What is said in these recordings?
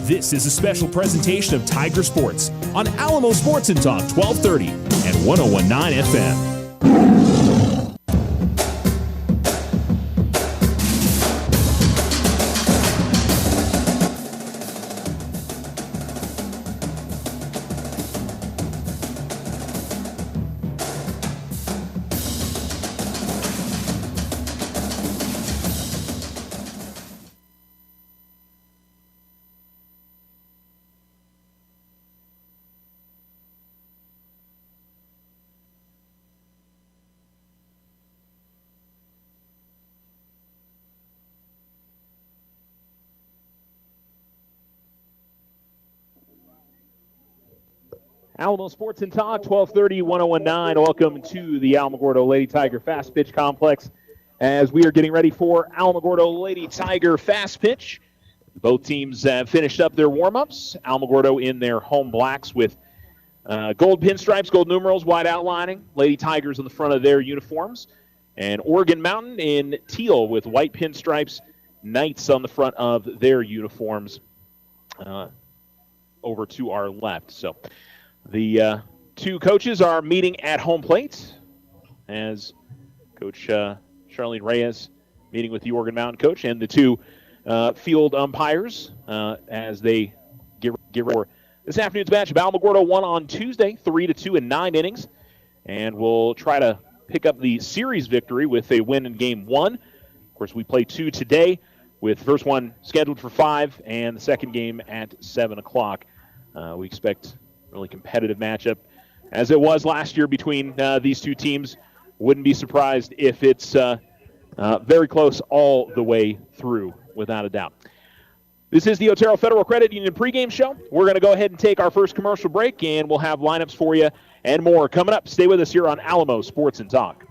This is a special presentation of Tiger Sports on Alamo Sports and Talk 1230 and 101.9 FM. Alamo Sports and Talk, 1230, 101.9. Welcome to the Alamogordo Lady Tiger Fast Pitch Complex as we are getting ready for Alamogordo Lady Tiger Fast Pitch. Both teams have finished up their warm-ups. Alamogordo in their home blacks with gold pinstripes, gold numerals, white outlining. Lady Tigers on the front of their uniforms. And Oregon Mountain in teal with white pinstripes, Knights on the front of their uniforms over to our left. So the two coaches are meeting at home plate as Coach Charlene Reyes meeting with the Oregon Mountain coach and the two field umpires as they get ready for this afternoon's match. Alamogordo won on Tuesday, 3-2 in 9 innings, and we'll try to pick up the series victory with a win in Game 1. Of course, we play 2 today, with the first one scheduled for 5 and the second game at 7 o'clock. We expect really competitive matchup as it was last year between these two teams. Wouldn't be surprised if it's very close all the way through, without a doubt. This is the Otero Federal Credit Union pregame show. We're going to go ahead and take our first commercial break, and we'll have lineups for you and more coming up. Stay with us here on Alamo Sports and Talk.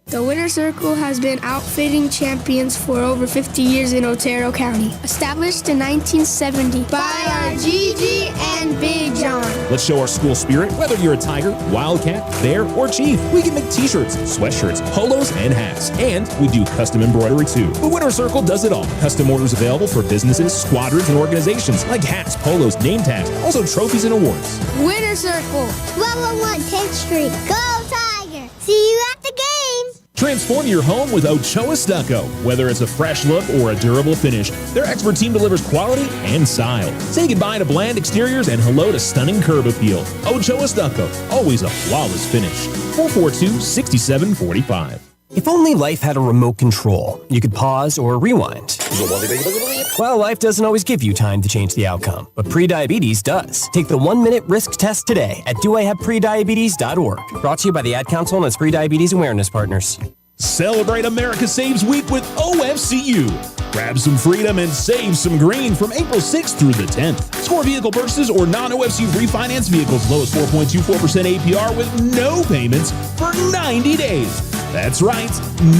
The Winter Circle has been outfitting champions for over 50 years in Otero County. Established in 1970 by our Gigi and Big John. Let's show our school spirit. Whether you're a Tiger, Wildcat, Bear, or Chief, we can make t-shirts, sweatshirts, polos, and hats. And we do custom embroidery too. The Winter Circle does it all. Custom orders available for businesses, squadrons, and organizations like hats, polos, name tags, also trophies and awards. Winter Circle, 1201 10th Street. Go Tiger! See you at the games! Transform your home with Ochoa Stucco. Whether it's a fresh look or a durable finish, their expert team delivers quality and style. Say goodbye to bland exteriors and hello to stunning curb appeal. Ochoa Stucco, always a flawless finish. 442-6745. If only life had a remote control, you could pause or rewind. Well, life doesn't always give you time to change the outcome, but prediabetes does. Take the 1-minute risk test today at doihaveprediabetes.org. Brought to you by the Ad Council and its Prediabetes Awareness Partners. Celebrate America Saves Week with OFCU. Grab some freedom and save some green from April 6th through the 10th. Score vehicle purchases or non-OFCU refinance vehicles low as 4.24% APR with no payments for 90 days. That's right,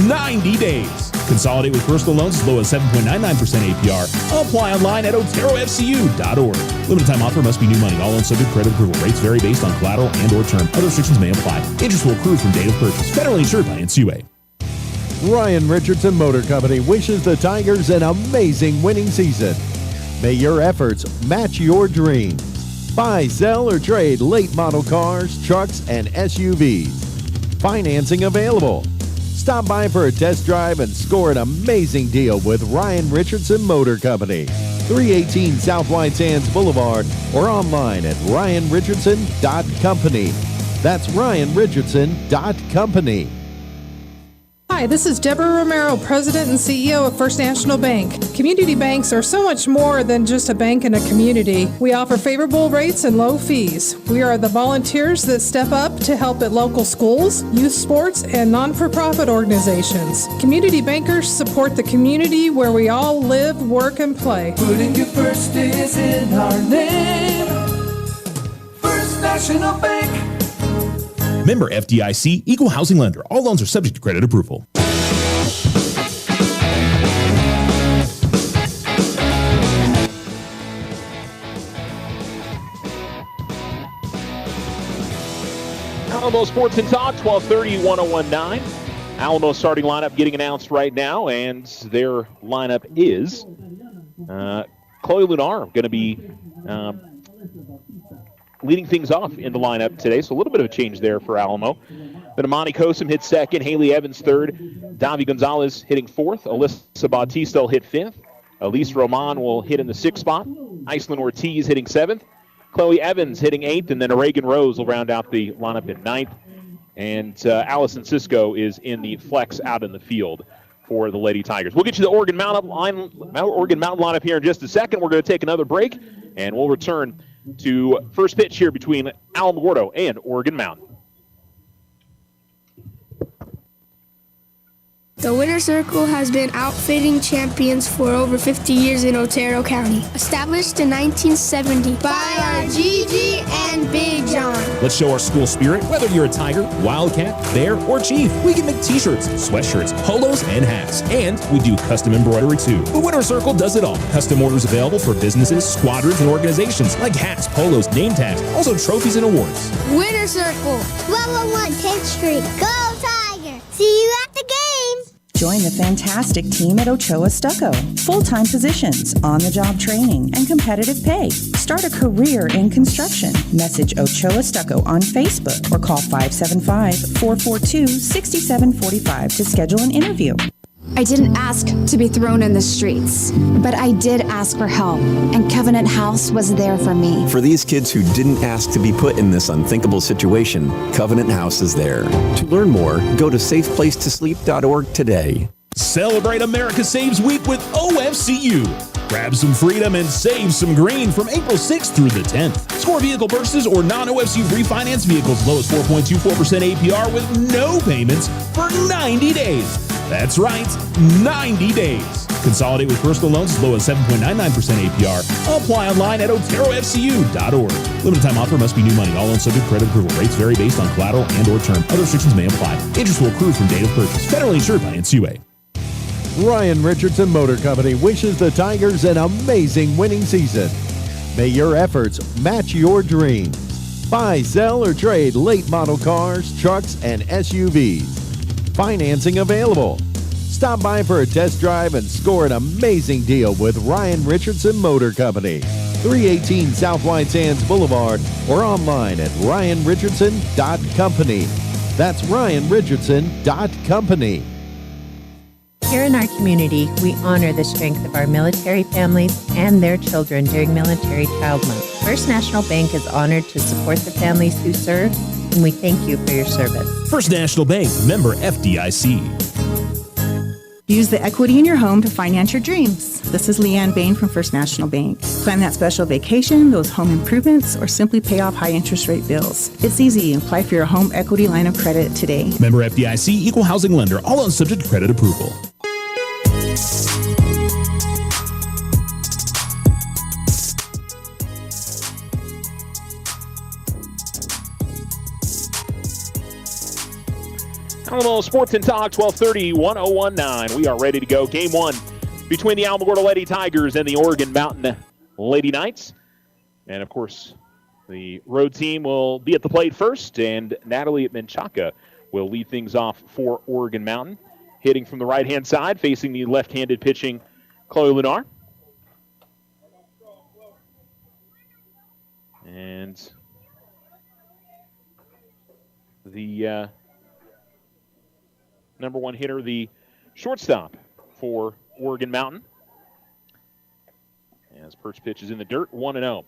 90 days. Consolidate with personal loans as low as 7.99% APR. Apply online at oterofcu.org. Limited time offer must be new money. All loans subject to credit approval. Rates vary based on collateral and or term. Other restrictions may apply. Interest will accrue from date of purchase. Federally insured by NCUA. Ryan Richardson Motor Company wishes the Tigers an amazing winning season. May your efforts match your dreams. Buy, sell, or trade late model cars, trucks, and SUVs. Financing available. Stop by for a test drive and score an amazing deal with Ryan Richardson Motor Company. 318 South White Sands Boulevard or online at ryanrichardson.company. That's ryanrichardson.company. Hi, this is Deborah Romero, President and CEO of First National Bank. Community banks are so much more than just a bank in a community. We offer favorable rates and low fees. We are the volunteers that step up to help at local schools, youth sports, and non-for-profit organizations. Community bankers support the community where we all live, work, and play. Putting you first is in our name. First National Bank. Member FDIC, Equal Housing Lender. All loans are subject to credit approval. Alamo Sports and Talk, 1230, 101.9. Alamo starting lineup getting announced right now, and their lineup is Chloe Lunar going to be leading things off in the lineup today, so a little bit of a change there for Alamo. Then Amani Kosum hit second, Haley Evans third, Davi Gonzalez hitting fourth, Alyssa Bautista will hit fifth, Elise Roman will hit in the sixth spot, Iceland Ortiz hitting seventh, Chloe Evans hitting eighth, and then Reagan Rose will round out the lineup in ninth. And Allison Cisco is in the flex out in the field for the Lady Tigers. We'll get you the Oregon Mountain lineup here in just a second. We're going to take another break, and we'll return to first pitch here between Alamogordo and Oregon Mountain. The Winter Circle has been outfitting champions for over 50 years in Otero County. Established in 1970 by our Gigi and Big John. Let's show our school spirit. Whether you're a Tiger, Wildcat, Bear, or Chief, we can make t-shirts, sweatshirts, polos, and hats. And we do custom embroidery too. The Winter Circle does it all. Custom orders available for businesses, squadrons, and organizations like hats, polos, name tags, also trophies and awards. Winter Circle, 1201 10th Street. Go Tiger! See you at the game! Join the fantastic team at Ochoa Stucco. Full-time positions, on-the-job training, and competitive pay. Start a career in construction. Message Ochoa Stucco on Facebook or call 575-442-6745 to schedule an interview. I didn't ask to be thrown in the streets, but I did ask for help, and Covenant House was there for me. For these kids who didn't ask to be put in this unthinkable situation, Covenant House is there. To learn more, go to safeplacetosleep.org today. Celebrate America Saves Week with OFCU. Grab some freedom and save some green from April 6th through the 10th. Score vehicle purchases or non-OFCU refinance vehicles low as 4.24% APR with no payments for 90 days. That's right, 90 days. Consolidate with personal loans as low as 7.99% APR. Apply online at oterofcu.org. Limited time offer must be new money. All loans subject to credit approval. Rates vary based on collateral and or term. Other restrictions may apply. Interest will accrue from date of purchase. Federally insured by NCUA. Ryan Richardson Motor Company wishes the Tigers an amazing winning season. May your efforts match your dreams. Buy, sell, or trade late model cars, trucks, and SUVs. Financing available. Stop by for a test drive and score an amazing deal with Ryan Richardson Motor Company. 318 South White Sands Boulevard or online at ryanrichardson.company. That's ryanrichardson.company. Here in our community, we honor the strength of our military families and their children during Military Child Month. First National Bank is honored to support the families who serve, and we thank you for your service. First National Bank, member FDIC. Use the equity in your home to finance your dreams. This is Leanne Bain from First National Bank. Plan that special vacation, those home improvements, or simply pay off high interest rate bills. It's easy. Apply for your home equity line of credit today. Member FDIC, equal housing lender, all loans subject to credit approval. Alamo Sports and Talk, 1230, 1019. We are ready to go. Game one between the Alamogordo Lady Tigers and the Oregon Mountain Lady Knights. And, of course, the road team will be at the plate first, and Natalie Menchaca will lead things off for Oregon Mountain. Hitting from the right-hand side, facing the left-handed pitching Chloe Lunar. And the number one hitter, the shortstop for Oregon Mountain. As first pitch is in the dirt, 1-0.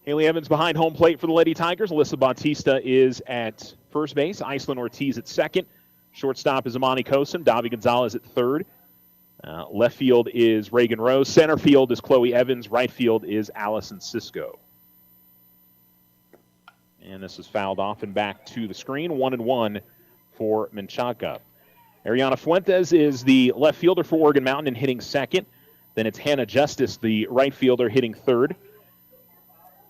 Haley Evans behind home plate for the Lady Tigers. Alyssa Bautista is at first base. Iceland Ortiz at second. Shortstop is Amani Kosum. Davi Gonzalez at third. Left field is Reagan Rose. Center field is Chloe Evans. Right field is Allison Cisco. And this is fouled off and back to the screen. 1-1 for Menchaca. Ariana Fuentes is the left fielder for Oregon Mountain and hitting second. Then it's Hannah Justice, the right fielder, hitting third.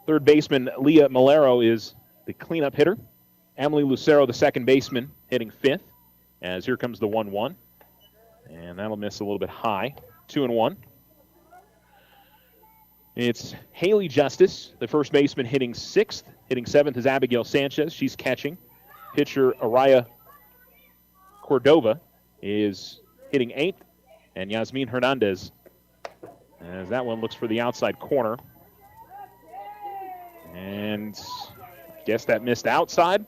Third baseman Leah Malero is the cleanup hitter. Emily Lucero, the second baseman, hitting fifth. As here comes the 1-1. And that'll miss a little bit high. 2-1. It's Haley Justice, the first baseman, hitting sixth. Hitting seventh is Abigail Sanchez. She's catching. Pitcher Araya Cordova is hitting 8th, and Yasmin Hernandez, as that one looks for the outside corner. And I guess that missed outside.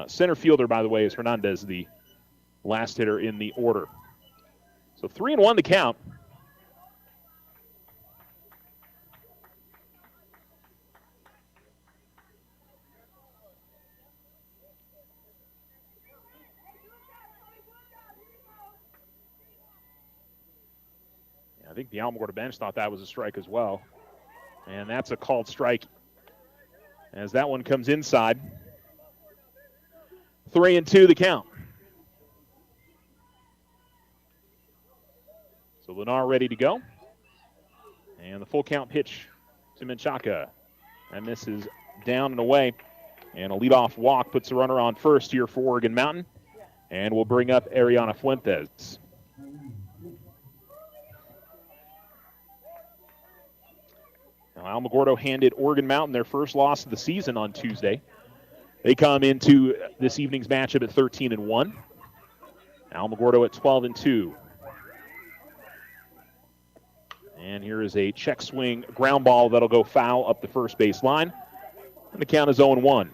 Center fielder, by the way, is Hernandez, the last hitter in the order. So 3-1 the count. I think the Alamogordo bench thought that was a strike as well. And that's a called strike as that one comes inside. 3-2 the count. So Lennar ready to go. And the full count pitch to Menchaca. That misses down and away. And a leadoff walk puts the runner on first here for Oregon Mountain. And we'll bring up Ariana Fuentes. Now, Alamogordo handed Oregon Mountain their first loss of the season on Tuesday. They come into this evening's matchup at 13-1. Alamogordo at 12-2. And here is a check swing ground ball that'll go foul up the first base line. And the count is 0-1.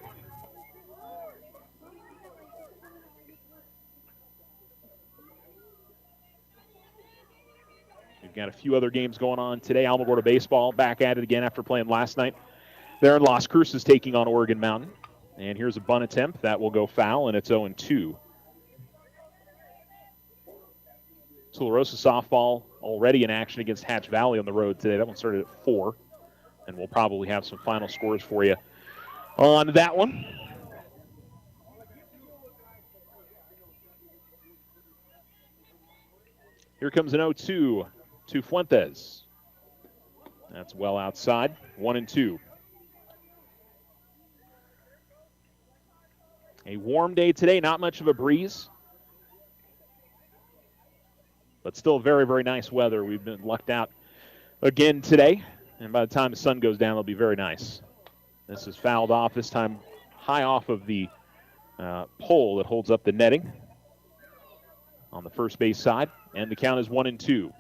We've got a few other games going on today. Alamogordo baseball back at it again after playing last night. They're in Las Cruces taking on Oregon Mountain. And here's a bunt attempt. That will go foul, and it's 0-2. Tularosa softball already in action against Hatch Valley on the road today. That one started at 4. And we'll probably have some final scores for you on that one. Here comes an 0-2 to Fuentes. That's well outside. 1-2. A warm day today, not much of a breeze. But still very, very nice weather. We've been lucked out again today. And by the time the sun goes down, it'll be very nice. This is fouled off, this time high off of the pole that holds up the netting on the first base side. And the count is 1-2.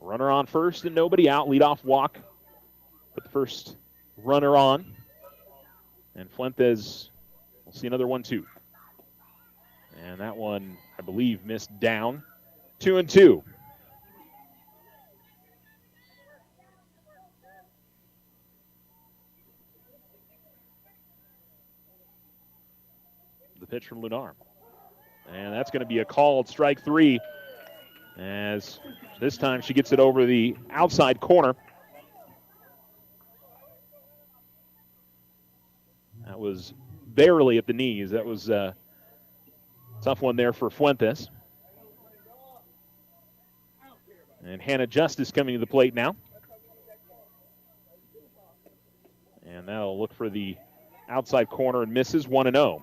Runner on first and nobody out. Leadoff walk. Put the first runner on. And Fuentes will see another 1-2. And that one, I believe, missed down. 2-2. The pitch from Lunar. And that's going to be a called strike 3, as this time she gets it over the outside corner. That was barely at the knees. That was a tough one there for Fuentes. And Hannah Justice coming to the plate now. And that'll look for the outside corner and misses. 1-0.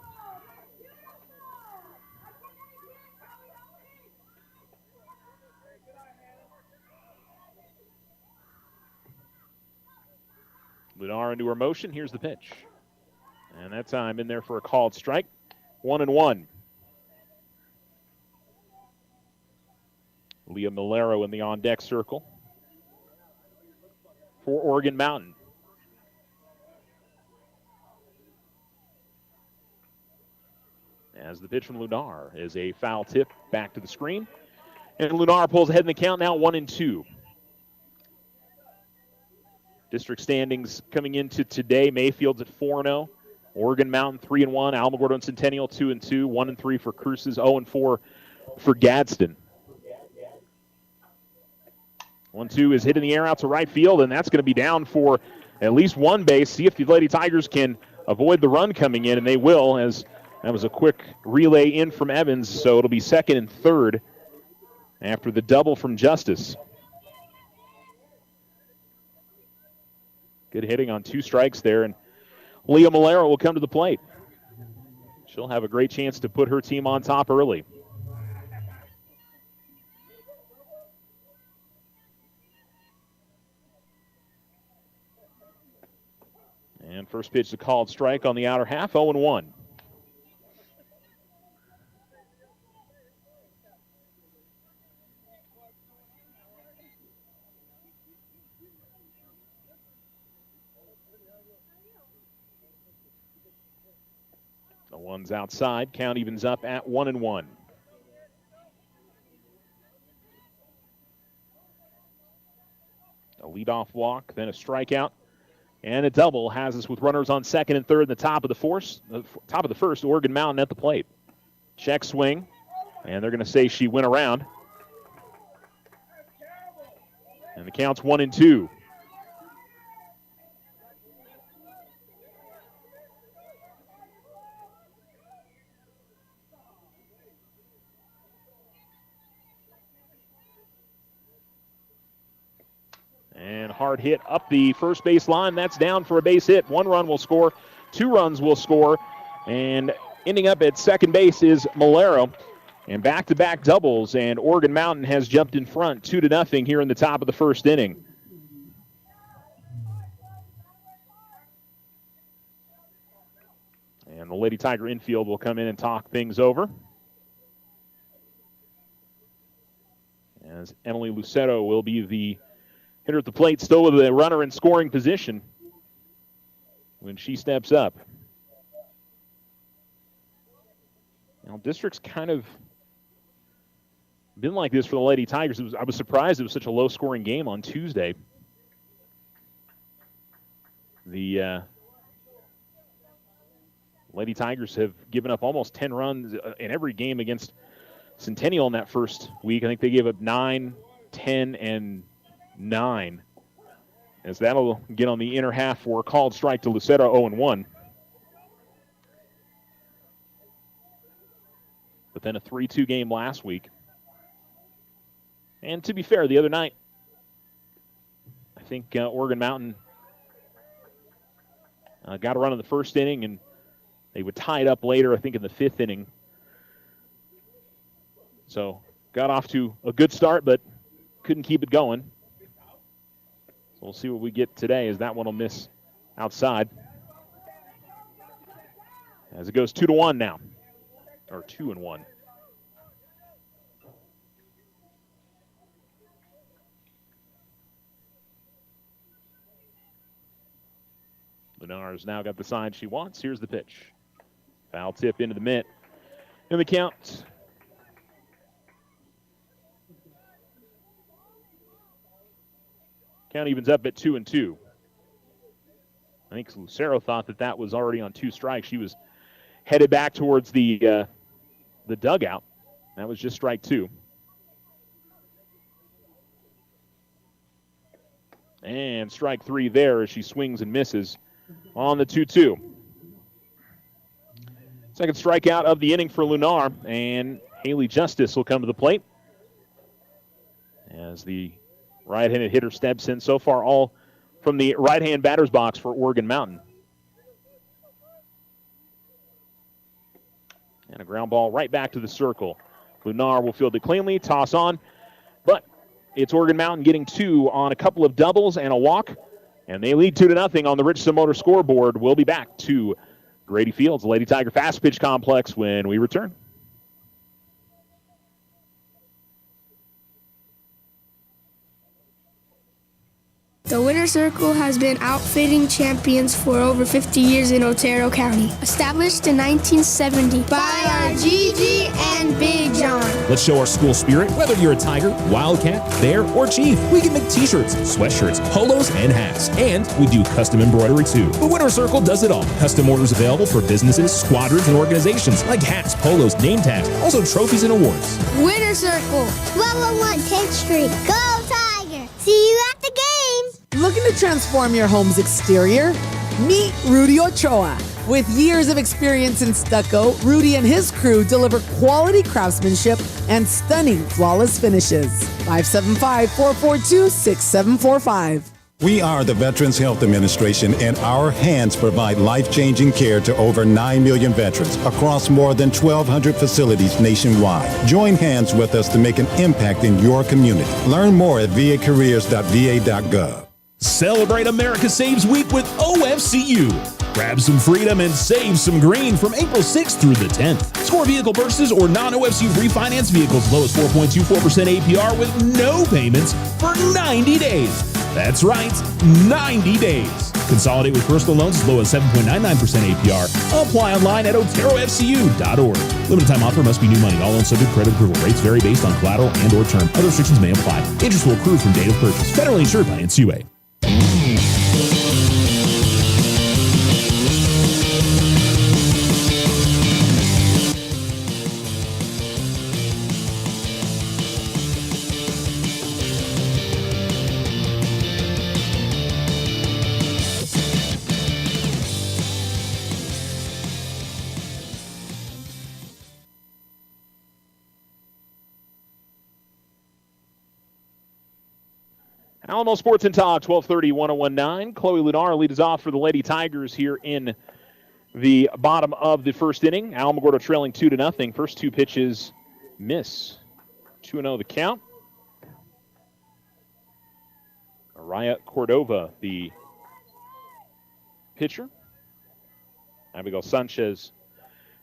Lunar into her motion. Here's the pitch. And that time in there for a called strike. 1-1. Leah Milero in the on-deck circle for Oregon Mountain. As the pitch from Lunar is a foul tip back to the screen. And Lunar pulls ahead in the count now, 1-2. District standings coming into today. Mayfield's at 4-0. Oregon Mountain 3-1. Alamogordo and Centennial 2-2. 1-3 for Cruces. 0-4 for Gadsden. 1-2 is hit in the air out to right field, and that's going to be down for at least one base. See if the Lady Tigers can avoid the run coming in, and they will, as that was a quick relay in from Evans. So it'll be second and third after the double from Justice. Good hitting on 2 strikes there, and Leah Malero will come to the plate. She'll have a great chance to put her team on top early. And first pitch is a called strike on the outer half, 0-1. The one's outside. Count evens up at 1-1. A leadoff walk, then a strikeout, and a double has us with runners on second and third in the top of the first. Oregon Mountain at the plate. Check swing, and they're going to say she went around. And the count's 1-2. And hard hit up the first base line. That's down for a base hit. 1 run will score. 2 runs will score. And ending up at second base is Malero. And back-to-back doubles. And Oregon Mountain has jumped in front 2-0 here in the top of the first inning. And the Lady Tiger infield will come in and talk things over. As Emily Lucero will be the hitter at the plate, still with a runner in scoring position when she steps up. Now, district's kind of been like this for the Lady Tigers. I was surprised it was such a low-scoring game on Tuesday. The Lady Tigers have given up almost 10 runs in every game against Centennial in that first week. I think they gave up 9, 10, and 9. As that'll get on the inner half for a called strike to Lucero, 0-1. But then a 3-2 game last week. And to be fair, the other night, I think Oregon Mountain got a run in the first inning, and they would tie it up later, I think, in the 5th inning. So got off to a good start, but couldn't keep it going. So we'll see what we get today, as that one will miss outside. As it goes 2-1 now, or 2-1. Lenar's now got the sign she wants. Here's the pitch. Foul tip into the mitt. And the count. Count evens up at 2-2. I think Lucero thought that was already on 2 strikes. She was headed back towards the dugout. That was just strike 2. And strike 3 there as she swings and misses on the 2-2. Second strikeout of the inning for Lunar, and Haley Justice will come to the plate as the right-handed hitter steps in. So far, all from the right-hand batter's box for Oregon Mountain. And a ground ball right back to the circle. Lunar will field it cleanly, toss on, but it's Oregon Mountain getting 2 on a couple of doubles and a walk, and they lead 2-0 on the Richardson Motor scoreboard. We'll be back to Grady Fields, Lady Tiger Fast Pitch Complex, when we return. The Winter Circle has been outfitting champions for over 50 years in Otero County. Established in 1970 by our Gigi and Big John. Let's show our school spirit. Whether you're a Tiger, Wildcat, Bear, or Chief, we can make t-shirts, sweatshirts, polos, and hats. And we do custom embroidery too. The Winter Circle does it all. Custom orders available for businesses, squadrons, and organizations like hats, polos, name tags, also trophies and awards. Winter Circle, 1201 10th Street. Go Tiger! See you at the games! Looking to transform your home's exterior? Meet Rudy Ochoa. With years of experience in stucco, Rudy and his crew deliver quality craftsmanship and stunning flawless finishes. 575-442-6745. We are the Veterans Health Administration, and our hands provide life-changing care to over 9 million veterans across more than 1,200 facilities nationwide. Join hands with us to make an impact in your community. Learn more at vacareers.va.gov. Celebrate America Saves Week with OFCU. Grab some freedom and save some green from April 6th through the 10th. Score vehicle purchases or non-OFC refinance vehicles low as 4.24% APR with no payments for 90 days. That's right, 90 days. Consolidate with personal loans as low as 7.99% APR. Apply online at oterofcu.org. Limited time offer must be new money. All loans subject to credit approval. Rates vary based on collateral and or term. Other restrictions may apply. Interest will accrue from date of purchase. Federally insured by NCUA. Alamo Sports and Talk, 1230, 1019. Chloe Lunar leads us off for the Lady Tigers here in the bottom of the first inning. Alamogordo trailing 2-0. First two pitches miss. 2-0 the count. Araya Cordova, the pitcher. Abigail Sanchez,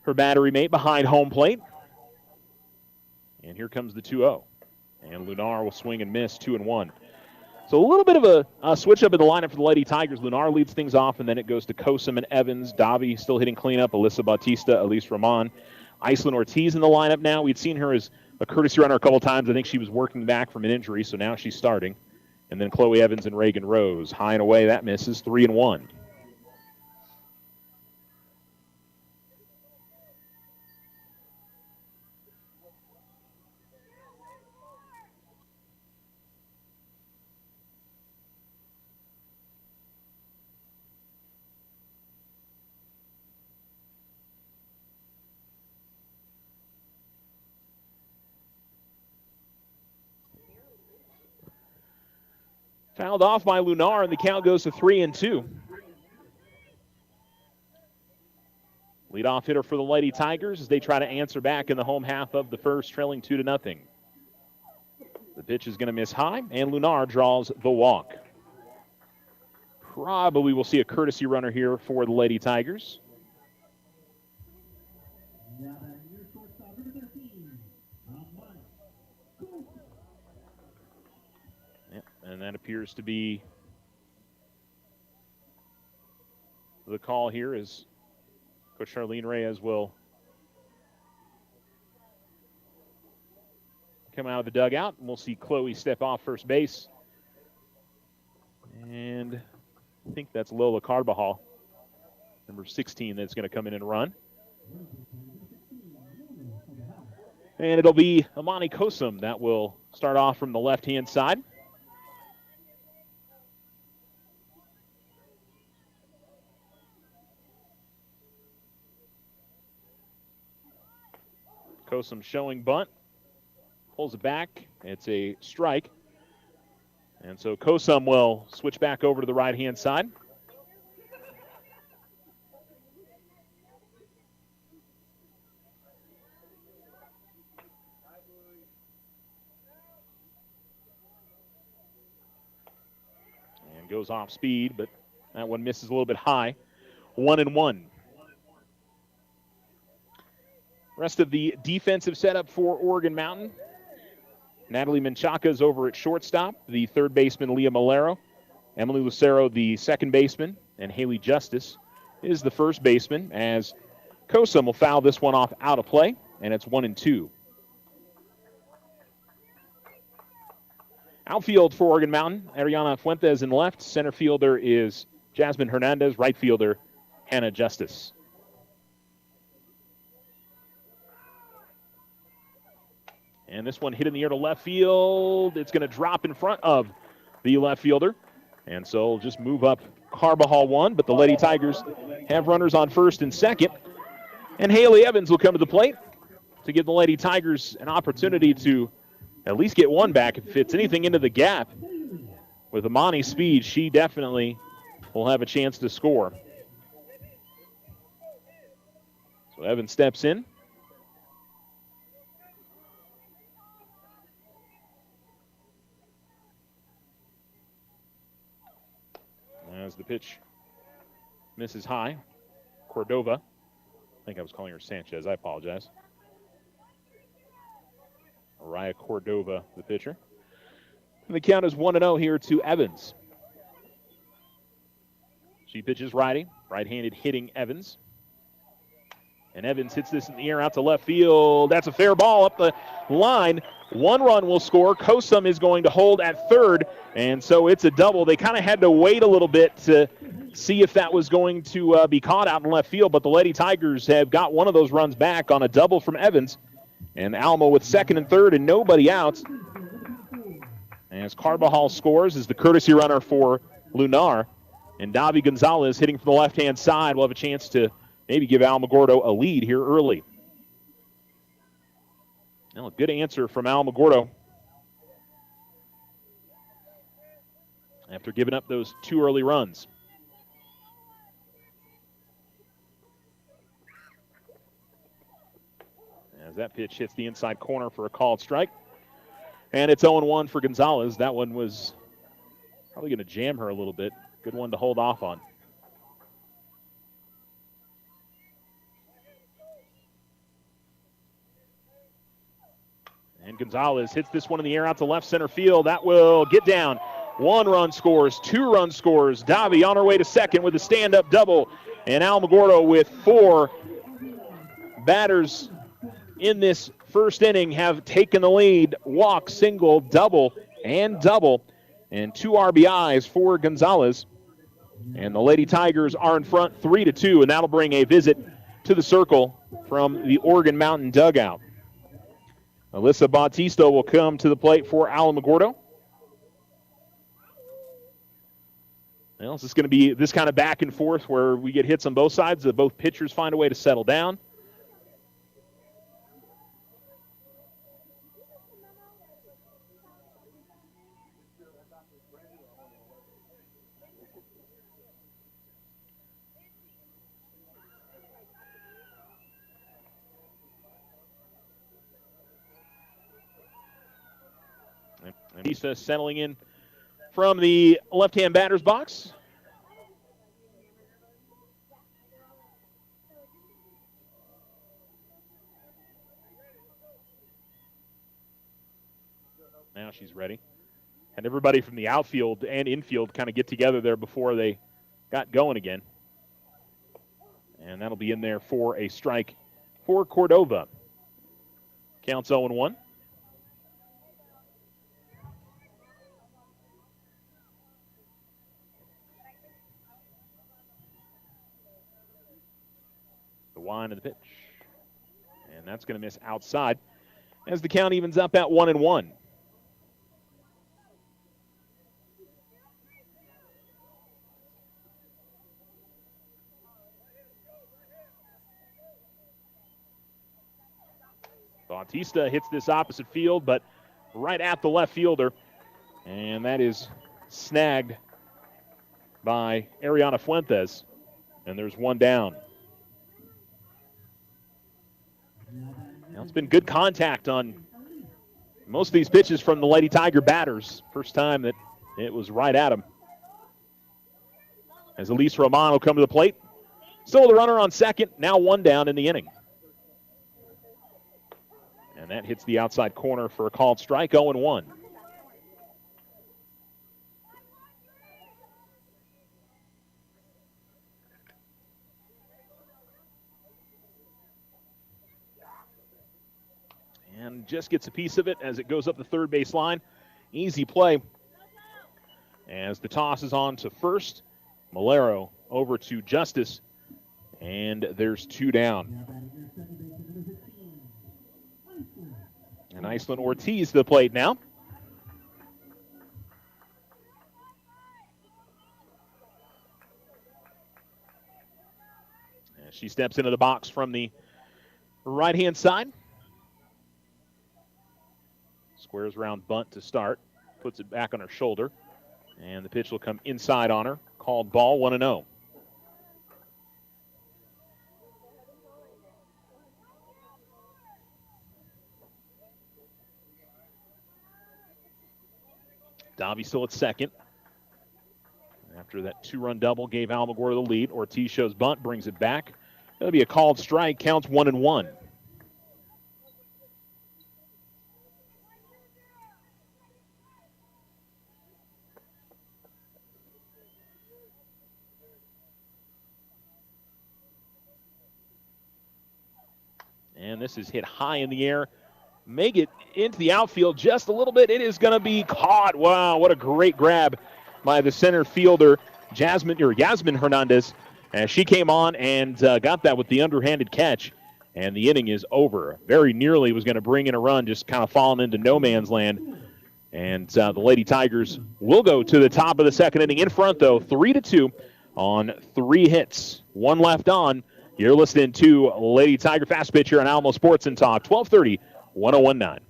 her battery mate behind home plate. And here comes the 2-0. And Lunar will swing and miss, 2-1. So a little bit of a switch up in the lineup for the Lady Tigers. Lunar leads things off, and then it goes to Kosum and Evans. Davi still hitting cleanup. Alyssa Bautista, Elise Ramon. Iceland Ortiz in the lineup now. We'd seen her as a courtesy runner a couple times. I think she was working back from an injury, so now she's starting. And then Chloe Evans and Reagan Rose. High and away, that misses, 3-1. Fouled off by Lunar, and the count goes to 3-2. Leadoff hitter for the Lady Tigers as they try to answer back in the home half of the first, trailing 2-0. The pitch is going to miss high, and Lunar draws the walk. Probably will see a courtesy runner here for the Lady Tigers. And that appears to be the call here as Coach Charlene Reyes will come out of the dugout. And we'll see Chloe step off first base. And I think that's Lola Carbajal, number 16, that's going to come in and run. And it'll be Amani Kosum that will start off from the left-hand side. Kosum showing bunt, pulls it back. It's a strike. And so Kosum will switch back over to the right-hand side. And goes off speed, but that one misses a little bit high. 1-1. Rest of the defensive setup for Oregon Mountain. Natalie Menchaca is over at shortstop. The third baseman, Leah Malero. Emily Lucero, the second baseman. And Haley Justice is the first baseman, as Kosum will foul this one off out of play, and it's 1-2. Outfield for Oregon Mountain, Ariana Fuentes in left. Center fielder is Jasmine Hernandez. Right fielder, Hannah Justice. And this one hit in the air to left field. It's going to drop in front of the left fielder. And so we'll just move up Carbajal one, but the Lady Tigers have runners on first and second. And Haley Evans will come to the plate to give the Lady Tigers an opportunity to at least get one back. If it's anything into the gap, with Amani's speed, she definitely will have a chance to score. So Evans steps in. As the pitch misses high. Cordova. I think I was calling her Sanchez. I apologize. Araya Cordova, the pitcher. And the count is 1-0 here to Evans. She pitches righty. Right-handed hitting Evans. And Evans hits this in the air out to left field. That's a fair ball up the line. 1 run will score. Kosum is going to hold at third, and so it's a double. They kind of had to wait a little bit to see if that was going to be caught out in left field, but the Lady Tigers have got one of those runs back on a double from Evans. And Alamo with second and third and nobody out. As Carbajal scores is the courtesy runner for Lunar. And Davi Gonzalez hitting from the left-hand side will have a chance to maybe give Alamogordo a lead here early. Well, a good answer from Alamogordo after giving up those 2 early runs. As that pitch hits the inside corner for a called strike. And it's 0-1 for Gonzalez. That one was probably going to jam her a little bit. Good one to hold off on. And Gonzalez hits this one in the air out to left center field. That will get down. 1 run scores, 2 run scores. Davi on her way to second with a stand-up double. And Alamogordo with 4 batters in this first inning have taken the lead. Walk, single, double, and double. And 2 RBIs for Gonzalez. And the Lady Tigers are in front 3-2, and that'll bring a visit to the circle from the Oregon Mountain dugout. Alyssa Bautista will come to the plate for Alamogordo. Well, this is going to be this kind of back and forth where we get hits on both sides. Both pitchers find a way to settle down. Bautista settling in from the left-hand batter's box. Now she's ready. And everybody from the outfield and infield kind of get together there before they got going again. And that'll be in there for a strike for Cordova. Counts 0-1. Wind of the pitch. And that's going to miss outside as the count evens up at 1-1. Bautista hits this opposite field, but right at the left fielder. And that is snagged by Ariana Fuentes. And there's 1 down. Now it's been good contact on most of these pitches from the Lady Tiger batters. First time that it was right at them. As Elise Roman will come to the plate. Still the runner on second. Now 1 down in the inning. And that hits the outside corner for a called strike, 0-1. And just gets a piece of it as it goes up the third base line. Easy play. As the toss is on to first. Malero over to Justice. And there's 2 down. And Iceland Ortiz to the plate now. And she steps into the box from the right-hand side. Squares around bunt to start. Puts it back on her shoulder. And the pitch will come inside on her. Called ball, 1-0. Davi still at second. after that two-run double gave Alamogordo the lead. Ortiz shows bunt, brings it back. That'll be a called strike, counts 1-1. And this is hit high in the air. Make it into the outfield just a little bit. It is going to be caught. Wow, what a great grab by the center fielder, Yasmin Hernandez. As she came on and got that with the underhanded catch. And the inning is over. Very nearly was going to bring in a run, just kind of falling into no man's land. And the Lady Tigers will go to the top of the second inning. In front, though, 3-2 on 3 hits. 1 left on. You're listening to Lady Tiger Fast Pitch here on Alamo Sports and Talk, 1230, 1019.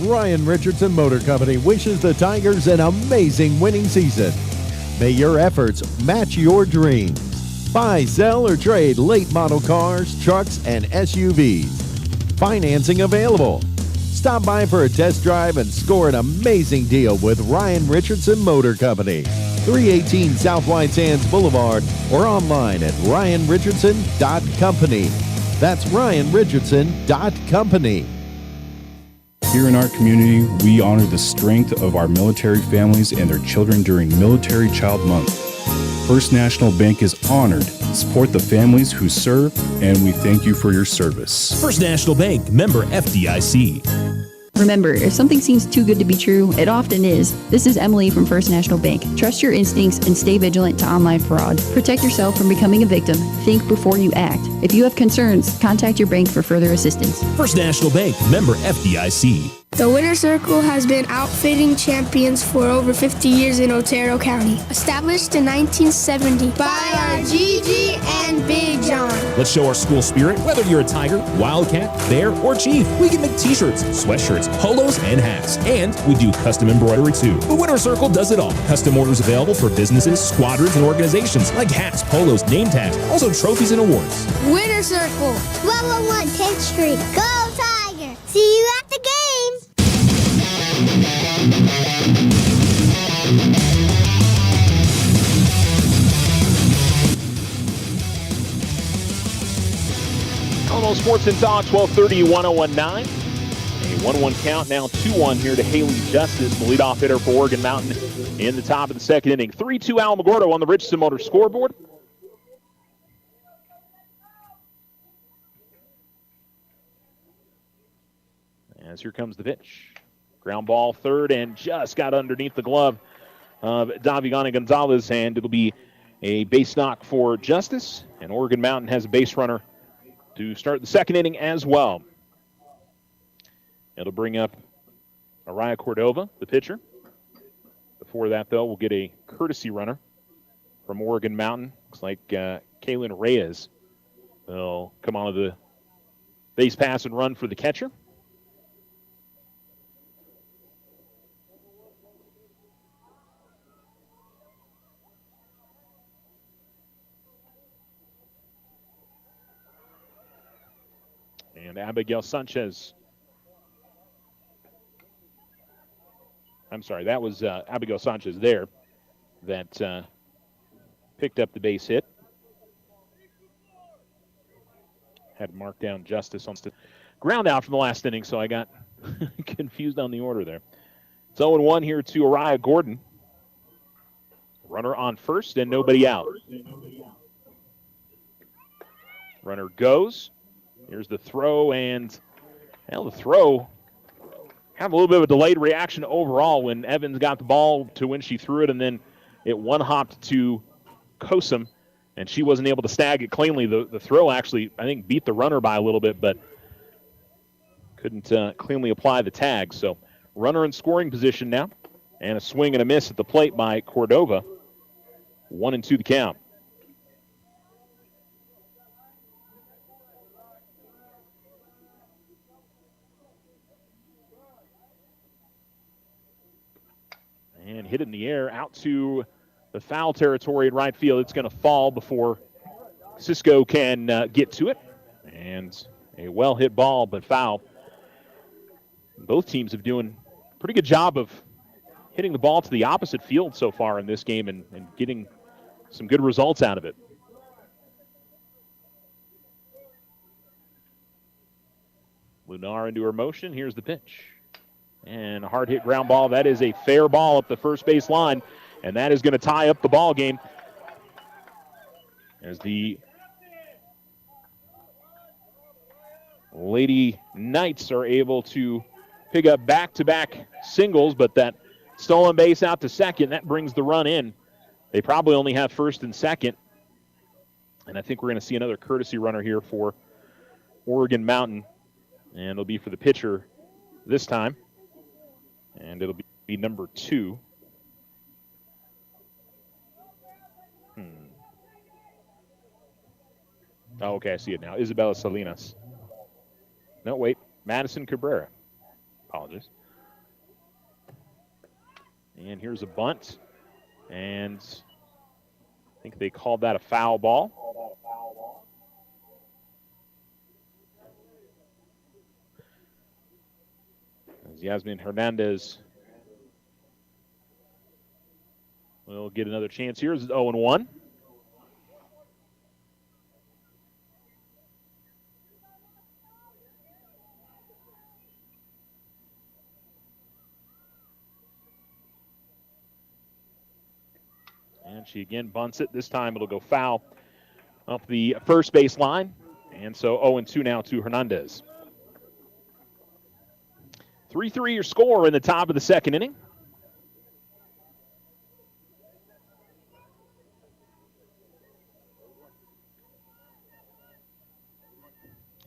Ryan Richardson Motor Company wishes the Tigers an amazing winning season. May your efforts match your dreams. Buy, sell, or trade late model cars, trucks, and SUVs. Financing available. Stop by for a test drive and score an amazing deal with Ryan Richardson Motor Company. 318 South White Sands Boulevard or online at ryanrichardson.company. That's ryanrichardson.company. Here in our community, we honor the strength of our military families and their children during Military Child Month. First National Bank is honored to support the families who serve, and we thank you for your service. First National Bank, member FDIC. Remember, if something seems too good to be true, it often is. This is Emily from First National Bank. Trust your instincts and stay vigilant to online fraud. Protect yourself from becoming a victim. Think before you act. If you have concerns, contact your bank for further assistance. First National Bank, member FDIC. The Winner's Circle has been outfitting champions for over 50 years in Otero County. Established in 1970 by our Gigi and Big John. Let's show our school spirit. Whether you're a Tiger, Wildcat, Bear, or Chief, we can make t-shirts, sweatshirts, polos, and hats. And we do custom embroidery too. The Winner's Circle does it all. Custom orders available for businesses, squadrons, and organizations like hats, polos, name tags, also trophies and awards. Winner's Circle, 1201 10th Street. Go Tiger! See you at the game! Alamo Sports and Talk, 1230, 1019. A 1-1 count, now 2-1 here to Haley Justice, the leadoff hitter for Oregon Mountain in the top of the second inning. 3-2 Alamogordo on the Richardson Motor scoreboard. As here comes the pitch. Ground ball third and just got underneath the glove of Davigani Gonzalez, and it'll be a base knock for Justice, and Oregon Mountain has a base runner to start the second inning as well. It'll bring up Araya Cordova, the pitcher. Before that, though, we'll get a courtesy runner from Oregon Mountain. Looks like Kaylin Reyes will come on to the base pass and run for the catcher. And Abigail Sanchez. I'm sorry, that was Abigail Sanchez there that picked up the base hit. Had marked down Justice on the ground out from the last inning, so I got confused on the order there. It's 0-1 here to Araya Gordon. Runner on first and nobody out. Runner goes. Here's the throw, and the throw had a little bit of a delayed reaction overall when Evans got the ball to when she threw it, and then it one-hopped to Kosum, and she wasn't able to snag it cleanly. The throw actually, I think, beat the runner by a little bit, but couldn't cleanly apply the tag. So runner in scoring position now, and a swing and a miss at the plate by Cordova. 1-2 the count. And hit it in the air out to the foul territory in right field. It's going to fall before Cisco can get to it. And a well-hit ball, but foul. Both teams have pretty good job of hitting the ball to the opposite field so far in this game and getting some good results out of it. Lunar into her motion. Here's the pitch. And a hard hit ground ball. That is a fair ball up the first base line, and that is going to tie up the ball game as the Lady Knights are able to pick up back-to-back singles, but that stolen base out to second, that brings the run in. They probably only have first and second, and I think we're going to see another courtesy runner here for Oregon Mountain, and it'll be for the pitcher this time. And it'll be number 2. Oh, okay, I see it now. Isabella Salinas. No, wait. Madison Cabrera. Apologies. And here's a bunt. And I think they called that a foul ball. Yasmin Hernandez will get another chance here. It's 0-1. And she again bunts it. This time it'll go foul up the first base line. And so 0-2 now to Hernandez. 3-3 your score in the top of the second inning.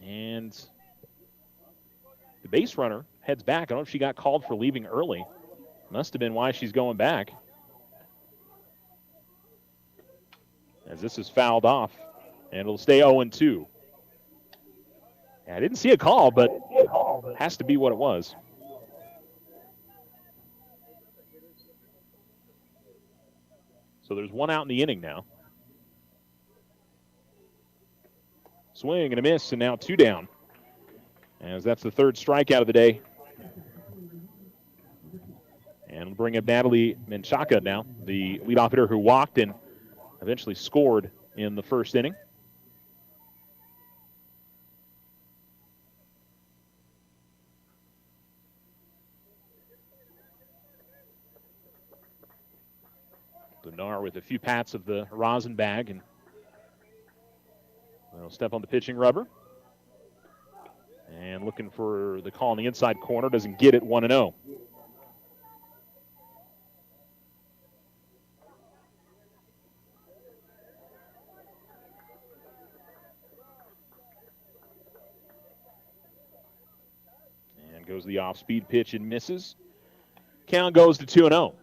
And the base runner heads back. I don't know if she got called for leaving early. Must have been why she's going back. As this is fouled off, and it'll stay 0-2. I didn't see a call, but it has to be what it was. So there's one out in the inning now. Swing and a miss, and now 2 down. As that's the third strikeout of the day. And we'll bring up Natalie Menchaca now, the leadoff hitter who walked and eventually scored in the first inning. Lunar with a few pats of the rosin bag, and they'll step on the pitching rubber. And looking for the call in the inside corner, doesn't get it, 1-0. And goes the off-speed pitch and misses. Count goes to 2-0.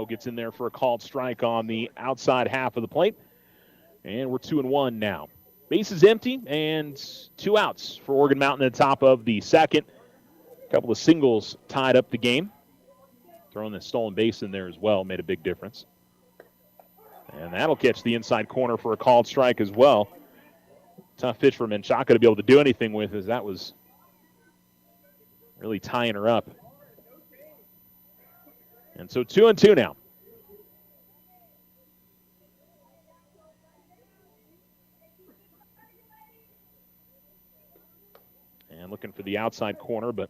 Gets in there for a called strike on the outside half of the plate. And we're 2-1 now. Base is empty and 2 outs for Oregon Mountain at the top of the second. A couple of singles tied up the game. Throwing the stolen base in there as well made a big difference. And that'll catch the inside corner for a called strike as well. Tough pitch for Menchaca to be able to do anything with, as that was really tying her up. And so 2-2 now. And looking for the outside corner, but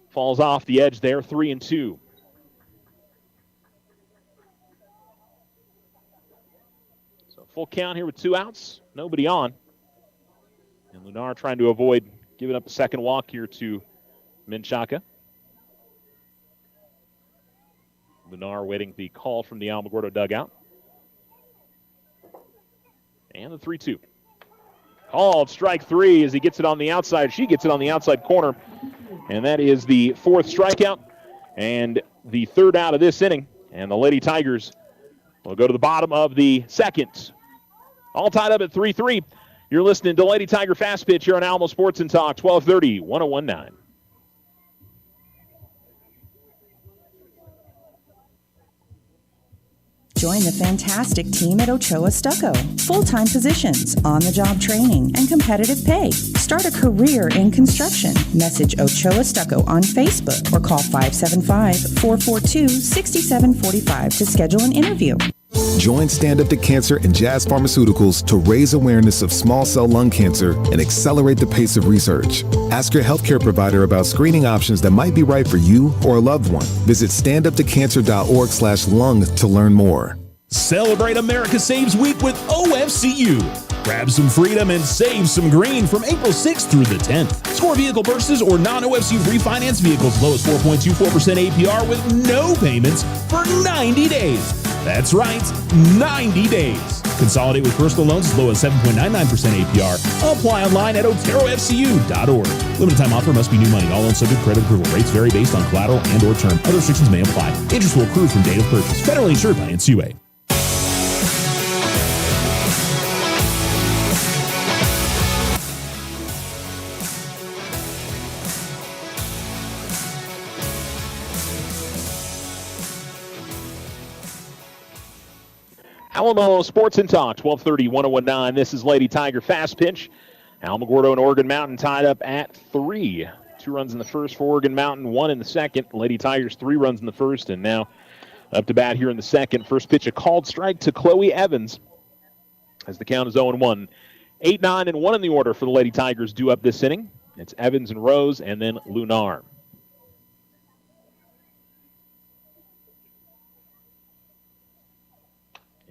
falls off the edge there, 3-2. So full count here with 2 outs, nobody on. And Lunar trying to avoid giving up a second walk here to Menchaca. Lunar waiting the call from the Alamogordo dugout. And the 3-2. Called strike 3 as he gets it on the outside. She gets it on the outside corner. And that is the 4th strikeout and the 3rd out of this inning. And the Lady Tigers will go to the bottom of the second. All tied up at 3-3. You're listening to Lady Tiger Fast Pitch here on Alamo Sports and Talk, 1230, 1019. Join the fantastic team at Ochoa Stucco. Full-time positions, on-the-job training, and competitive pay. Start a career in construction. Message Ochoa Stucco on Facebook or call 575-442-6745 to schedule an interview. Join Stand Up to Cancer and Jazz Pharmaceuticals to raise awareness of small cell lung cancer and accelerate the pace of research. Ask your healthcare provider about screening options that might be right for you or a loved one. Visit standuptocancer.org/lung to learn more. Celebrate America Saves Week with OFCU. Grab some freedom and save some green from April 6th through the 10th. Score vehicle purchases or non-OFCU refinance vehicles low as 4.24% APR with no payments for 90 days. That's right, 90 days. Consolidate with personal loans as low as 7.99% APR. Apply online at oterofcu.org. Limited time offer must be new money. All loans subject to credit approval. Rates vary based on collateral and or term. Other restrictions may apply. Interest will accrue from date of purchase. Federally insured by NCUA. Alamo Sports and Talk, 1230, 1019. This is Lady Tiger Fast Pitch. Alamogordo and Oregon Mountain tied up at 3. 2 runs in the first for Oregon Mountain, 1 in the second. Lady Tigers 3 runs in the first, and now up to bat here in the second. First pitch, a called strike to Chloe Evans as the count is 0-1. 8, 9, and 1 in the order for the Lady Tigers due up this inning. It's Evans and Rose, and then Lunar.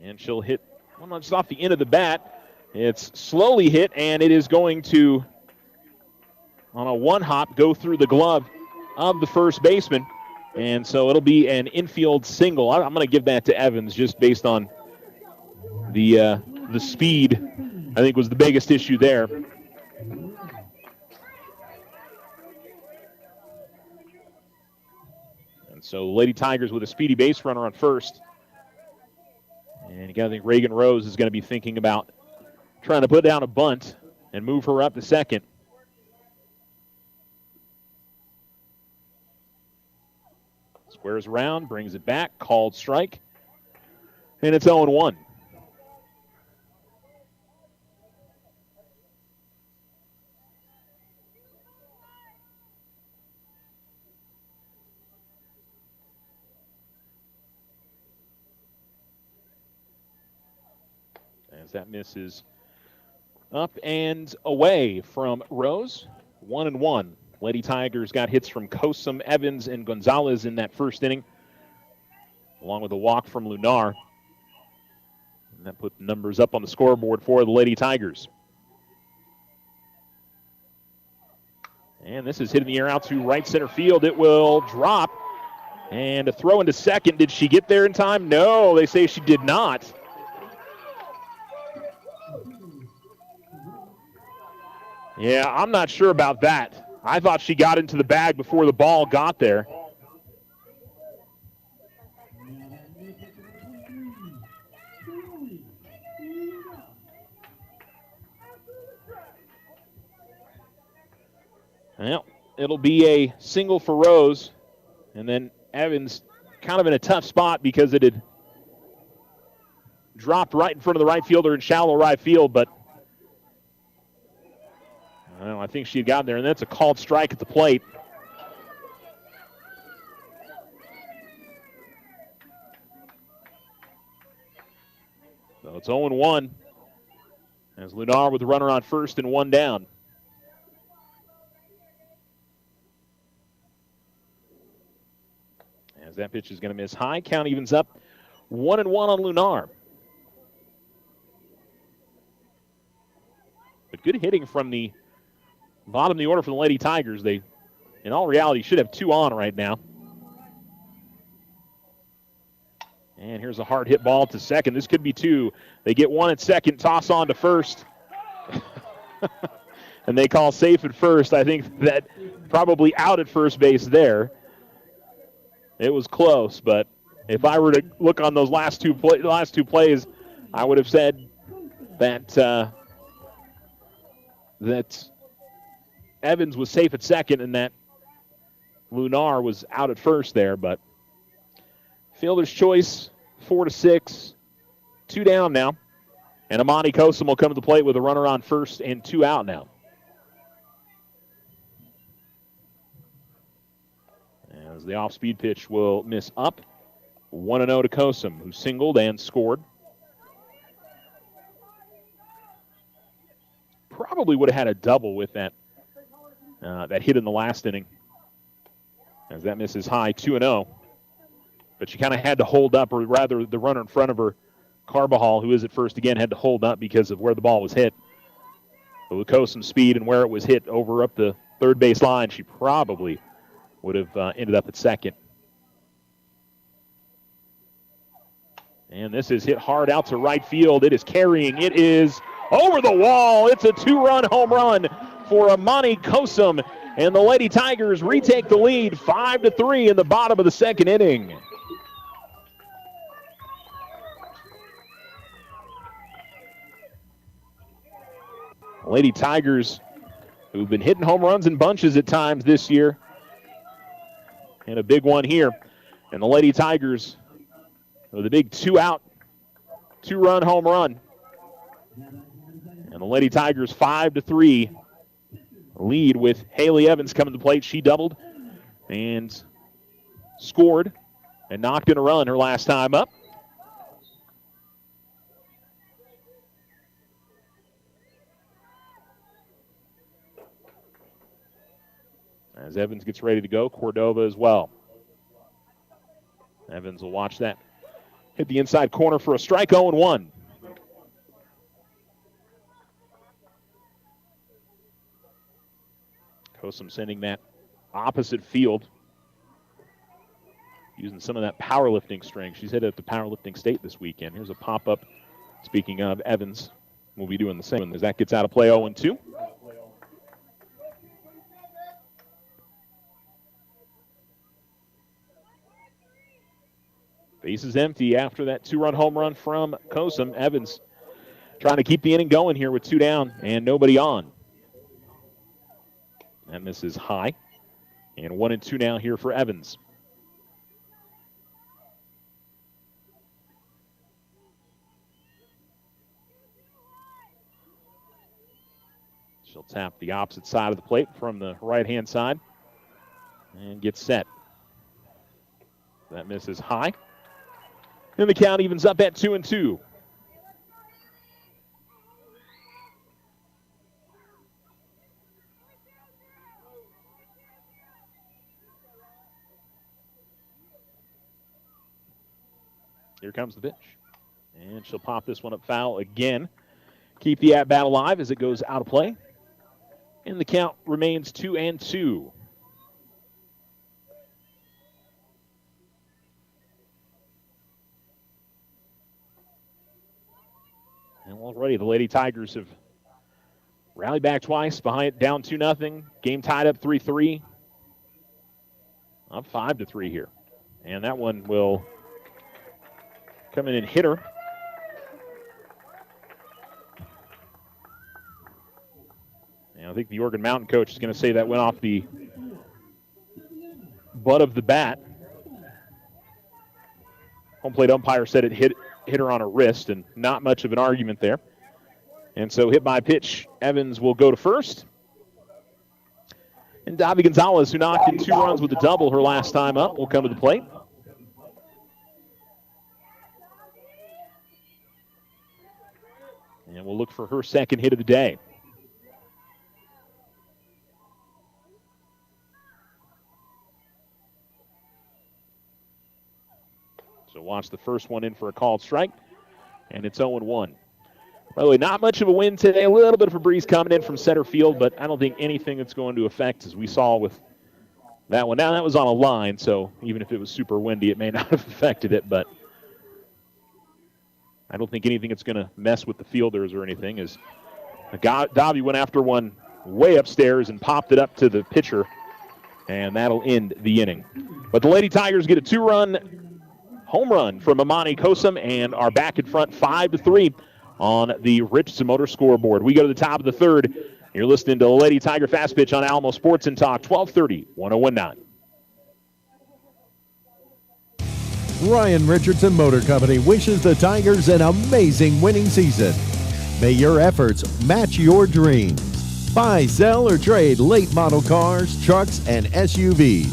And she'll hit one just off the end of the bat. It's slowly hit, and it is going to, on a one-hop, go through the glove of the first baseman. And so it'll be an infield single. I'm going to give that to Evans just based on the speed, I think, was the biggest issue there. And so Lady Tigers with a speedy base runner on first. And you got to think Reagan Rose is going to be thinking about trying to put down a bunt and move her up to second. Squares around, brings it back, called strike, and it's 0-1. As that misses up and away from Rose. 1-1. Lady Tigers got hits from Kosum, Evans, and Gonzalez in that first inning, along with a walk from Lunar. And that put the numbers up on the scoreboard for the Lady Tigers. And this is hit in the air out to right center field. It will drop. And a throw into second. Did she get there in time? No, they say she did not. Yeah, I'm not sure about that. I thought she got into the bag before the ball got there. Well, it'll be a single for Rose, and then Evans kind of in a tough spot because it had dropped right in front of the right fielder in shallow right field, but I think she had gotten there, and that's a called strike at the plate. So it's 0-1 as Lunar with the runner on first and 1 down. As that pitch is going to miss high, count evens up 1-1 on Lunar. But good hitting from the bottom of the order for the Lady Tigers. They, in all reality, should have 2 on right now. And here's a hard hit ball to second. This could be 2. They get 1 at second, toss on to first. And they call safe at first. I think that probably out at first base there. It was close, but if I were to look on those last two plays, I would have said that that Evans was safe at second and that Lunar was out at first there, but fielder's choice 4-6. 2 down now. And Amani Kosum will come to the plate with a runner on first and 2 out now. As the off-speed pitch will miss up. 1-0 to Kosum, who singled and scored. Probably would have had a double with that hit in the last inning. As that misses high, 2-0. But she kind of had to hold up, or rather the runner in front of her, Carbajal, who is at first again, had to hold up because of where the ball was hit. But with Kosum's speed and where it was hit over up the third base line, she probably would have ended up at second. And this is hit hard out to right field. It is carrying. It is over the wall. It's a 2-run home run for Amani Kosum. And the Lady Tigers retake the lead 5-3 in the bottom of the second inning. Lady Tigers, who've been hitting home runs in bunches at times this year. And a big one here. And the Lady Tigers with a big 2-out, 2-run home run. And the Lady Tigers 5-3 lead with Haley Evans coming to the plate. She doubled and scored and knocked in a run her last time up. As Evans gets ready to go, Cordova as well. Evans will watch that. Hit the inside corner for a strike, 0-1. Kosum sending that opposite field. Using some of that powerlifting strength. She's headed up to powerlifting state this weekend. Here's a pop-up. Speaking of Evans, we'll be doing the same as that gets out of play, 0-2. Base is empty after that 2-run home run from Kosum. Evans trying to keep the inning going here with 2 down and nobody on. And this is high. And 1-2 now here for Evans. She'll tap the opposite side of the plate from the right-hand side and get set. That misses high. And the count evens up at 2-2. Here comes the pitch. And she'll pop this one up foul again. Keep the at-bat alive as it goes out of play. And the count remains 2-2. And already the Lady Tigers have rallied back twice, behind down 2-0. Game tied up 3-3. Up 5-3 here. And that one will come in and hit her. And I think the Oregon Mountain coach is going to say that went off the butt of the bat. Home plate umpire said it hit her on her wrist, and not much of an argument there. And so hit by pitch, Evans will go to first. And Davi Gonzalez, who knocked in 2 runs with a double her last time up, will come to the plate. And we'll look for her second hit of the day. So watch the first one in for a called strike, and it's 0-1. By the way, not much of a wind today. A little bit of a breeze coming in from center field, but I don't think anything that's going to affect, as we saw with that one. Now, that was on a line, so even if it was super windy, it may not have affected it, but I don't think anything that's going to mess with the fielders or anything. As Davi went after one way upstairs and popped it up to the pitcher, and that'll end the inning. But the Lady Tigers get a 2-run home run from Amani Kosum and are back in front 5-3 on the Richardson Motor scoreboard. We go to the top of the third. You're listening to the Lady Tiger Fast Pitch on Alamo Sports and Talk, 1230, 1019. Ryan Richardson Motor Company wishes the Tigers an amazing winning season. May your efforts match your dreams. Buy, sell, or trade late model cars, trucks, and SUVs.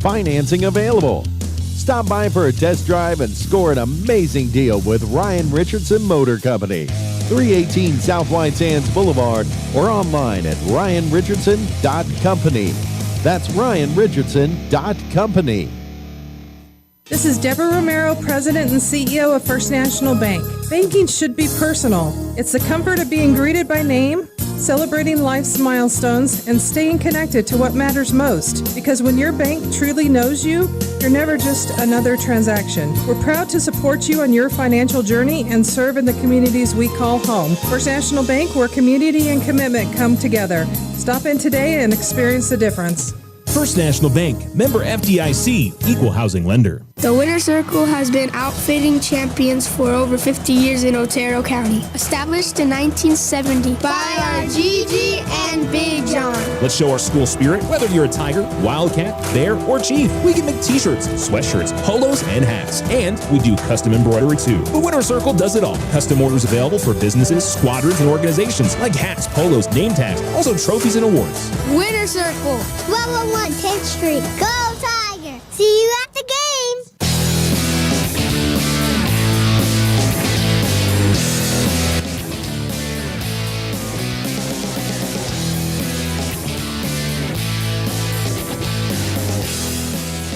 Financing available. Stop by for a test drive and score an amazing deal with Ryan Richardson Motor Company. 318 South White Sands Boulevard or online at ryanrichardson.company. That's ryanrichardson.company. This is Deborah Romero, President and CEO of First National Bank. Banking should be personal. It's the comfort of being greeted by name, celebrating life's milestones, and staying connected to what matters most. Because when your bank truly knows you, you're never just another transaction. We're proud to support you on your financial journey and serve in the communities we call home. First National Bank, where community and commitment come together. Stop in today and experience the difference. First National Bank, member FDIC, equal housing lender. The Winner's Circle has been outfitting champions for over 50 years in Otero County. Established in 1970 by our Gigi and Big John. Let's show our school spirit. Whether you're a Tiger, Wildcat, Bear, or Chief, we can make t-shirts, sweatshirts, polos, and hats. And we do custom embroidery too. The Winner's Circle does it all. Custom orders available for businesses, squadrons, and organizations like hats, polos, name tags, also trophies and awards. Winner's Circle, 1201 10th Street. Go Tiger! See you at the game!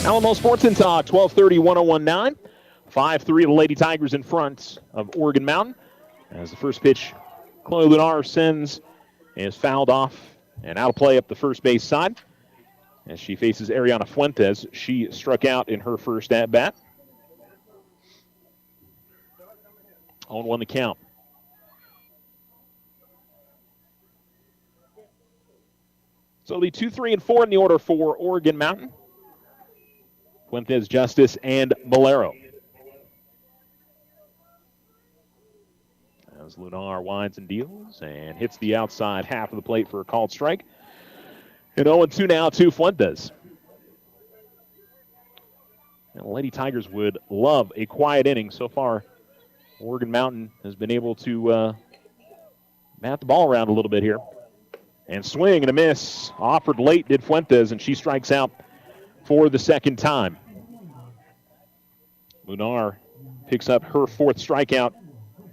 Alamo Sports and Talk, 1230, 1019. 5-3, the Lady Tigers in front of Oregon Mountain. As the first pitch, Chloe Lunar sends and is fouled off and out of play up the first base side. As she faces Ariana Fuentes, she struck out in her first at-bat. 0-1 the count. So the 2, 3, and 4 in the order for Oregon Mountain. Fuentes, Justice, and Bolero. As Lunar winds and deals and hits the outside half of the plate for a called strike. And 0-2 now to Fuentes. And the Lady Tigers would love a quiet inning. So far, Oregon Mountain has been able to bat the ball around a little bit here. And swing and a miss. Offered late did Fuentes, and she strikes out for the second time. Lunar picks up her fourth strikeout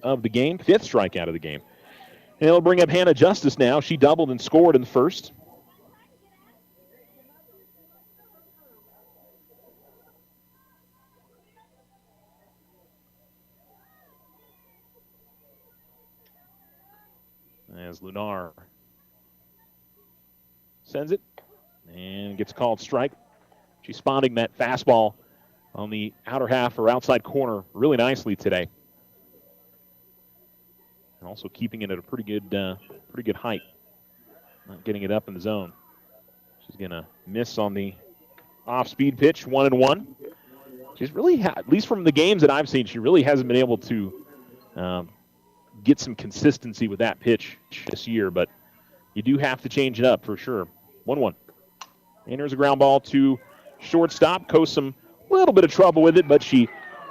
of the game, fifth strikeout of the game. And it'll bring up Hannah Justice now. She doubled and scored in the first. As Lunar sends it and gets called strike. She's spotting that fastball on the outer half or outside corner really nicely today. And also keeping it at a pretty good height. Not getting it up in the zone. She's going to miss on the off-speed pitch, 1-1. She's really, at least from the games that I've seen, she really hasn't been able to get some consistency with that pitch this year, but you do have to change it up for sure. 1-1. And here's a ground ball to shortstop. Kosum, a little bit of trouble with it, but she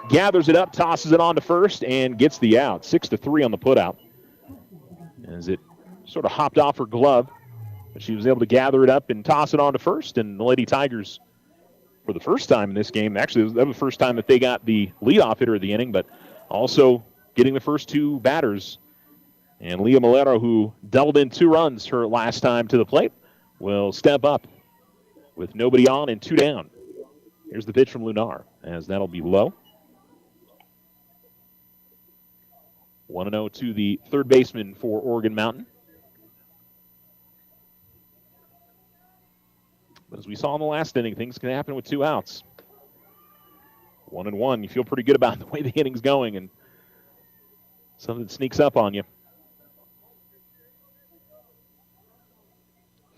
gathers it up, tosses it on to first, and gets the out. 6-3 on the putout. As it sort of hopped off her glove, but she was able to gather it up and toss it on to first, and the Lady Tigers, for the first time in this game, actually that was the first time that they got the leadoff hitter of the inning, but also getting the first two batters. And Leah Molero, who doubled in 2 runs her last time to the plate, will step up with nobody on and 2 down. Here's the pitch from Lunar, as that'll be low. 1-0 to the third baseman for Oregon Mountain. But as we saw in the last inning, things can happen with 2 outs. 1-1, you feel pretty good about the way the inning's going, and something sneaks up on you.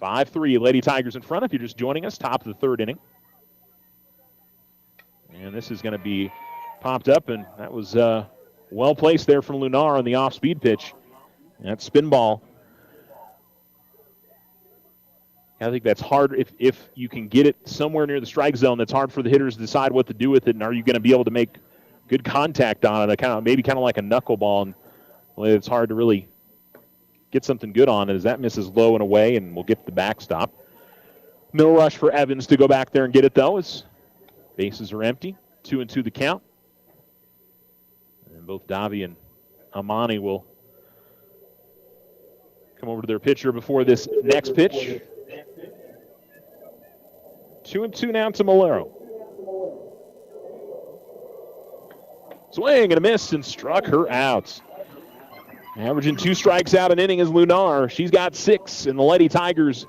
5-3, Lady Tigers in front if you're just joining us, top of the third inning. And this is going to be popped up, and that was well placed there from Lunar on the off-speed pitch. That spin ball I think that's hard. If you can get it somewhere near the strike zone, that's hard for the hitters to decide what to do with it. And are you going to be able to make good contact on it? Maybe kind of like a knuckleball. And it's hard to really get something good on it as that misses low and away, and we'll get the backstop. No rush for Evans to go back there and get it, though, as bases are empty. 2-2 the count. And both Davi and Amani will come over to their pitcher before this next pitch. 2-2 now to Malero. Swing and a miss and struck her out. Averaging 2 strikes out an inning is Lunar. She's got 6, and the Lady Tigers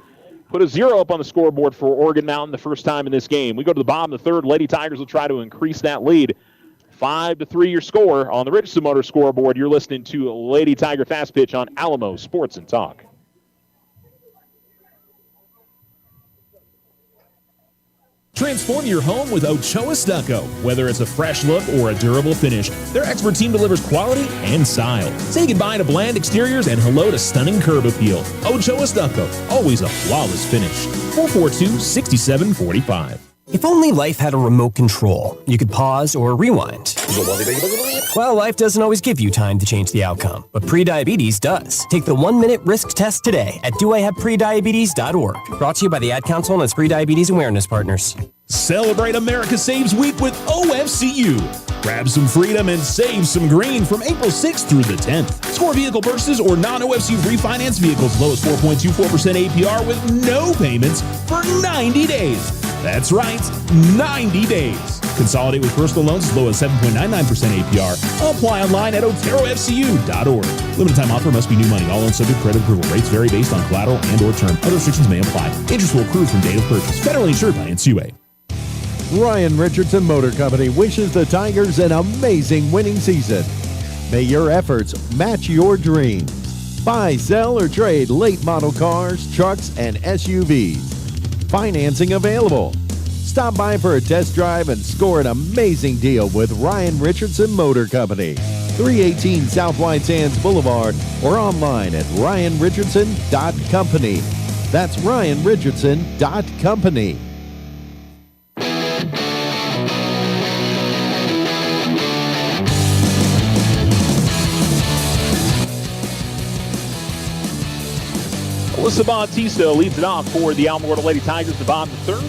put a 0 up on the scoreboard for Oregon Mountain the first time in this game. We go to the bottom of the third. Lady Tigers will try to increase that lead. 5-3 your score on the Richardson Motor scoreboard. You're listening to Lady Tiger Fast Pitch on Alamo Sports and Talk. Transform your home with Ochoa Stucco. Whether it's a fresh look or a durable finish, their expert team delivers quality and style. Say goodbye to bland exteriors and hello to stunning curb appeal. Ochoa Stucco, always a flawless finish. 442-6745. If only life had a remote control, you could pause or rewind. Well, life doesn't always give you time to change the outcome, but prediabetes does. Take the 1-minute risk test today at doihaveprediabetes.org. Brought to you by the Ad Council and its Prediabetes Awareness Partners. Celebrate America Saves Week with OFCU. Grab some freedom and save some green from April 6th through the 10th. Score vehicle purchases or non-OFCU refinance vehicles low as 4.24% APR with no payments for 90 days. That's right, 90 days. Consolidate with personal loans as low as 7.99% APR. Apply online at oterofcu.org. Limited time offer must be new money. All loans subject to credit approval. Rates vary based on collateral and or term. Other restrictions may apply. Interest will accrue from date of purchase. Federally insured by NCUA. Ryan Richardson Motor Company wishes the Tigers an amazing winning season. May your efforts match your dreams. Buy, sell, or trade late model cars, trucks, and SUVs. Financing available. Stop by for a test drive and score an amazing deal with Ryan Richardson Motor Company. 318 South White Sands Boulevard or online at ryanrichardson.company. That's ryanrichardson.company. Alyssa Bautista leads it off for the Alamogordo Lady Tigers, the bottom of the third.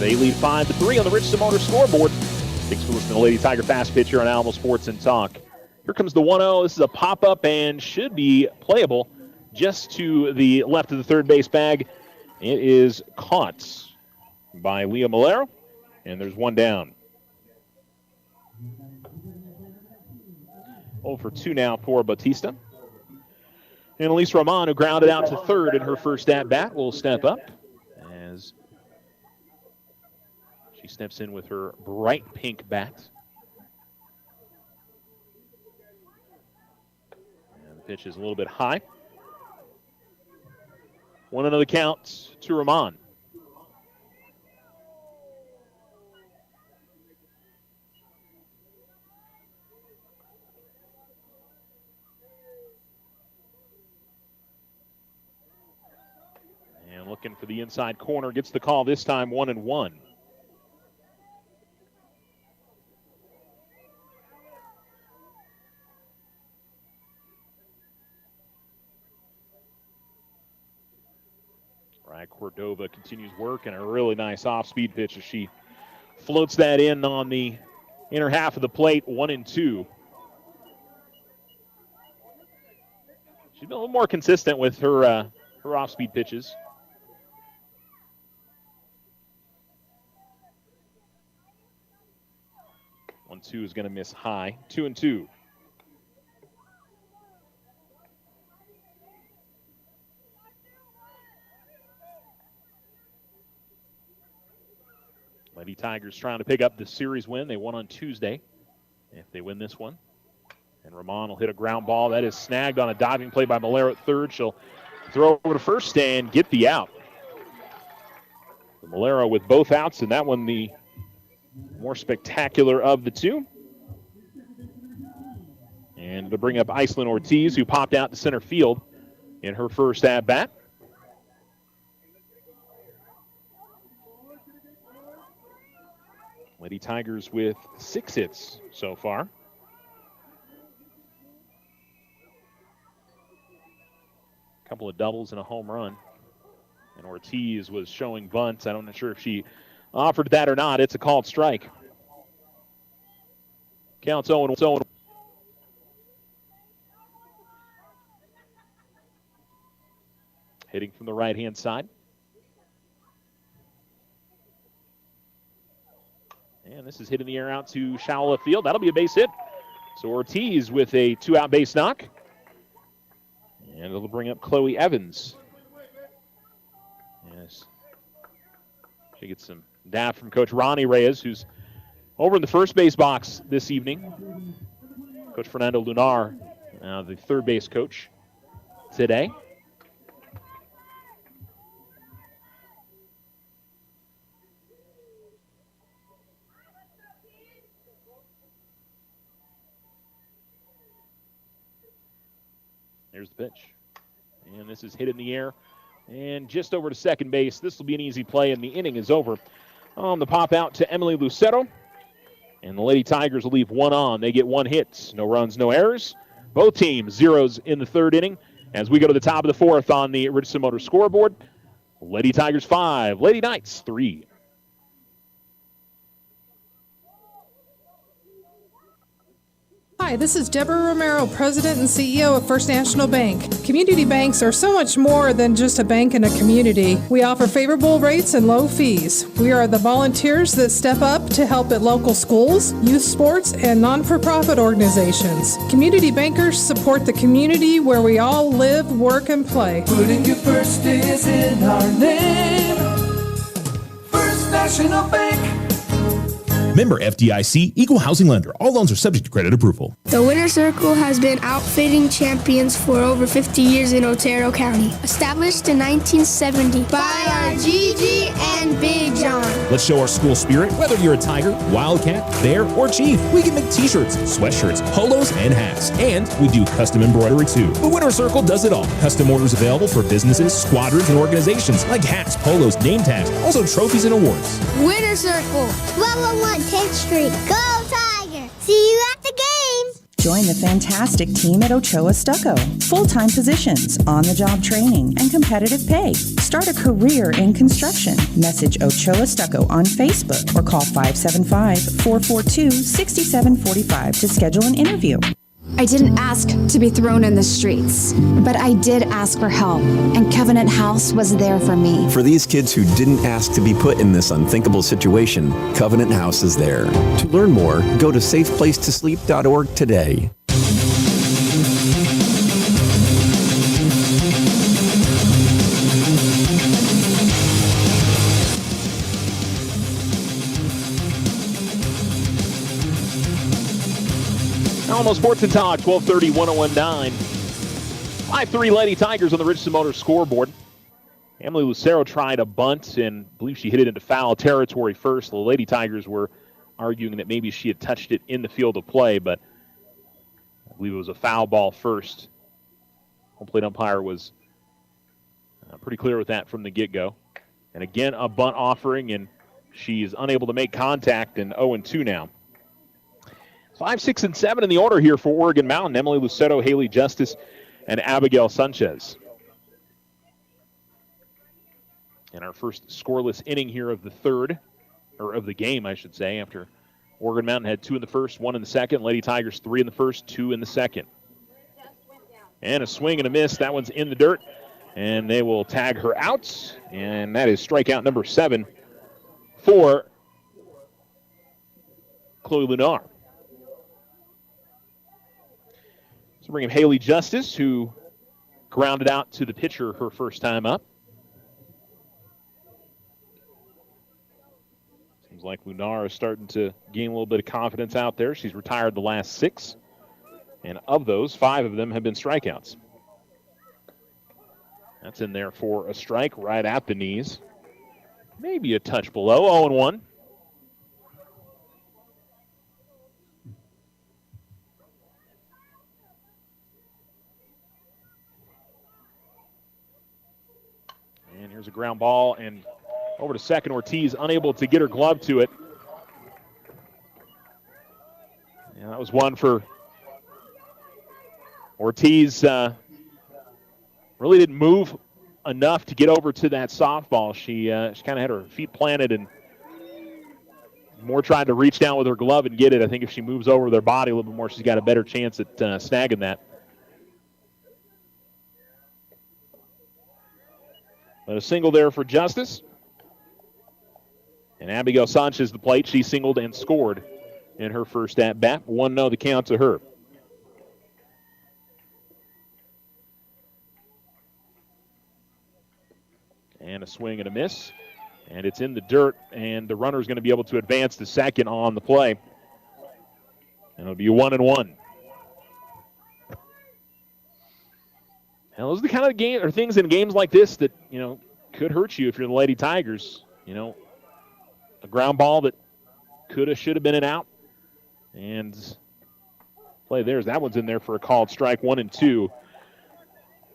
They lead 5-3 on the Richardson Motor scoreboard. Thanks for listening to Lady Tiger Fast Pitch here on Alamo Sports and Talk. Here comes the 1-0. This is a pop-up and should be playable just to the left of the third base bag. It is caught by Leah Malero, and there's one down. 0-for-2 now for Bautista. And Elise Roman, who grounded out to third in her first at-bat, will step up as she steps in with her bright pink bat. And the pitch is a little bit high. 1-0 the count to Roman. Looking for the inside corner, gets the call this time, 1-1. Right, Cordova continues work and a really nice off-speed pitch as she floats that in on the inner half of the plate, 1-2. She's been a little more consistent with her off-speed pitches. 1-2 is going to miss high. 2-2. Lady Tigers trying to pick up the series win. They won on Tuesday. If they win this one, and Ramon will hit a ground ball. That is snagged on a diving play by Malero at third. She'll throw over to first and get the out. Malero with both outs, and that one the more spectacular of the two. And to bring up Iceland Ortiz, who popped out to center field in her first at-bat. Lady Tigers with 6 hits so far. A couple of doubles and a home run. And Ortiz was showing bunts. I'm not sure if she offered that or not. It's a called strike. Counts 0-0. Hitting from the right-hand side. And this is hit in the air out to shallow left field. That'll be a base hit. So Ortiz with a 2-out base knock. And it'll bring up Chloe Evans. Yes. She gets some dap from Coach Ronnie Reyes, who's over in the first base box this evening. Coach Fernando Lunar, the third base coach today. There's the pitch. And this is hit in the air. And just over to second base. This will be an easy play, and the inning is over. On the pop out to Emily Lucero. And the Lady Tigers will leave one on. They get 1 hit. No runs, no errors. Both teams zeros in the third inning. As we go to the top of the fourth on the Richardson Motors scoreboard. Lady Tigers 5, Lady Knights 3. Hi, this is Deborah Romero, President and CEO of First National Bank. Community banks are so much more than just a bank in a community. We offer favorable rates and low fees. We are the volunteers that step up to help at local schools, youth sports, and non-for-profit organizations. Community bankers support the community where we all live, work, and play. Putting you first is in our name. First National Bank. Member FDIC, equal housing lender. All loans are subject to credit approval. The Winter Circle has been outfitting champions for over 50 years in Otero County. Established in 1970 by our Gigi and Big John. Let's show our school spirit. Whether you're a Tiger, Wildcat, Bear, or Chief, we can make t-shirts, sweatshirts, polos, and hats. And we do custom embroidery too. The Winter Circle does it all. Custom orders available for businesses, squadrons, and organizations like hats, polos, name tags, also trophies and awards. Winter Circle, 1201 10th Street. Go Tiger! See you at the game! Join the fantastic team at Ochoa Stucco. Full-time positions, on-the-job training, and competitive pay. Start a career in construction. Message Ochoa Stucco on Facebook or call 575-442-6745 to schedule an interview. I didn't ask to be thrown in the streets, but I did ask for help, and Covenant House was there for me. For these kids who didn't ask to be put in this unthinkable situation, Covenant House is there. To learn more, go to safeplacetosleep.org today. Almost Sports and Talk, 1230, 1019. 5-3 Lady Tigers on the Richardson Motors scoreboard. Emily Lucero tried a bunt and I believe she hit it into foul territory first. The Lady Tigers were arguing that maybe she had touched it in the field of play, but I believe it was a foul ball first. Home plate umpire was pretty clear with that from the get-go. And again, a bunt offering, and she is unable to make contact, and 0-2 now. 5, 6, and 7 in the order here for Oregon Mountain. Emily Lucero, Haley Justice, and Abigail Sanchez. And our first scoreless inning here of the third, or of the game, I should say, after Oregon Mountain had 2 in the first, 1 in the second. Lady Tigers 3 in the first, 2 in the second. And a swing and a miss. That one's in the dirt. And they will tag her out. And that is strikeout number 7 for Chloe Lunar. So bring in Haley Justice, who grounded out to the pitcher her first time up. Seems like Lunar is starting to gain a little bit of confidence out there. She's retired the last 6, and of those, 5 of them have been strikeouts. That's in there for a strike right at the knees. Maybe a touch below, 0-1. And here's a ground ball, and over to second. Ortiz unable to get her glove to it. That was one for Ortiz. Really didn't move enough to get over to that softball. She kind of had her feet planted and more tried to reach down with her glove and get it. I think if she moves over their body a little bit more, she's got a better chance at snagging that. But a single there for Justice. And Abigail Sanchez, the plate, she singled and scored in her first at-bat. 1-0 the count to her. And a swing and a miss. And it's in the dirt, and the runner is going to be able to advance to second on the play. And it'll be 1-1. Now, those are the kind of game or things in games like this that, could hurt you if you're the Lady Tigers. A ground ball that could have, should have been an out. And play theirs. That one's in there for a called strike, 1-2.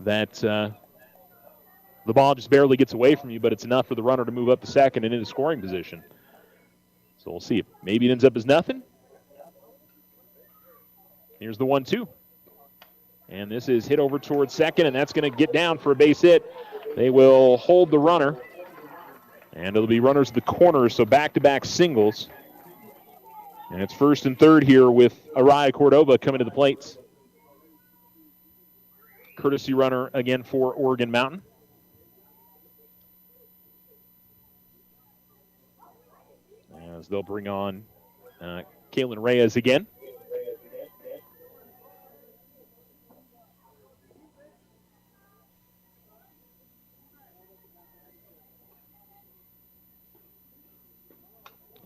That the ball just barely gets away from you, but it's enough for the runner to move up to second and into scoring position. So we'll see. Maybe it ends up as nothing. Here's the 1-2. And this is hit over towards second, and that's going to get down for a base hit. They will hold the runner. And it'll be runners at the corner, so back-to-back singles. And it's first and third here with Araya Cordova coming to the plates. Courtesy runner again for Oregon Mountain. As they'll bring on Kaylin Reyes again.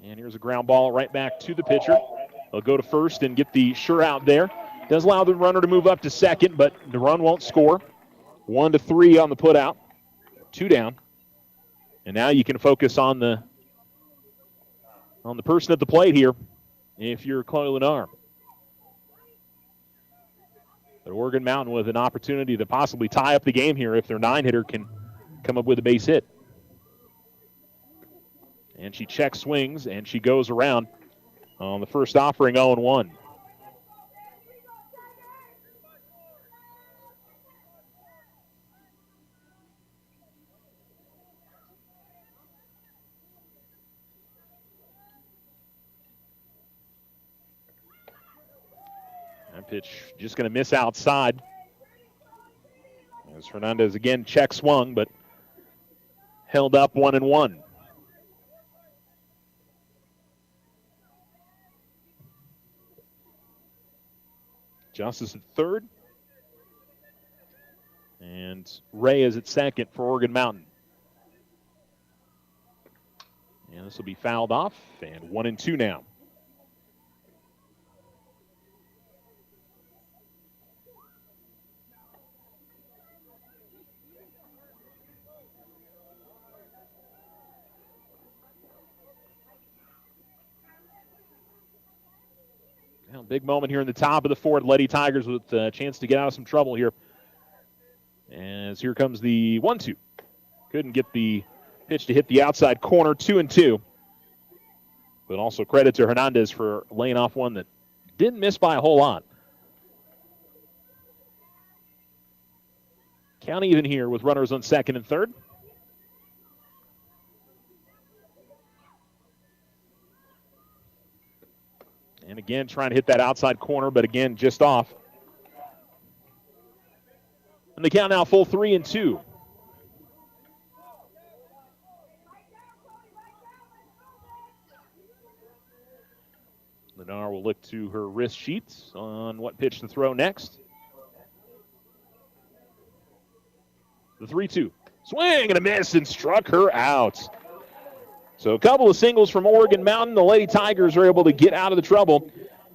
And here's a ground ball right back to the pitcher. They'll go to first and get the sure out there. Does allow the runner to move up to second, but the run won't score. 1-3 on the put out. 2 down. And now you can focus on the person at the plate here if you're Chloe Lennar. But Oregon Mountain with an opportunity to possibly tie up the game here if their 9-hitter can come up with a base hit. And she checks swings, and she goes around on the first offering, 0-1. That pitch just going to miss outside. As Hernandez again check swung, but held up 1-1. Justice at third. And Ray is at second for Oregon Mountain. And this will be fouled off, and 1-2 now. Big moment here in the top of the fourth. Lady Tigers with a chance to get out of some trouble here. As here comes the 1-2. Couldn't get the pitch to hit the outside corner, 2-2. But also credit to Hernandez for laying off one that didn't miss by a whole lot. Count even here with runners on second and third. And again, trying to hit that outside corner, but again, just off. And the count now full 3-2. Lennar will look to her wrist sheets on what pitch to throw next. The 3-2. Swing and a miss and struck her out. So a couple of singles from Oregon Mountain. The Lady Tigers are able to get out of the trouble,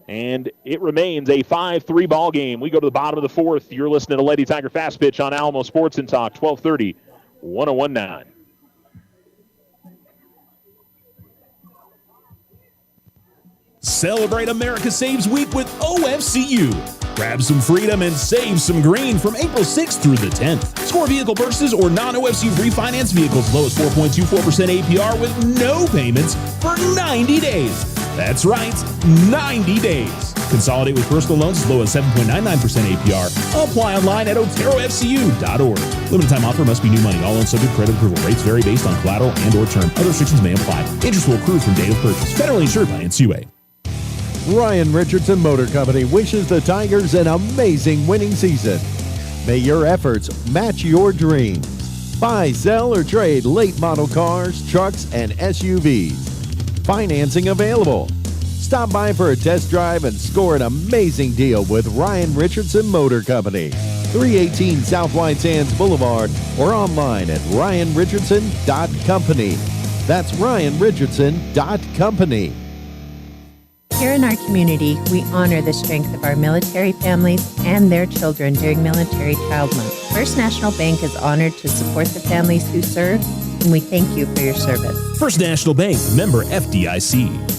and it remains a 5-3 ball game. We go to the bottom of the fourth. You're listening to Lady Tiger Fast Pitch on Alamo Sports and Talk, 1230, 101.9. Celebrate America Saves Week with OFCU. Grab some freedom and save some green from April 6th through the 10th. Score vehicle purchases or non-OFCU refinance vehicles low as 4.24% APR with no payments for 90 days. That's right, 90 days. Consolidate with personal loans as low as 7.99% APR. Apply online at oterofcu.org. Limited time offer must be new money. All loans subject to credit approval. Rates vary based on collateral and or term. Other restrictions may apply. Interest will accrue from date of purchase. Federally insured by NCUA. Ryan Richardson Motor Company wishes the Tigers an amazing winning season. May your efforts match your dreams. Buy, sell, or trade late model cars, trucks, and SUVs. Financing available. Stop by for a test drive and score an amazing deal with Ryan Richardson Motor Company. 318 South White Sands Boulevard or online at ryanrichardson.company. That's ryanrichardson.company. Here in our community, we honor the strength of our military families and their children during Military Child Month. First National Bank is honored to support the families who serve, and we thank you for your service. First National Bank, member FDIC.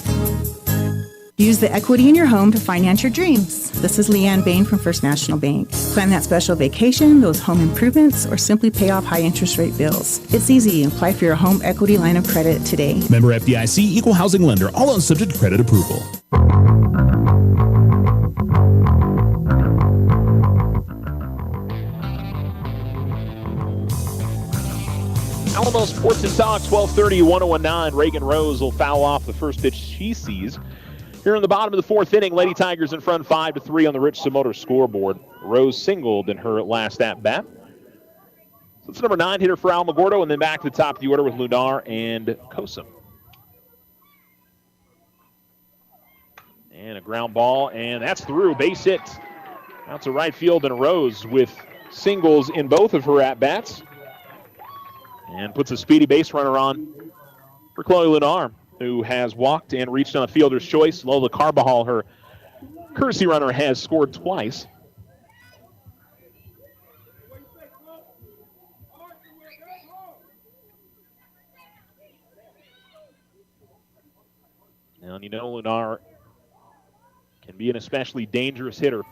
Use the equity in your home to finance your dreams. This is Leanne Bain from First National Bank. Plan that special vacation, those home improvements, or simply pay off high interest rate bills. It's easy. Apply for your home equity line of credit today. Member FDIC, equal housing lender. All loans subject to credit approval. Alamo Sports and Talk, 1230, 1019. Reagan Rose will foul off the first pitch she sees. Here in the bottom of the fourth inning, Lady Tigers in front 5-3 on the Richardson Motor scoreboard. Rose singled in her last at-bat. So it's number 9 hitter for Alamogordo, and then back to the top of the order with Lunar and Kosum. And a ground ball, and that's through. Base hit out to right field, and Rose with singles in both of her at-bats. And puts a speedy base runner on for Chloe Lunar, who has walked and reached on a fielder's choice. Lola Carbajal, her courtesy runner, has scored twice. And you know Lunar can be an especially dangerous hitter.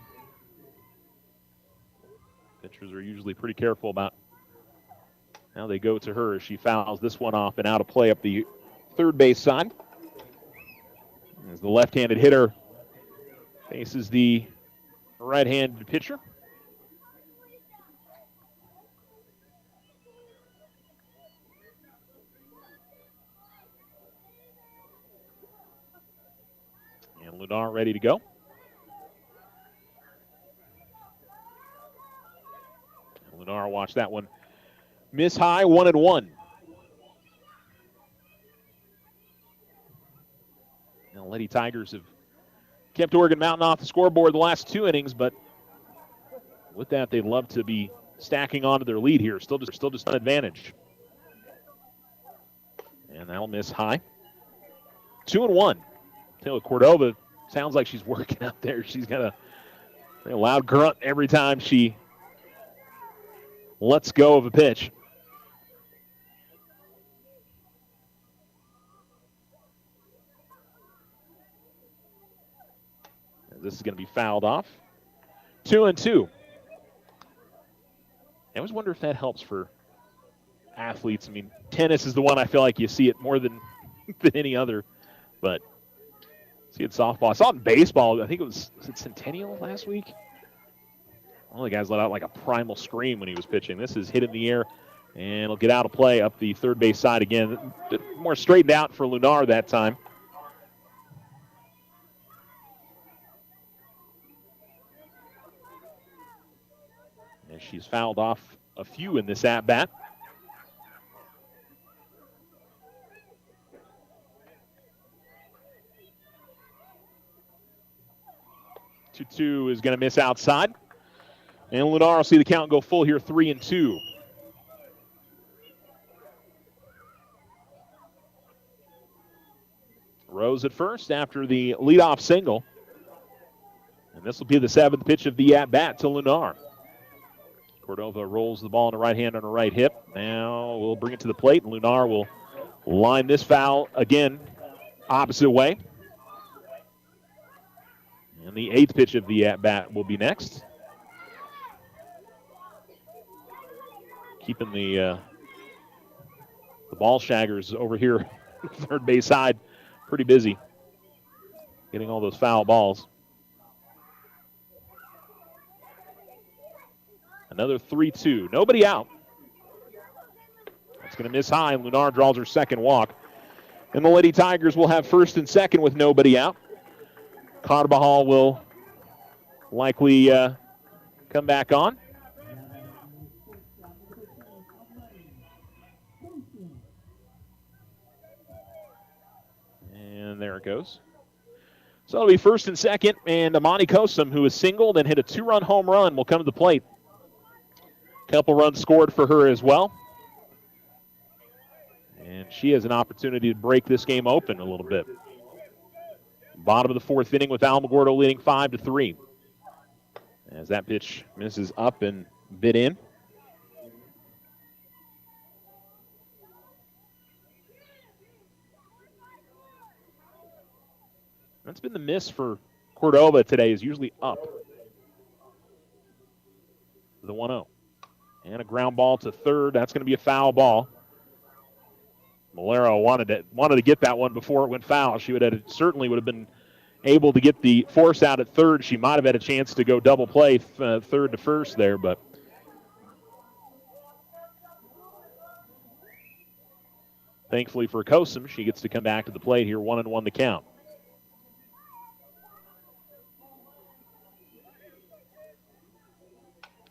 Pitchers are usually pretty careful about how they go to her as she fouls this one off and out of play up the third base side. As the left-handed hitter faces the right-handed pitcher. And Lunar ready to go. And Lunar, watch that one miss high, 1-1. Now, Lady Tigers have kept Oregon Mountain off the scoreboard the last 2 innings, but with that, they'd love to be stacking onto their lead here. Still just an advantage. And that'll miss high. 2-1. Taylor Cordova sounds like she's working out there. She's got a loud grunt every time she lets go of a pitch. This is going to be fouled off. 2-2. I always wonder if that helps for athletes. I mean, tennis is the one I feel like you see it more than any other. But see it softball. I saw it in baseball. I think was it Centennial last week? One of the guys let out like a primal scream when he was pitching. This is hit in the air, and it'll get out of play up the third base side again. More straightened out for Lunar that time. And she's fouled off a few in this at-bat. Two is going to miss outside. And Lunar will see the count go full here, 3-2. Rose at first after the leadoff single. And this will be the 7th pitch of the at-bat to Lunar. Cordova rolls the ball in the right hand on her right hip. Now we'll bring it to the plate, and Lunar will line this foul again opposite way. And the 8th pitch of the at-bat will be next. Keeping the ball shaggers over here, third base side, pretty busy getting all those foul balls. Another 3-2. Nobody out. That's going to miss high, and Lunar draws her second walk. And the Lady Tigers will have first and second with nobody out. Carbajal will likely come back on. And there it goes. So it'll be first and second, and Amani Kosum, who is singled and hit a 2-run home run, will come to the plate. Couple runs scored for her as well. And she has an opportunity to break this game open a little bit. Bottom of the fourth inning with Alamogordo leading 5-3. As that pitch misses up and bit in. That's been the miss for Cordova today, is usually up. The 1-0. And a ground ball to third. That's going to be a foul ball. Malero wanted to get that one before it went foul. She certainly would have been able to get the force out at third. She might have had a chance to go double play third to first there, but thankfully for Kosum, she gets to come back to the plate here, 1-1 the count.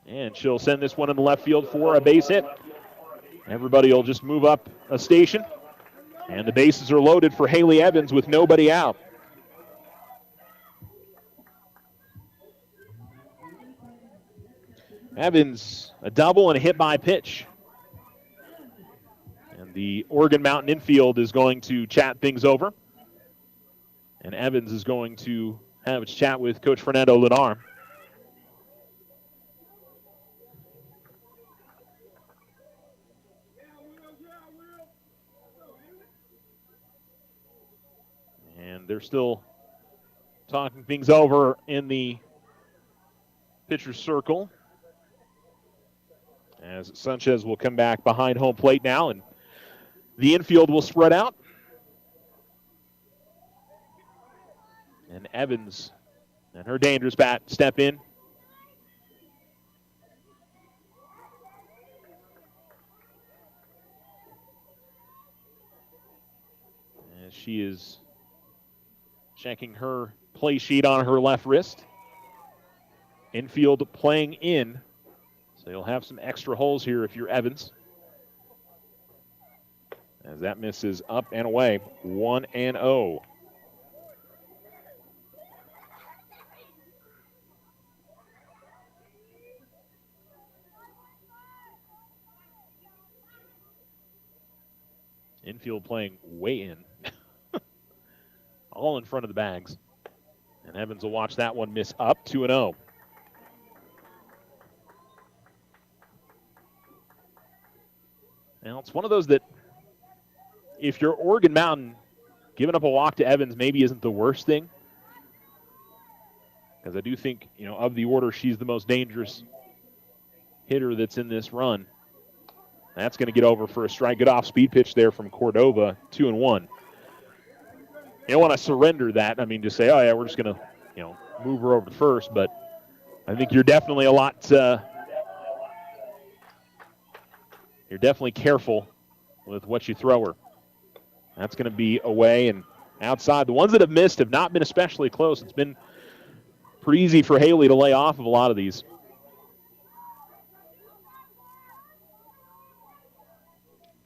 And she'll send this one in the left field for a base hit. Everybody will just move up a station. And the bases are loaded for Haley Evans with nobody out. Evans, a double and a hit by pitch. And the Oregon Mountain infield is going to chat things over. And Evans is going to have a chat with Coach Fernando Lenar. And they're still talking things over in the pitcher's circle. As Sanchez will come back behind home plate now, and the infield will spread out. And Evans and her dangerous bat step in. And she is checking her play sheet on her left wrist. Infield playing in. So you'll have some extra holes here if you're Evans. As that misses up and away. 1-0. Infield playing way in. All in front of the bags. And Evans will watch that one miss up. 2-0. Now, it's one of those that if you're Oregon Mountain, giving up a walk to Evans maybe isn't the worst thing. Because I do think, of the order, she's the most dangerous hitter that's in this run. That's going to get over for a strike. Good off-speed pitch there from Cordova, 2-1. You don't want to surrender that. I mean, just say, oh, yeah, we're just going to, move her over to first. But I think you're definitely you're definitely careful with what you throw her. That's going to be away and outside. The ones that have missed have not been especially close. It's been pretty easy for Haley to lay off of a lot of these.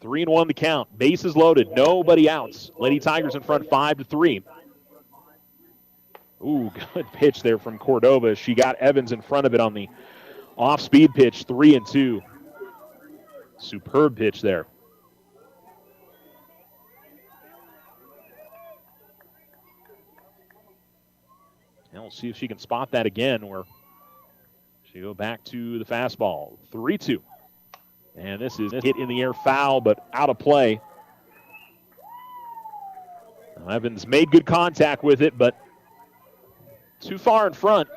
Three and one to count. Bases loaded. Nobody outs. Lady Tigers in front 5-3. Ooh, good pitch there from Cordova. She got Evans in front of it on the off-speed pitch. 3-2. Superb pitch there. Now we'll see if she can spot that again, where she go back to the fastball. 3-2. And this is hit in the air, foul, but out of play. Now Evans made good contact with it, but too far in front.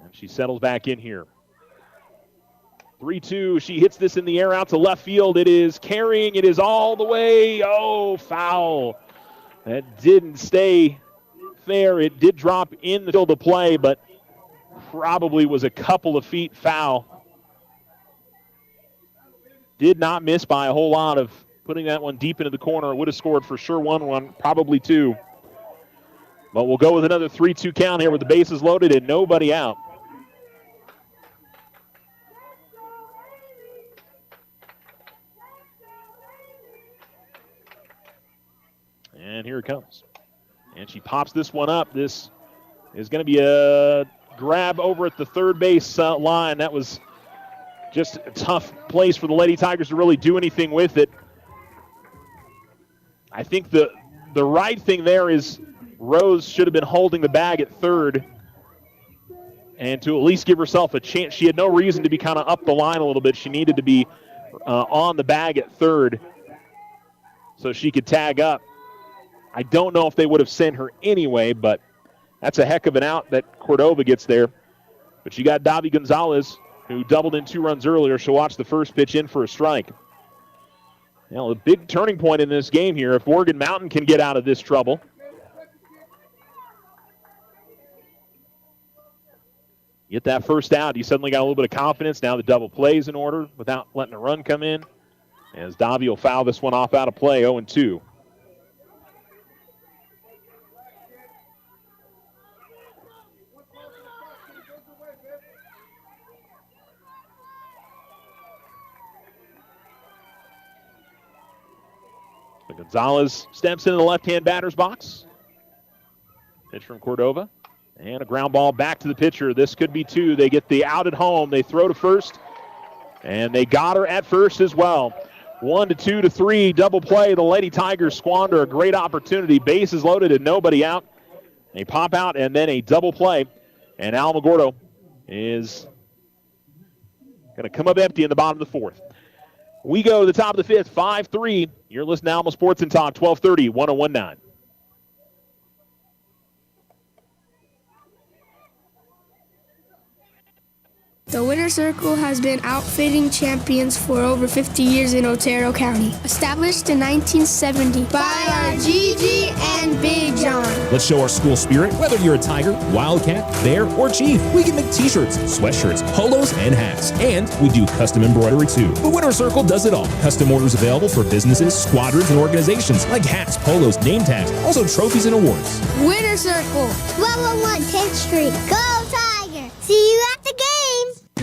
And she settles back in here. 3-2. She hits this in the air out to left field. It is carrying. It is all the way. Oh, foul. That didn't stay fair. It did drop in the field of play, but probably was a couple of feet foul. Did not miss by a whole lot of putting that one deep into the corner. Would have scored for sure one, probably two. But we'll go with another 3-2 count here with the bases loaded and nobody out. And here it comes. And she pops this one up. This is going to be a grab over at the third base line. That was just a tough place for the Lady Tigers to really do anything with it. I think the right thing there is Rose should have been holding the bag at third and to at least give herself a chance. She had no reason to be kind of up the line a little bit. She needed to be on the bag at third so she could tag up. I don't know if they would have sent her anyway, but that's a heck of an out that Cordova gets there. But you got Davi Gonzalez, who doubled in 2 runs earlier. She'll watch the first pitch in for a strike. Now, a big turning point in this game here. If Morgan Mountain can get out of this trouble, get that first out, you suddenly got a little bit of confidence. Now the double plays in order without letting a run come in. As Davi will foul this one off out of play, 0-2. Gonzalez steps into the left-hand batter's box. Pitch from Cordova. And a ground ball back to the pitcher. This could be 2. They get the out at home. They throw to first. And they got her at first as well. 1-2 to 3. Double play. The Lady Tigers squander a great opportunity. Bases loaded and nobody out. They pop out and then a double play. And Alamogordo is going to come up empty in the bottom of the 4th. We go to the top of the 5th, 5-3. You're listening to Alamo Sports and Talk, 1230, 1019. The Winter Circle has been outfitting champions for over 50 years in Otero County. Established in 1970 by our Gigi and Big John. Let's show our school spirit. Whether you're a Tiger, Wildcat, Bear, or Chief, we can make t-shirts, sweatshirts, polos, and hats. And we do custom embroidery too. The Winter Circle does it all. Custom orders available for businesses, squadrons, and organizations like hats, polos, name tags, also trophies and awards. Winter Circle, 1201 10th Street. Go Tiger! See you at the game!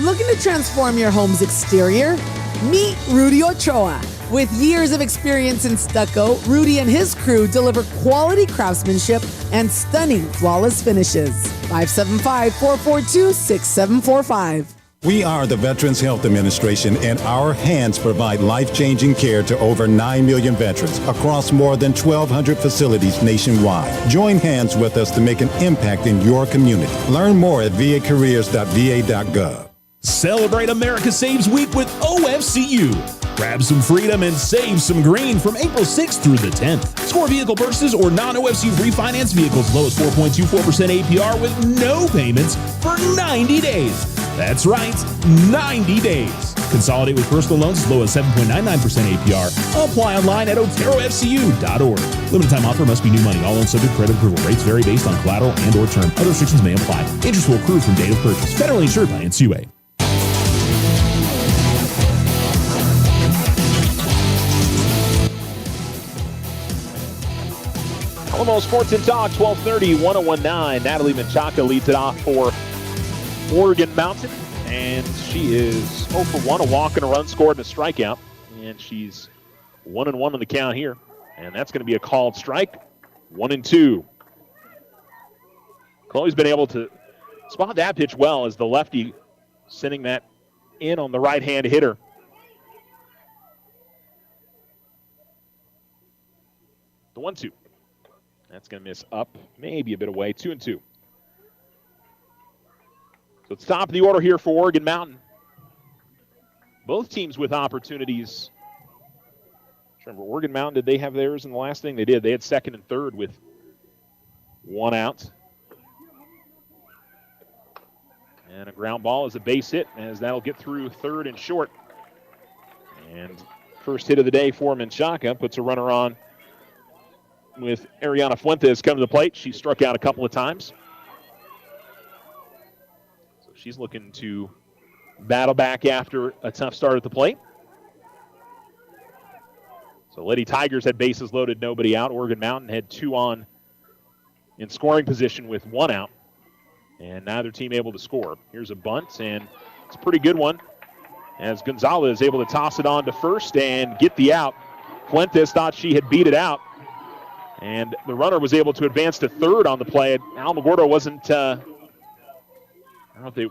Looking to transform your home's exterior? Meet Rudy Ochoa. With years of experience in stucco, Rudy and his crew deliver quality craftsmanship and stunning flawless finishes. 575-442-6745. We are the Veterans Health Administration, and our hands provide life-changing care to over 9 million veterans across more than 1,200 facilities nationwide. Join hands with us to make an impact in your community. Learn more at vacareers.va.gov. Celebrate America Saves Week with OFCU. Grab some freedom and save some green from April 6th through the 10th. Score vehicle purchases or non-OFCU refinance vehicles low as 4.24% APR with no payments for 90 days. That's right, 90 days. Consolidate with personal loans as low as 7.99% APR. Apply online at oterofcu.org. Limited time offer must be new money. All loans subject to credit approval. Rates vary based on collateral and or term. Other restrictions may apply. Interest will accrue from date of purchase. Federally insured by NCUA. Alamo Sports and Talk, 1230, 1019. Natalie Menchaca leads it off for Morgan Mountain, and she is 0 for 1, a walk and a run scored and a strikeout, and she's 1-1 on the count here, and that's going to be a called strike, 1-2. Chloe's been able to spot that pitch well as the lefty sending that in on the right-hand hitter. The 1-2. That's going to miss up, maybe a bit away, 2-2. So it's top of the order here for Oregon Mountain. Both teams with opportunities. Remember, Oregon Mountain, did they have theirs in the last thing? They did. They had second and third with 1 out. And a ground ball is a base hit, as that'll get through third and short. And first hit of the day for Menchaca puts a runner on with Ariana Fuentes come to the plate. She struck out a couple of times. So she's looking to battle back after a tough start at the plate. So Lady Tigers had bases loaded, nobody out. Oregon Mountain had 2 on in scoring position with 1 out. And neither team able to score. Here's a bunt, and it's a pretty good one as Gonzalez is able to toss it on to first and get the out. Fuentes thought she had beat it out, and the runner was able to advance to third on the play. Alamogordo wasn't, I don't know if they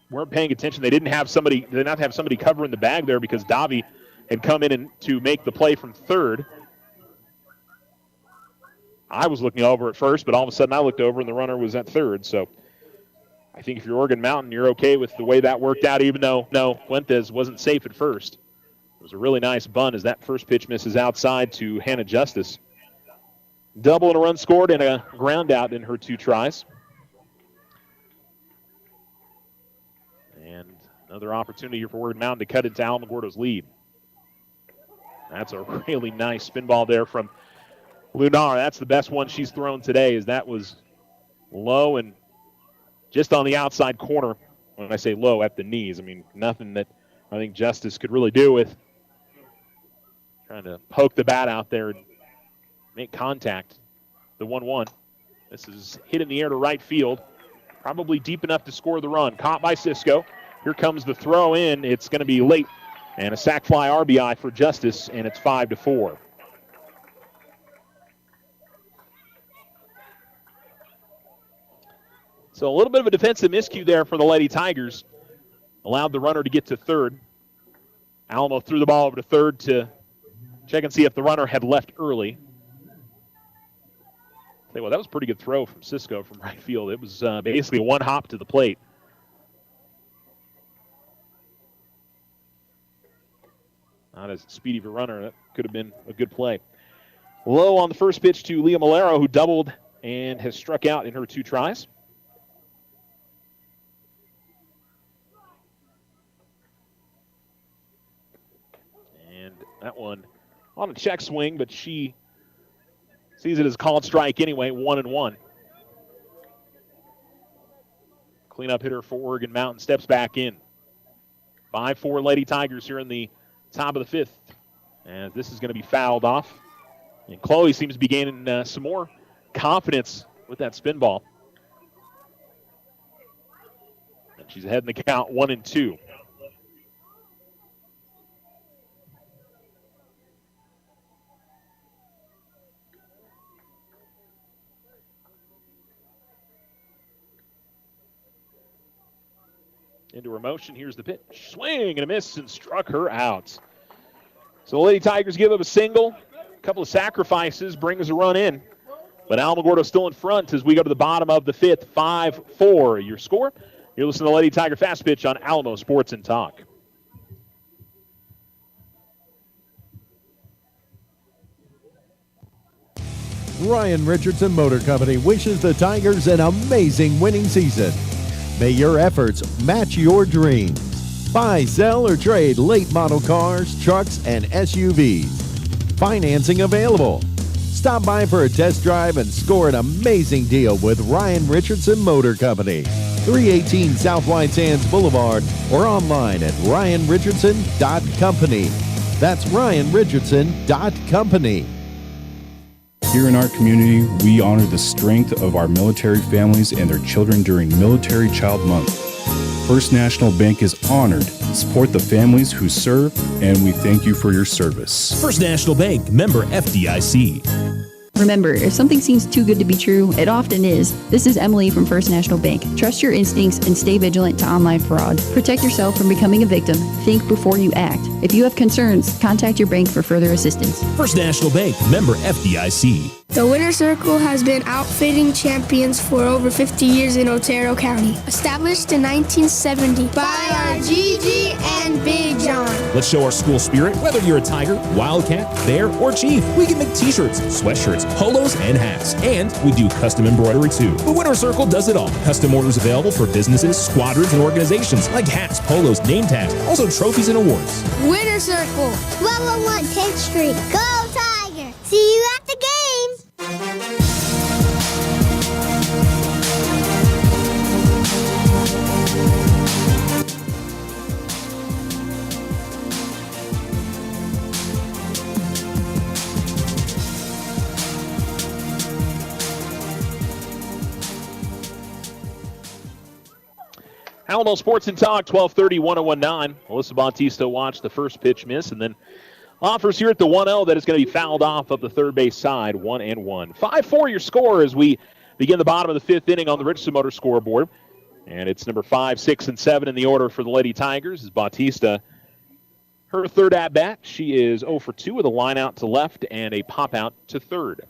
weren't paying attention. They did not have somebody covering the bag there because Davi had come in to make the play from third. I was looking over at first, but all of a sudden I looked over and the runner was at third. So I think if you're Oregon Mountain, you're okay with the way that worked out, even though Fuentes wasn't safe at first. It was a really nice bunt as that first pitch misses outside to Hannah Justice. Double and a run scored and a ground out in her 2 tries. And another opportunity here for Oregon Mountain to cut into Alamogordo's lead. That's a really nice spin ball there from Lunar. That's the best one she's thrown today, as that was low and just on the outside corner. When I say low, at the knees, I mean nothing that I think Justice could really do with trying to poke the bat out there and make contact. The 1-1. This is hit in the air to right field. Probably deep enough to score the run. Caught by Cisco. Here comes the throw in. It's going to be late. And a sac fly RBI for Justice, and it's 5-4. So a little bit of a defensive miscue there for the Lady Tigers. Allowed the runner to get to third. Alamo threw the ball over to third to check and see if the runner had left early. Well, that was a pretty good throw from Cisco from right field. It was basically one hop to the plate. Not as speedy of a runner. That could have been a good play. Low on the first pitch to Leah Malero, who doubled and has struck out in her 2 tries. And that one on a check swing, but she sees it as a called strike anyway, 1-1. Cleanup hitter for Oregon Mountain steps back in. 5-4 Lady Tigers here in the top of the 5th. And this is going to be fouled off. And Chloe seems to be gaining some more confidence with that spin ball. And she's ahead in the count, 1-2. Into her motion. Here's the pitch. Swing and a miss and struck her out. So the Lady Tigers give up a single. A couple of sacrifices brings a run in. But Alamogordo still in front as we go to the bottom of the 5th. 5-4 your score. You're listening to Lady Tiger Fast Pitch on Alamo Sports and Talk. Ryan Richardson Motor Company wishes the Tigers an amazing winning season. May your efforts match your dreams. Buy, sell, or trade late model cars, trucks, and SUVs. Financing available. Stop by for a test drive and score an amazing deal with Ryan Richardson Motor Company. 318 South White Sands Boulevard or online at ryanrichardson.company. That's ryanrichardson.company. Here in our community, we honor the strength of our military families and their children during Military Child Month. First National Bank is honored to support the families who serve, and we thank you for your service. First National Bank, member FDIC. Remember, if something seems too good to be true, it often is. This is Emily from First National Bank. Trust your instincts and stay vigilant to online fraud. Protect yourself from becoming a victim. Think before you act. If you have concerns, contact your bank for further assistance. First National Bank, member FDIC. The Winter Circle has been outfitting champions for over 50 years in Otero County. Established in 1970 by our Gigi and Big John. Let's show our school spirit. Whether you're a Tiger, Wildcat, Bear, or Chief, we can make t-shirts, sweatshirts, polos, and hats. And we do custom embroidery too. The Winter Circle does it all. Custom orders available for businesses, squadrons, and organizations like hats, polos, name tags, also trophies and awards. Winter Circle, 1201 10th Street. Go Tiger! See you at the games! Alamo Sports and Talk, 1230, 1019. Melissa Bautista watched the first pitch miss and then offers here at the 1-0 that is going to be fouled off up the third base side, 1-1. 5-4 your score as we begin the bottom of the fifth inning on the Richardson Motor scoreboard. And it's number 5, 6, and 7 in the order for the Lady Tigers as Bautista, her third at-bat. She is 0 for 2 with a line out to left and a pop out to third.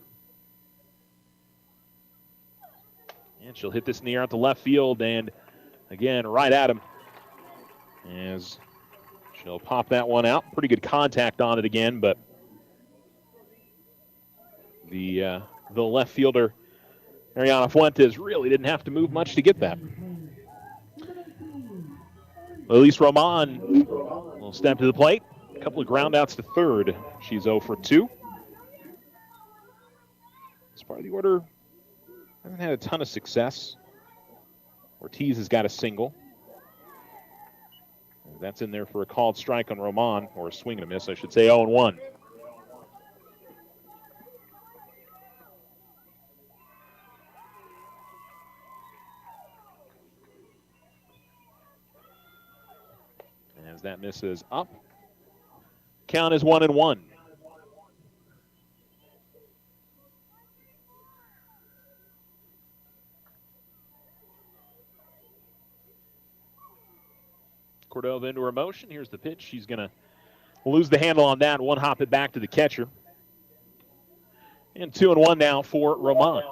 And she'll hit this in the air out to left field and again right at him as she'll pop that one out. Pretty good contact on it again, but the left fielder, Mariana Fuentes, really didn't have to move much to get that. Elise Roman will step to the plate. A couple of ground outs to third. She's 0 for 2. As part of the order, hasn't had a ton of success. Ortiz has got a single. That's in there for a called strike on Roman, or a swing and a miss, I should say, 0-1. As that misses up, count is 1-1. Cordova into her motion. Here's the pitch. She's going to lose the handle on that. One hop it back to the catcher. And 2-1 now for Roman.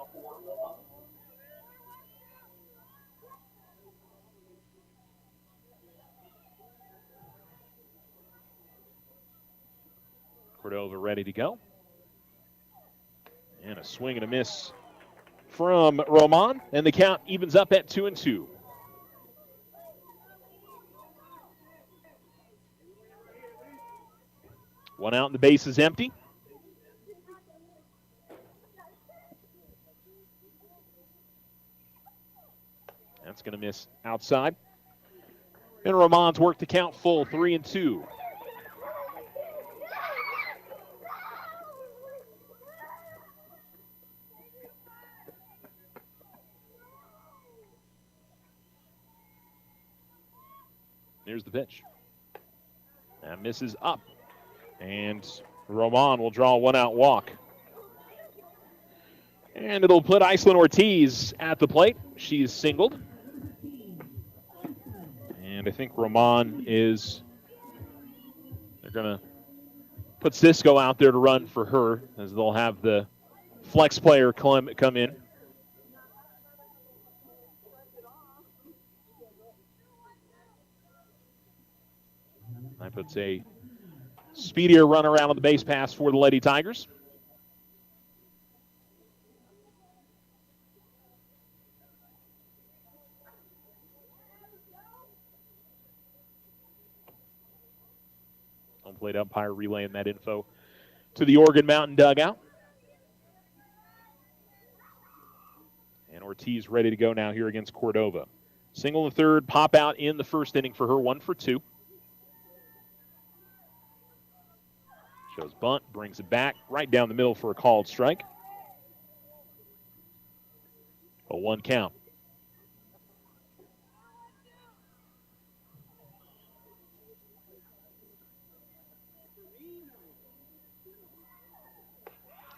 Cordova ready to go. And a swing and a miss from Roman. And the count evens up at 2-2. One out and the base is empty. That's going to miss outside. And Roman's worked the count full, 3-2. Here's the pitch. That misses up. And Roman will draw a one-out walk. And it'll put Iceland Ortiz at the plate. She's singled. And I think Roman is... They're going to put Cisco out there to run for her, as they'll have the flex player come in. That puts a speedier run around on the base pass for the Lady Tigers. Home plate umpire relaying that info to the Oregon Mountain dugout. And Ortiz ready to go now here against Cordova. Single in the third, pop out in the first inning for her, 1 for 2. Shows bunt, brings it back right down the middle for a called strike. A 1 count.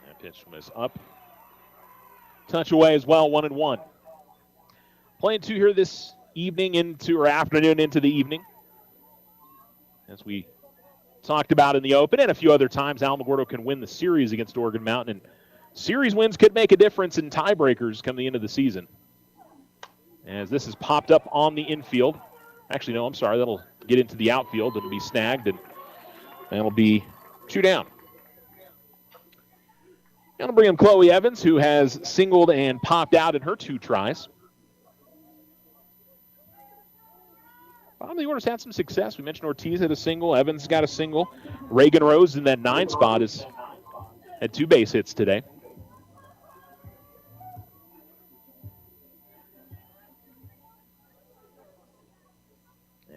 That pitch from us up. Touch away as well, 1-1. Playing 2 here this evening or afternoon into the evening. As we talked about in the open and a few other times, Alamogordo can win the series against Oregon Mountain. And series wins could make a difference in tiebreakers come the end of the season. As this is popped up on the infield. Actually, no, I'm sorry. That'll get into the outfield. It'll be snagged, and that'll be 2 down. Going to bring in Chloe Evans, who has singled and popped out in her 2 tries. Bottom of the order's had some success. We mentioned Ortiz had a single. Evans got a single. Reagan Rose in that 9 spot has had 2 base hits today.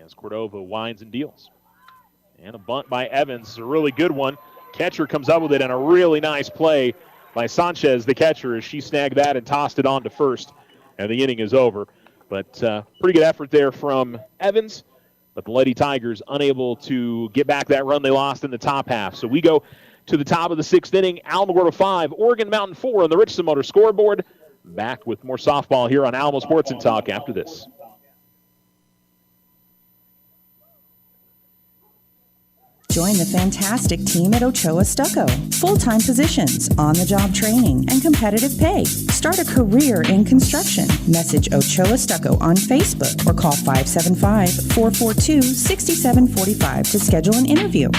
As Cordova winds and deals. And a bunt by Evans, a really good one. Catcher comes up with it, and a really nice play by Sanchez, the catcher, as she snagged that and tossed it on to first. And the inning is over. But pretty good effort there from Evans. But the Lady Tigers unable to get back that run they lost in the top half. So we go to the top of the 6th inning. Alamogordo 5, Oregon Mountain 4 on the Richardson Motor scoreboard. Back with more softball here on Alamo Sports and Talk after this. Join the fantastic team at Ochoa Stucco. Full-time positions, on-the-job training, and competitive pay. Start a career in construction. Message Ochoa Stucco on Facebook or call 575-442-6745 to schedule an interview.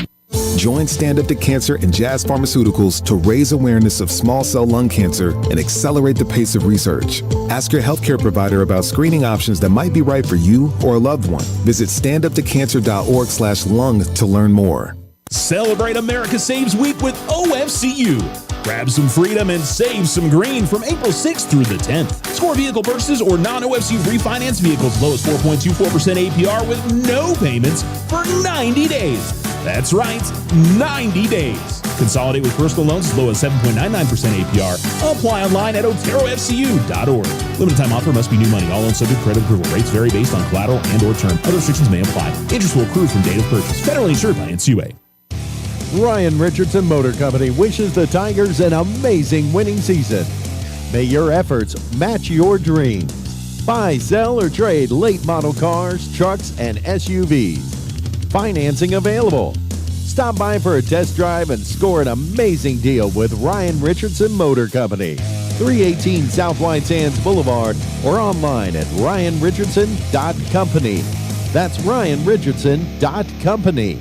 Join Stand Up to Cancer and Jazz Pharmaceuticals to raise awareness of small cell lung cancer and accelerate the pace of research. Ask your healthcare provider about screening options that might be right for you or a loved one. Visit standuptocancer.org/lung to learn more. Celebrate America Saves Week with OFCU. Grab some freedom and save some green from April 6th through the 10th. Score vehicle purchases or non-OFCU refinance vehicles low as 4.24% APR with no payments for 90 days. That's right, 90 days. Consolidate with personal loans as low as 7.99% APR. Apply online at oterofcu.org. Limited time offer must be new money. All loans subject to credit approval. Rates vary based on collateral and or term. Other restrictions may apply. Interest will accrue from date of purchase. Federally insured by NCUA. Ryan Richardson Motor Company wishes the Tigers an amazing winning season. May your efforts match your dreams. Buy, sell, or trade late model cars, trucks, and SUVs. Financing available. Stop by for a test drive and score an amazing deal with Ryan Richardson Motor Company. 318 South White Sands Boulevard or online at ryanrichardson.company. That's ryanrichardson.company.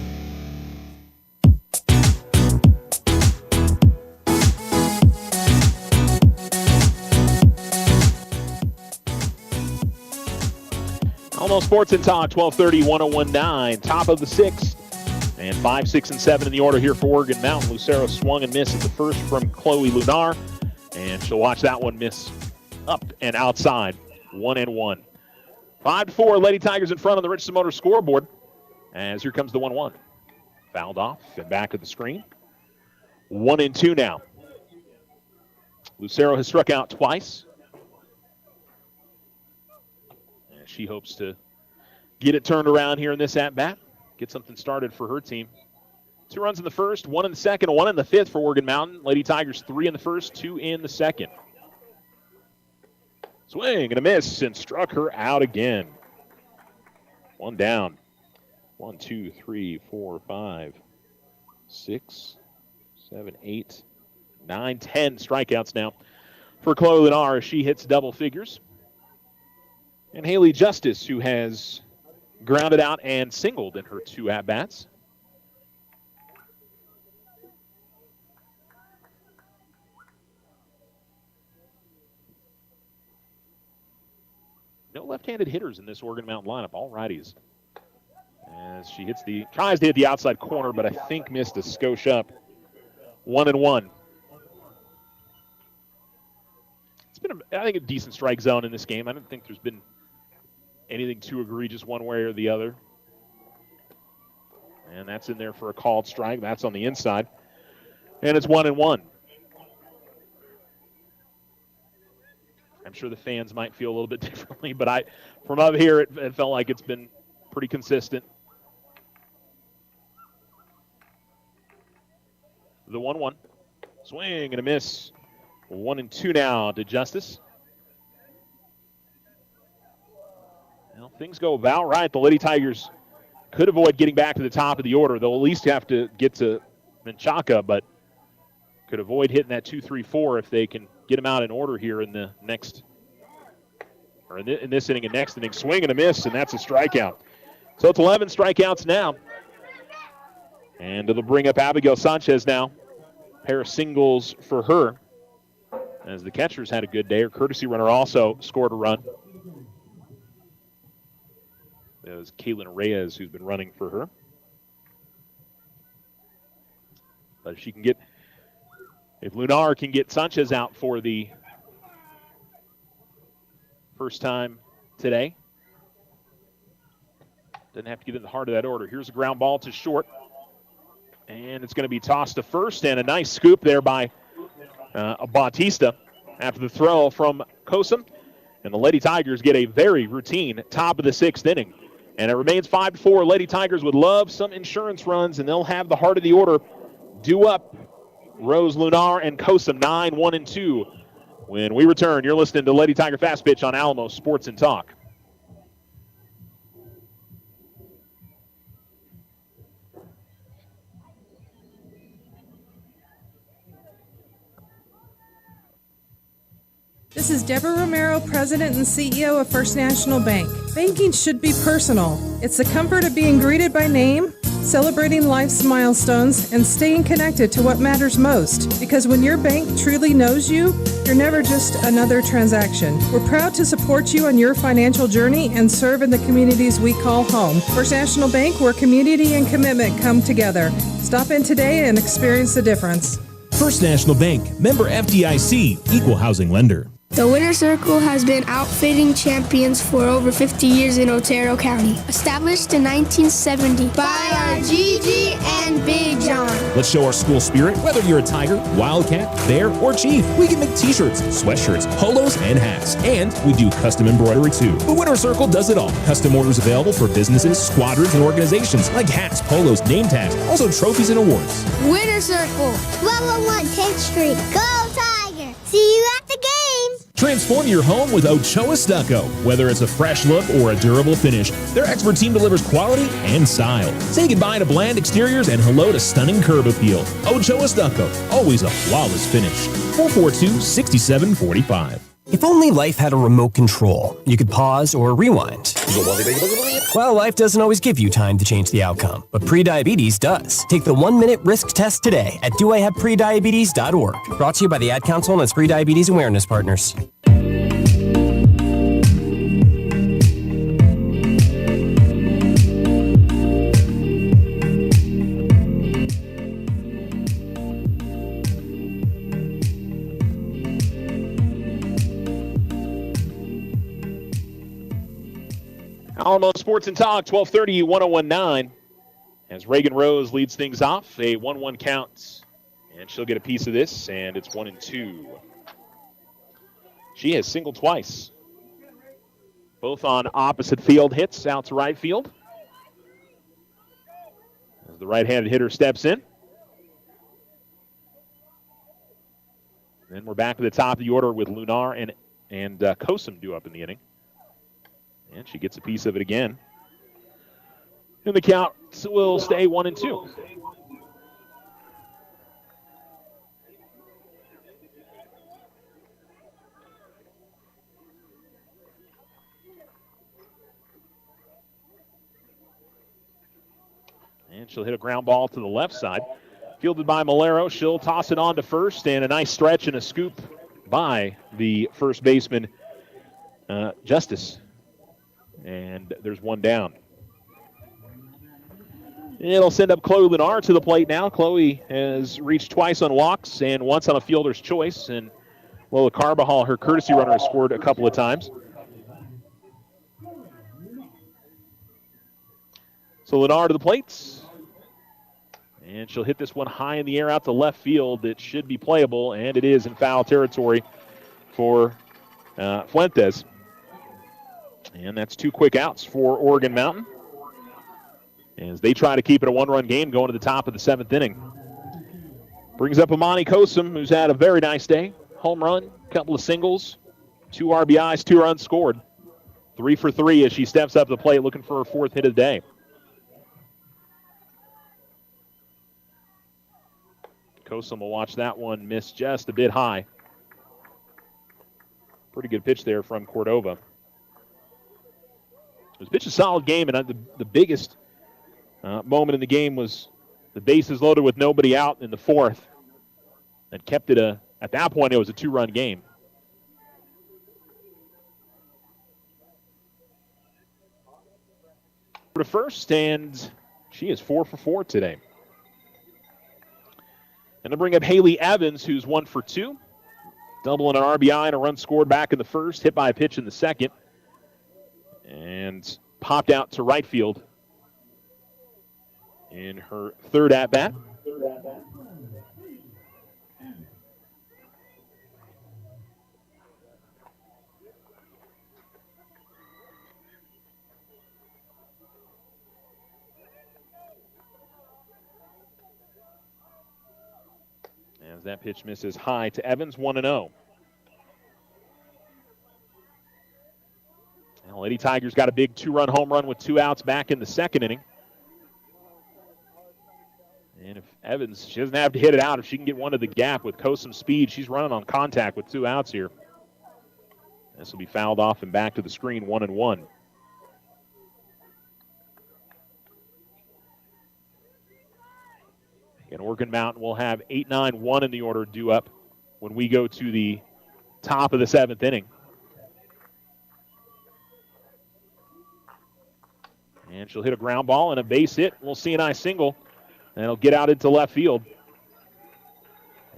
Almost Sports and Talk, 1230, 1019. Top of the 6th. And 5, 6, and 7 in the order here for Oregon Mountain. Lucero swung and missed at the first from Chloe Lunar. And she'll watch that one miss up and outside. 1-1. 5-4, Lady Tigers in front on the Richardson Motor scoreboard. As here comes the 1-1. Fouled off and back of the screen. 1-2 now. Lucero has struck out twice. She hopes to get it turned around here in this at-bat, get something started for her team. 2 runs in the first, 1 in the second, 1 in the 5th for Oregon Mountain. Lady Tigers 3 in the first, 2 in the second. Swing and a miss and struck her out again. 1 down. 1, 2, 3, 4, 5, 6, 7, 8, 9, 10 strikeouts now for Chloe Lenar as she hits double figures. And Haley Justice, who has grounded out and singled in her 2 at-bats. No left-handed hitters in this Oregon Mountain lineup, all righties. As she tries to hit the outside corner, but I think missed a skosh up. 1-1. It's been, I think, a decent strike zone in this game. I don't think there's been anything too egregious one way or the other. And that's in there for a called strike. That's on the inside. And it's 1-1. I'm sure the fans might feel a little bit differently, but from up here, it felt like it's been pretty consistent. The 1-1. Swing and a miss. 1-2 now to Justice. Well, things go about right. The Lady Tigers could avoid getting back to the top of the order. They'll at least have to get to Menchaca, but could avoid hitting that 2-3-4 if they can get them out in order here in the next, or in this inning and next inning. Swing and a miss, and that's a strikeout. So it's 11 strikeouts now. And it'll bring up Abigail Sanchez now. Pair of singles for her. As the catcher's had a good day. Her courtesy runner also scored a run. It was Kaylin Reyes who's been running for her. But if Lunar can get Sanchez out for the first time today, doesn't have to get in the heart of that order. Here's a ground ball to short. And it's going to be tossed to first, and a nice scoop there by Bautista after the throw from Kosum. And the Lady Tigers get a very routine top of the 6th inning. And it remains 5-4. Lady Tigers would love some insurance runs, and they'll have the heart of the order due up. Rose, Lunar, and Kosum 9-1-2. When we return, you're listening to Lady Tiger Fast Pitch on Alamo Sports and Talk. This is Deborah Romero, President and CEO of First National Bank. Banking should be personal. It's the comfort of being greeted by name, celebrating life's milestones, and staying connected to what matters most. Because when your bank truly knows you, you're never just another transaction. We're proud to support you on your financial journey and serve in the communities we call home. First National Bank, where community and commitment come together. Stop in today and experience the difference. First National Bank, member FDIC, equal housing lender. The Winner's Circle has been outfitting champions for over 50 years in Otero County. Established in 1970 by our Gigi and Big John. Let's show our school spirit. Whether you're a Tiger, Wildcat, Bear, or Chief, we can make t-shirts, sweatshirts, polos, and hats. And we do custom embroidery too. The Winner's Circle does it all. Custom orders available for businesses, squadrons, and organizations like hats, polos, name tags, also trophies and awards. Winner's Circle, 1201 10th Street. Go Tiger! See you at the game! Transform your home with Ochoa Stucco. Whether it's a fresh look or a durable finish, their expert team delivers quality and style. Say goodbye to bland exteriors and hello to stunning curb appeal. Ochoa Stucco, always a flawless finish. 442-6745. If only life had a remote control, you could pause or rewind. Well, life doesn't always give you time to change the outcome, but prediabetes does. Take the 1-minute risk test today at doihaveprediabetes.org. Brought to you by the Ad Council and its Prediabetes Awareness Partners. Alamo Sports and Talk, 1230, 1019. As Reagan Rose leads things off, a 1-1 count. And she'll get a piece of this, and it's 1-2. She has singled twice. Both on opposite field hits out to right field. As the right-handed hitter steps in. Then we're back at the top of the order with Lunar and Kosum due up in the inning. And she gets a piece of it again. And the count will stay 1-2. And she'll hit a ground ball to the left side. Fielded by Malero. She'll toss it on to first, and a nice stretch and a scoop by the first baseman, Justice. And there's one down. It'll send up Chloe Lenar to the plate now. Chloe has reached twice on walks and once on a fielder's choice. And Lola Carbajal, her courtesy runner, has scored a couple of times. So Lenar to the plates. And she'll hit this one high in the air out to left field. It should be playable, and it is in foul territory for Fuentes. And that's 2 quick outs for Oregon Mountain as they try to keep it a 1-run game going to the top of the 7th inning. Brings up Amani Kosum, who's had a very nice day. Home run, couple of singles, 2 RBIs, 2 runs scored. 3 for 3 as she steps up the plate looking for her 4th hit of the day. Kosum will watch that one miss just a bit high. Pretty good pitch there from Cordova. It was pitched a solid game, and the biggest moment in the game was the bases loaded with nobody out in the 4th. And kept it at that point, it was a 2-run game. To first, and she is 4 for 4 today. And to bring up Haley Evans, who's 1 for 2. Doubling an RBI and a run scored back in the 1st, hit by a pitch in the 2nd. And popped out to right field in her 3rd at-bat. that pitch misses high to Evans, 1-0. Now, Lady Tigers got a big 2-run home run with 2 outs back in the second inning. And if Evans, she doesn't have to hit it out. If she can get one to the gap with some speed, she's running on contact with 2 outs here. This will be fouled off and back to the screen, 1-1. And Oregon Mountain will have 8-9-1 in the order due up when we go to the top of the 7th inning. And she'll hit a ground ball and a base hit. We'll see a nice single. And it'll get out into left field.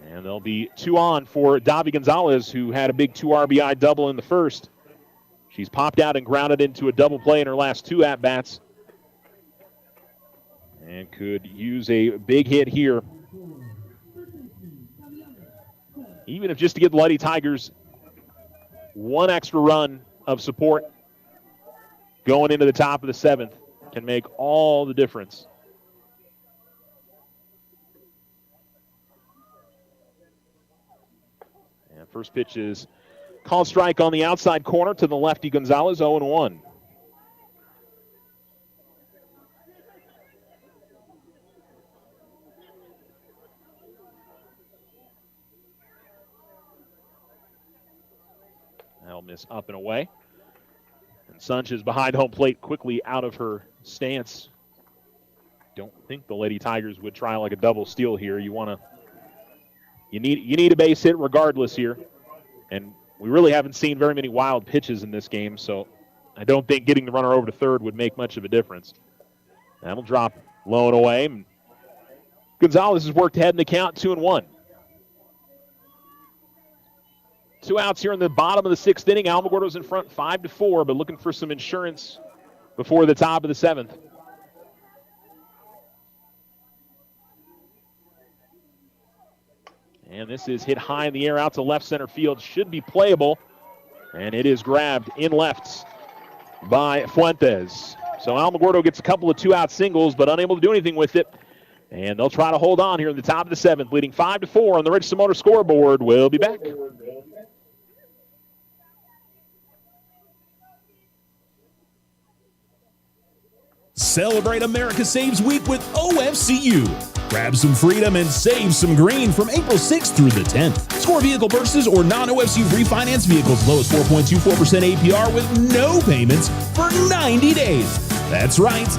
And there'll be 2 on for Davi Gonzalez, who had a big 2 RBI double in the first. She's popped out and grounded into a double play in her last 2 at-bats. And could use a big hit here. Even if just to give the Lady Tigers 1 extra run of support going into the top of the 7th can make all the difference. And first pitch is called strike on the outside corner to the lefty Gonzalez, 0-1. That'll miss up and away. And Sanchez behind home plate, quickly out of her stance. Don't think the Lady Tigers would try like a double steal here. You need a base hit regardless here. And we really haven't seen very many wild pitches in this game, so I don't think getting the runner over to third would make much of a difference. That'll drop low and away. And Gonzalez has worked ahead in the count, 2-1. 2 outs here in the bottom of the 6th inning. Alamogordo's in front 5-4, but looking for some insurance before the top of the 7th. And this is hit high in the air out to left center field. Should be playable. And it is grabbed in left by Fuentes. So Alamogordo gets a couple of 2-out singles, but unable to do anything with it. And they'll try to hold on here in the top of the 7th, leading 5-4 on the Richardson Motor scoreboard. We'll be back. Celebrate America Saves Week with OFCU. Grab some freedom and save some green from April 6th through the 10th. Score vehicle purchases or non-OFCU refinance vehicles low as 4.24% APR with no payments for 90 days. That's right,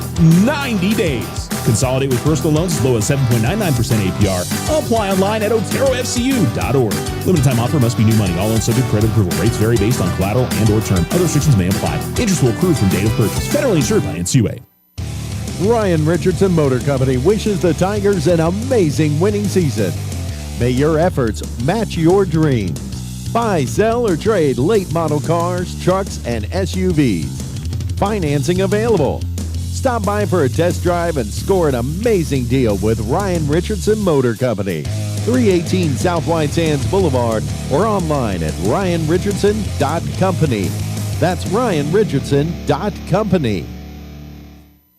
90 days. Consolidate with personal loans as low as 7.99% APR. Apply online at oterofcu.org. Limited time offer must be new money. All loans subject to credit approval. Rates vary based on collateral and or term. Other restrictions may apply. Interest will accrue from date of purchase. Federally insured by NCUA. Ryan Richardson Motor Company wishes the Tigers an amazing winning season. May your efforts match your dreams. Buy, sell, or trade late model cars, trucks, and SUVs. Financing available. Stop by for a test drive and score an amazing deal with Ryan Richardson Motor Company. 318 South White Sands Boulevard or online at ryanrichardson.company. That's ryanrichardson.company.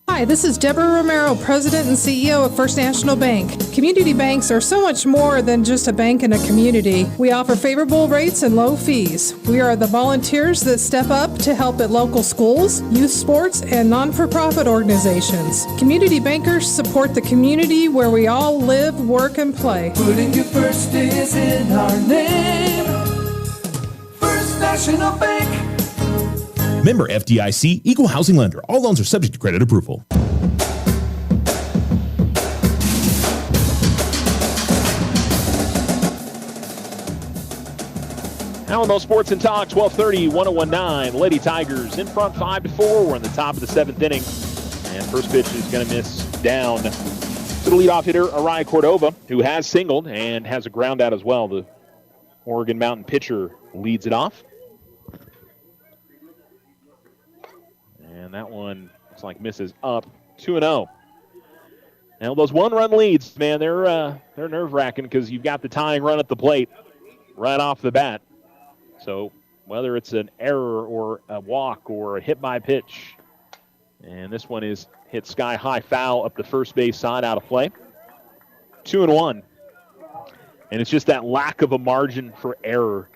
Hi, this is Deborah Romero, President and CEO of First National Bank. Community banks are so much more than just a bank in a community. We offer favorable rates and low fees. We are the volunteers that step up to help at local schools, youth sports, and non-for-profit organizations. Community bankers support the community where we all live, work, and play. Putting you first is in our name. First National Bank. Member FDIC, Equal Housing Lender. All loans are subject to credit approval. Alamo Sports and Talk, 1230, 1019. Lady Tigers in front 5-4. We're in the top of the 7th inning. And first pitch is going to miss down to the leadoff hitter, Araya Cordova, who has singled and has a ground out as well. The Oregon Mountain pitcher leads it off. And that one looks like misses up, 2-0. Now those 1-run leads, man, they're nerve-wracking because you've got the tying run at the plate right off the bat. So whether it's an error or a walk or a hit by pitch, and this one is hit sky high foul up the first base side, out of play. 2-1. And it's just that lack of a margin for error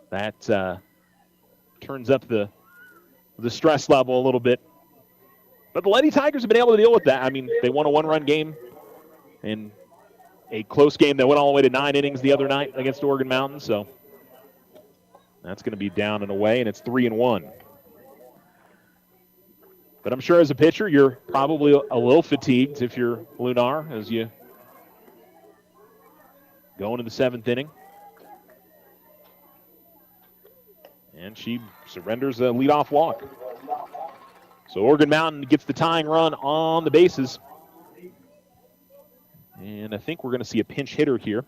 that turns up the stress level a little bit. But the Lady Tigers have been able to deal with that. I mean, they won a one-run game in a close game that went all the way to 9 innings the other night against Oregon Mountain. So that's going to be down and away, and it's 3-1. But I'm sure as a pitcher, you're probably a little fatigued if you're Lunar as you go into the 7th inning. And she surrenders a leadoff walk. So Oregon Mountain gets the tying run on the bases. And I think we're going to see a pinch hitter here.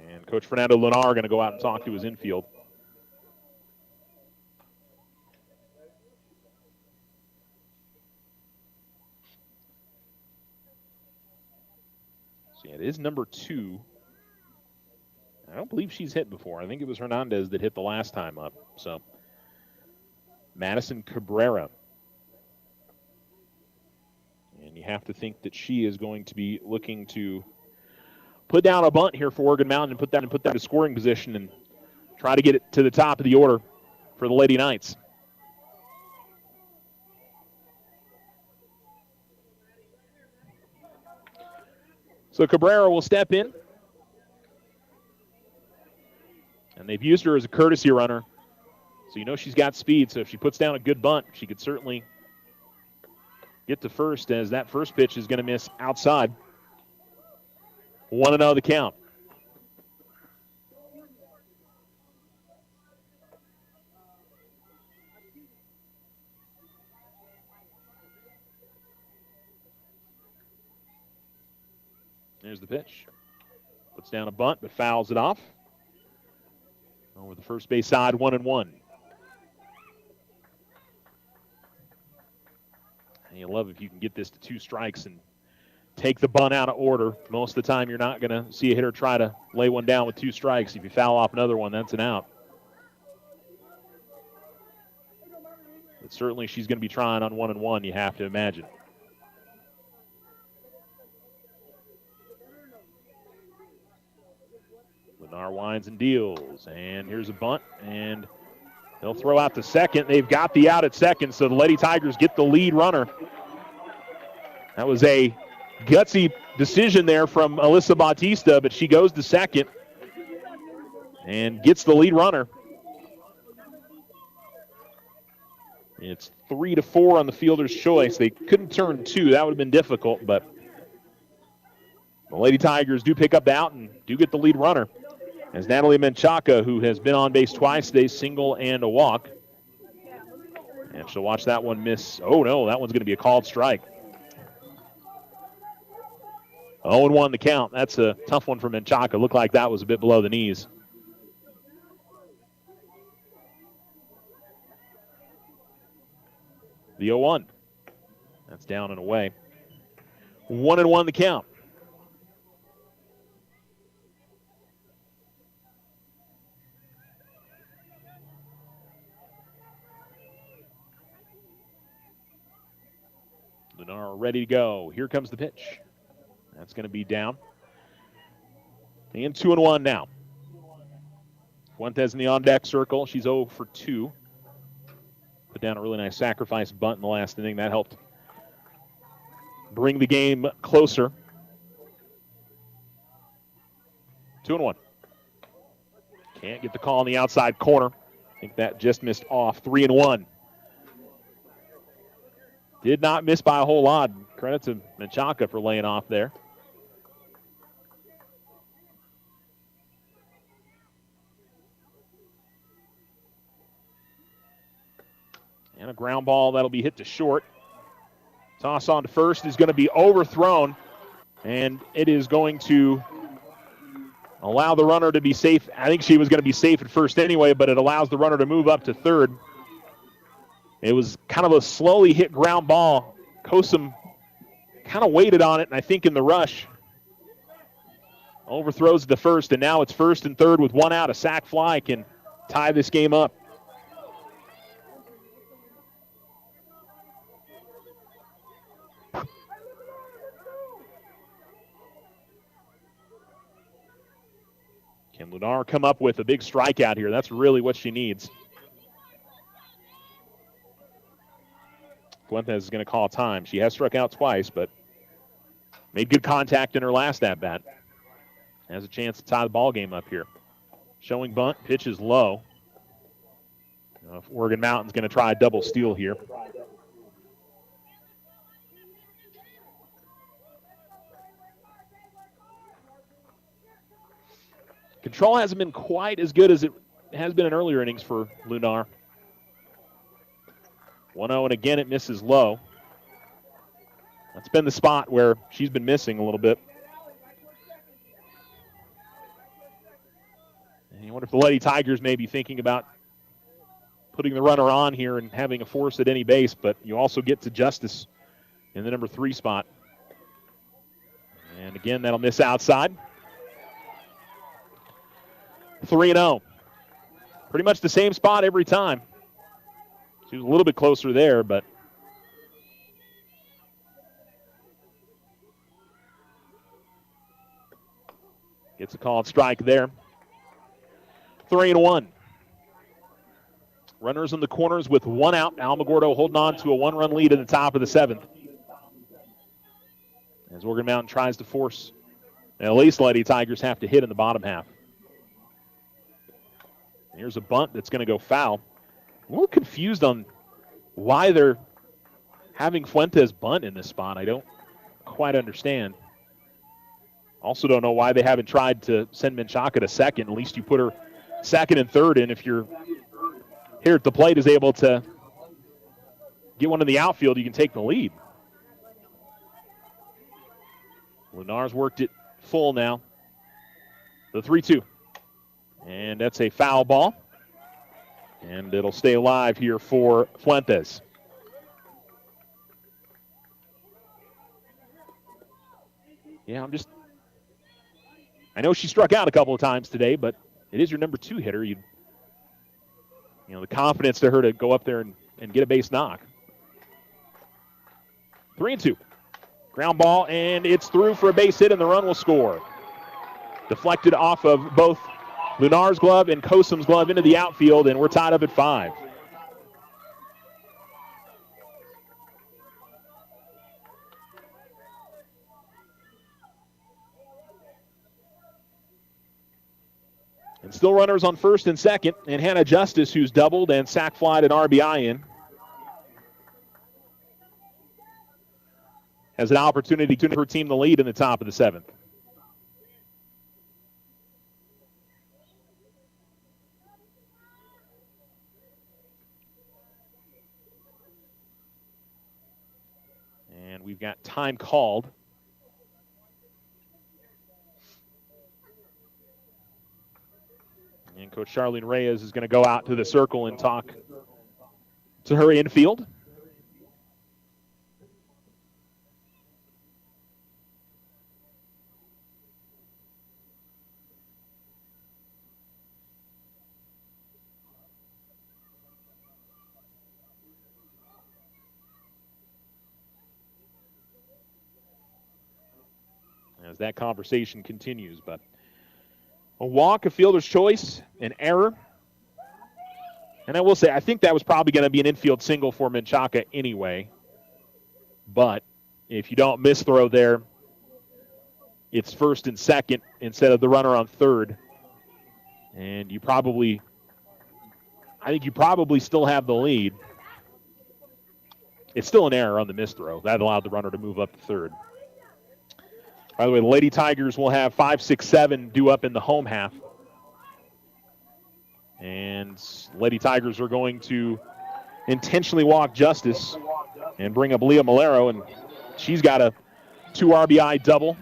And Coach Fernando Lunar going to go out and talk to his infield. So it is number 2. I don't believe she's hit before. I think it was Hernandez that hit the last time up. So Madison Cabrera. And you have to think that she is going to be looking to put down a bunt here for Oregon Mountain and put that in scoring position and try to get it to the top of the order for the Lady Knights. So Cabrera will step in. And they've used her as a courtesy runner. So you know she's got speed. So if she puts down a good bunt, she could certainly get to first, as that first pitch is going to miss outside. 1-0 the count. There's the pitch. Puts down a bunt, but fouls it off. Over the first base side, 1-1. And you love if you can get this to 2 strikes and take the bunt out of order. Most of the time, you're not going to see a hitter try to lay one down with 2 strikes. If you foul off another one, that's an out. But certainly, she's going to be trying on 1-1, you have to imagine. Lenar winds and deals, and here's a bunt, and they'll throw out the second. They've got the out at second, so the Lady Tigers get the lead runner. That was a gutsy decision there from Alyssa Bautista, but she goes to second and gets the lead runner. It's 3-4 on the fielder's choice. They couldn't turn 2. That would have been difficult, but the Lady Tigers do pick up the out and do get the lead runner. As Natalie Menchaca, who has been on base twice today, single and a walk. And she'll watch that one miss. Oh, no, that one's going to be a called strike. 0-1 the count. That's a tough one for Menchaca. Looked like that was a bit below the knees. The 0-1. That's down and away. 1-1 the count. Lenar ready to go. Here comes the pitch. That's going to be down. And 2-1 now. Fuentes in the on-deck circle. She's 0 for 2. Put down a really nice sacrifice bunt in the last inning. That helped bring the game closer. 2-1. Can't get the call on the outside corner. I think that just missed off. 3-1. Did not miss by a whole lot. Credit to Menchaca for laying off there. And a ground ball that'll be hit to short. Toss on to first is going to be overthrown. And it is going to allow the runner to be safe. I think she was going to be safe at first anyway, but it allows the runner to move up to third. It was kind of a slowly hit ground ball. Kosum kind of waited on it, and I think in the rush, overthrows it to first, and now it's first and third with 1 out. A sac fly can tie this game up. Can Lunar come up with a big strikeout here? That's really what she needs. Fuentes is going to call time. She has struck out twice, but made good contact in her last at-bat. Has a chance to tie the ball game up here. Showing bunt, pitch is low. Oregon Mountain's going to try a double steal here. Control hasn't been quite as good as it has been in earlier innings for Lunar. 1-0, and again it misses low. That's been the spot where she's been missing a little bit. And you wonder if the Lady Tigers may be thinking about putting the runner on here and having a force at any base, but you also get to Justice in the number 3 spot. And again, that'll miss outside. 3-0. Pretty much the same spot every time. She was a little bit closer there, but gets a called strike there. 3-1. Runners in the corners with 1 out. Alamogordo holding on to a 1-run lead in the top of the 7th. As Oregon Mountain tries to force, at least Lady Tigers have to hit in the bottom half. Here's a bunt that's going to go foul. I'm a little confused on why they're having Fuentes bunt in this spot. I don't quite understand. Also don't know why they haven't tried to send Menchaca to second. At least you put her second and third in if you're here at the plate is able to get one in the outfield, you can take the lead. Lunar's worked it full now. The 3-2. And that's a foul ball. And it'll stay alive here for Fuentes. Yeah, I know she struck out a couple of times today, but it is your number 2 hitter. You know, the confidence to her to go up there and get a base knock. 3-2. Ground ball, and it's through for a base hit, and the run will score. Deflected off of both Lunar's glove and Kosum's glove into the outfield, and we're tied up at 5. And still runners on first and second, and Hannah Justice, who's doubled and sac flied an RBI in, has an opportunity to give her team the lead in the top of the 7th. And we've got time called. And Coach Charlene Reyes is going to go out to the circle and talk to her infield. As that conversation continues, but a walk, a fielder's choice, an error. And I will say, I think that was probably going to be an infield single for Menchaca anyway. But if you don't miss throw there, it's first and second instead of the runner on third. And I think you probably still have the lead. It's still an error on the miss throw. That allowed the runner to move up to third. By the way, the Lady Tigers will have 5, 6, 7 due up in the home half. And Lady Tigers are going to intentionally walk Justice and bring up Leah Malero, and she's got a 2 RBI double.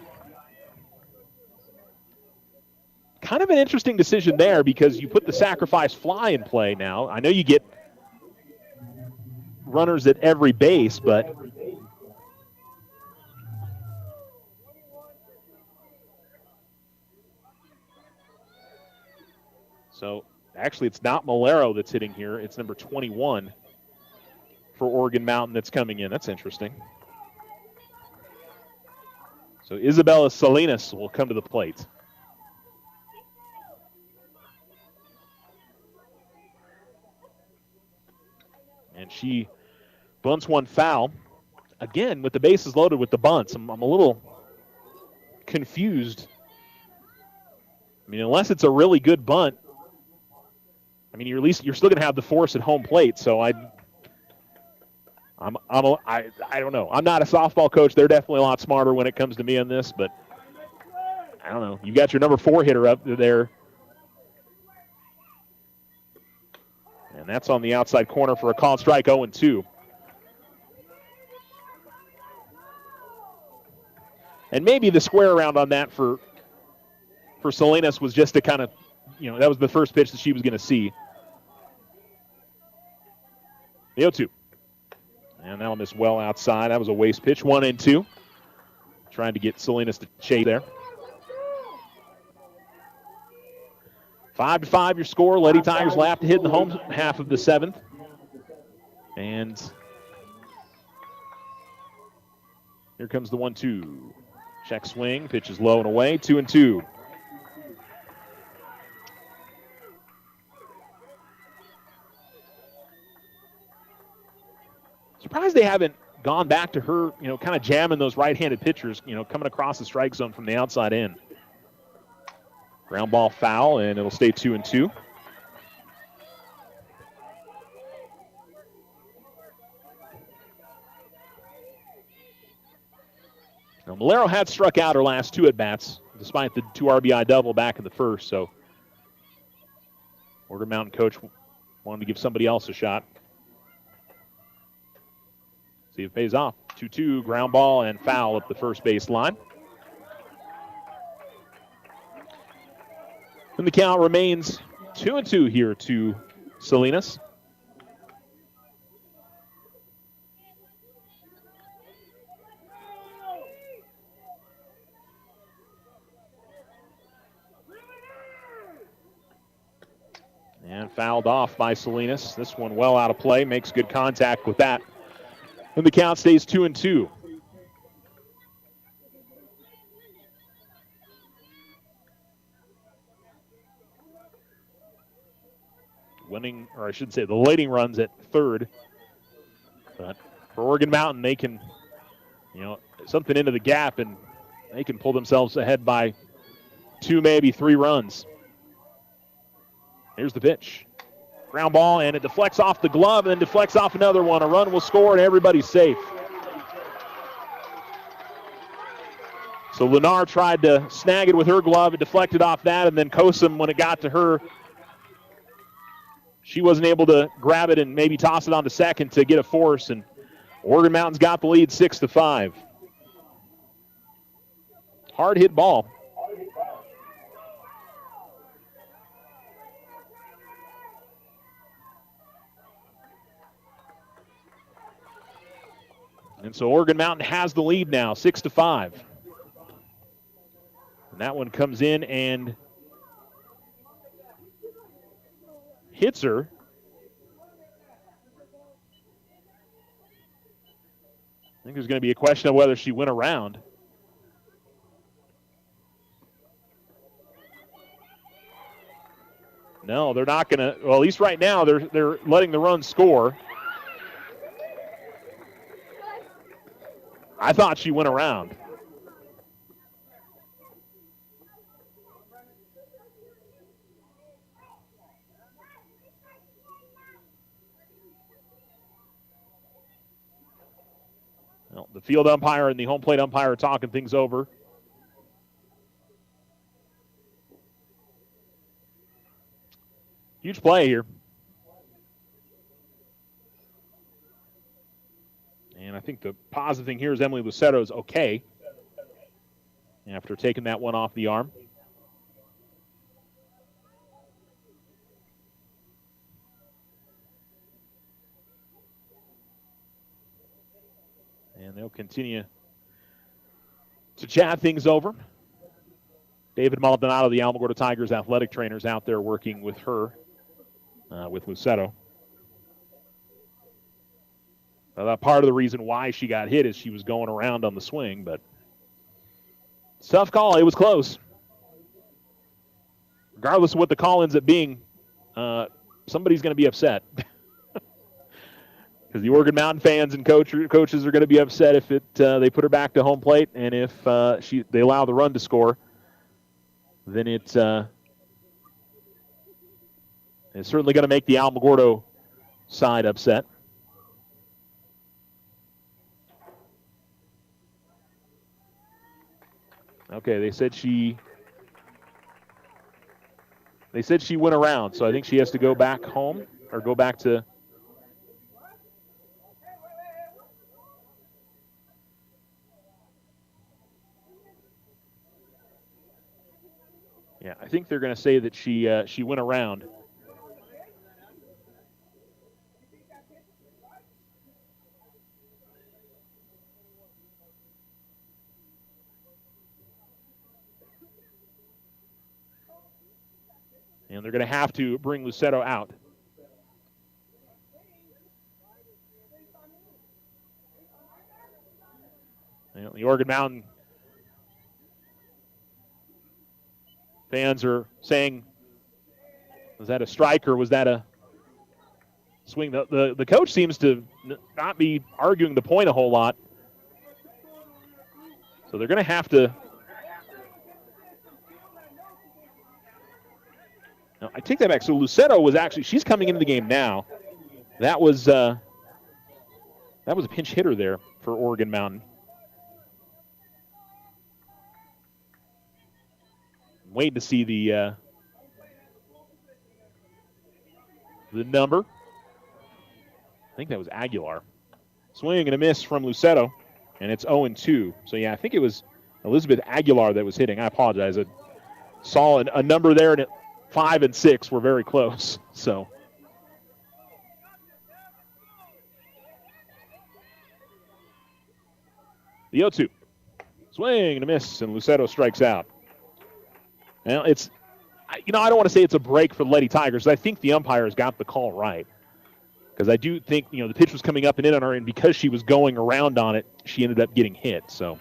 Kind of an interesting decision there because you put the sacrifice fly in play now. I know you get runners at every base, but so actually it's not Malero that's hitting here. It's number 21 for Oregon Mountain that's coming in. That's interesting. So Isabella Salinas will come to the plate. And she bunts one foul. Again, with the bases loaded with the bunts, I'm a little confused. I mean, unless it's a really good bunt, I mean, you're still going to have the force at home plate. So I don't know. I'm not a softball coach. They're definitely a lot smarter when it comes to me on this, but I don't know. You got your number 4 hitter up there. And that's on the outside corner for a called strike, 0-2. And maybe the square around on that for Salinas was just to kind of, that was the first pitch that she was going to see. The 0-2. And that'll miss well outside. That was a waste pitch, 1-2. Trying to get Salinas to chase there. 5-5 your score. Lady Tigers lap to hit in the home half of the 7th. And here comes the 1-2. Check swing. Pitch is low and away. 2-2. Surprised they haven't gone back to her, kind of jamming those right-handed pitchers, coming across the strike zone from the outside in. Ground ball foul, and it'll stay 2-2. Now, Malero had struck out her last 2 at-bats, despite the 2 RBI double back in the first, so Order Mountain coach wanted to give somebody else a shot. See if it pays off. 2-2, ground ball and foul up the first base line. And the count remains 2-2 here to Salinas. And fouled off by Salinas. This one well out of play, makes good contact with that. And the count stays 2-2. Winning, or I should say, the leading runs at third. But for Oregon Mountain, they can, something into the gap, and they can pull themselves ahead by 2, maybe 3 runs. Here's the pitch. Ground ball, and it deflects off the glove and then deflects off another one. A run will score, and everybody's safe. So Lennar tried to snag it with her glove. It deflected off that, and then Kosum, when it got to her, she wasn't able to grab it and maybe toss it on to second to get a force, and Oregon Mountain's got the lead 6-5. Hard hit ball. And so Oregon Mountain has the lead now, 6-5. And that one comes in and hits her. I think there's going to be a question of whether she went around. No, they're not going to. Well, at least right now they're letting the run score. I thought she went around. Well, the field umpire and the home plate umpire are talking things over. Huge play here. And I think the positive thing here is Emily Lucetto's okay after taking that one off the arm. And they'll continue to chat things over. David Maldonado, the Alamogordo Tigers athletic trainer, is out there working with her, with Lucetto. Part of the reason why she got hit is she was going around on the swing, but it's a tough call. It was close. Regardless of what the call ends up being, somebody's going to be upset. because the Oregon Mountain fans and coaches are going to be upset if they put her back to home plate, and if they allow the run to score, then it's certainly going to make the Alamogordo side upset. Okay, they said she went around, so I think she has to go back home or go back to. Yeah, I think they're going to say that she went around. And they're going to have to bring Lucetto out. You know, the Oregon Mountain fans are saying, was that a strike or was that a swing? The coach seems to not be arguing the point a whole lot. So they're going to have to. No, I take that back. So Lucetto was she's coming into the game now. That was a pinch hitter there for Oregon Mountain. Waiting to see the number. I think that was Aguilar. Swing and a miss from Lucetto, and it's 0-2. So, yeah, I think it was Elizabeth Aguilar that was hitting. I apologize. I saw a number there, and 5 and 6 were very close. So, the 0-2. Swing and a miss, and Lucetto strikes out. Now, I don't want to say it's a break for the Lady Tigers. I think the umpires got the call right. Because I do think, the pitch was coming up and in on her, and because she was going around on it, she ended up getting hit. So,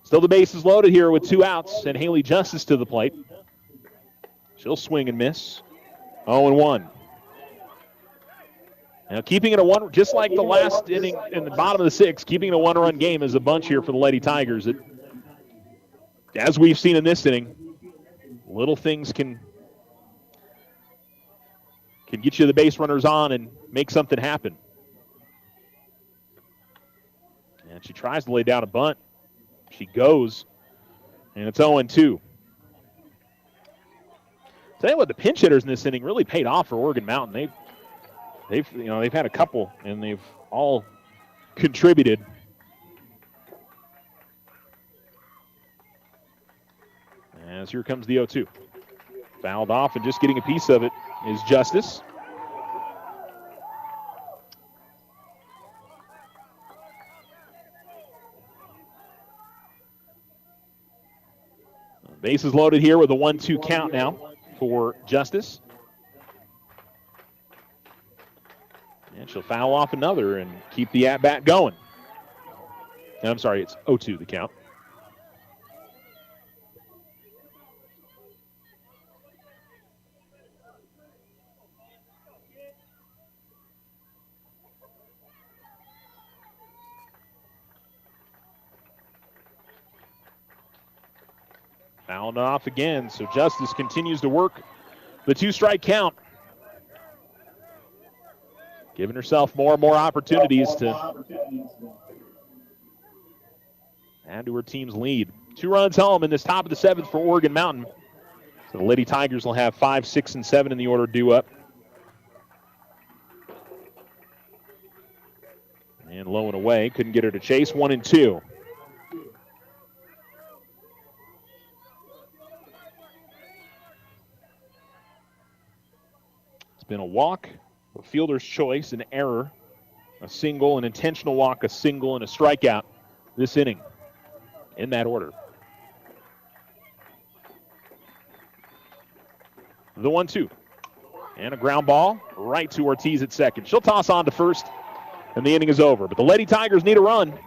still the bases loaded here with 2 outs, and Haley Justice to the plate. She'll swing and miss. 0-1. Now, keeping it a 1, just like the last inning in the bottom of the 6th, keeping it a 1-run game is a bunch here for the Lady Tigers. As we've seen in this inning, little things can get you the base runners on and make something happen. And she tries to lay down a bunt. She goes, and it's 0-2. Tell you what, the pinch hitters in this inning really paid off for Oregon Mountain. They've had a couple, and they've all contributed. As here comes the 0-2. Fouled off, and just getting a piece of it is Justice. Bases loaded here with a 1-2 count now for Justice. And she'll foul off another and keep the at-bat going. And I'm sorry, it's 0-2 the count. Fouling off again, so Justice continues to work the 2-strike count. Giving herself more and more opportunities to add to her team's lead. 2 runs home in this top of the 7th for Oregon Mountain. So the Lady Tigers will have 5, 6, and 7 in the order due up. And low and away, couldn't get her to chase. 1-2. Been a walk, a fielder's choice, an error, a single, an intentional walk, a single, and a strikeout this inning in that order. The 1-2. And a ground ball right to Ortiz at second. She'll toss on to first, and the inning is over. But the Lady Tigers need a run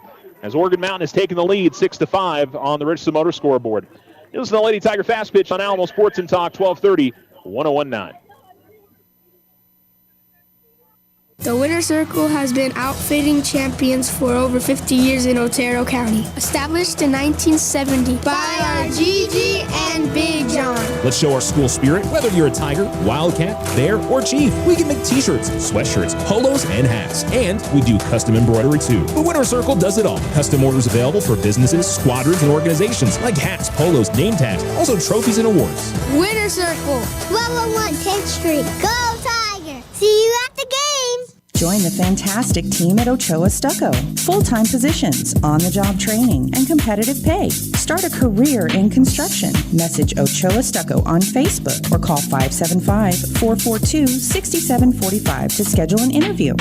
as Oregon Mountain has taken the lead 6-5 on the Richardson Motor scoreboard. You listen to the Lady Tiger Fast Pitch on Alamo Sports and Talk 1230, 1019. The Winner Circle has been outfitting champions for over 50 years in Otero County. Established in 1970 by our Gigi and Big John. Let's show our school spirit. Whether you're a Tiger, Wildcat, Bear, or Chief, we can make t-shirts, sweatshirts, polos, and hats. And we do custom embroidery too. The Winner Circle does it all. Custom orders available for businesses, squadrons, and organizations like hats, polos, name tags, also trophies and awards. Winner Circle, 1201 10th Street. Go Tiger! See you at the games! Join the fantastic team at Ochoa Stucco. Full-time positions, on-the-job training, and competitive pay. Start a career in construction. Message Ochoa Stucco on Facebook or call 575-442-6745 to schedule an interview.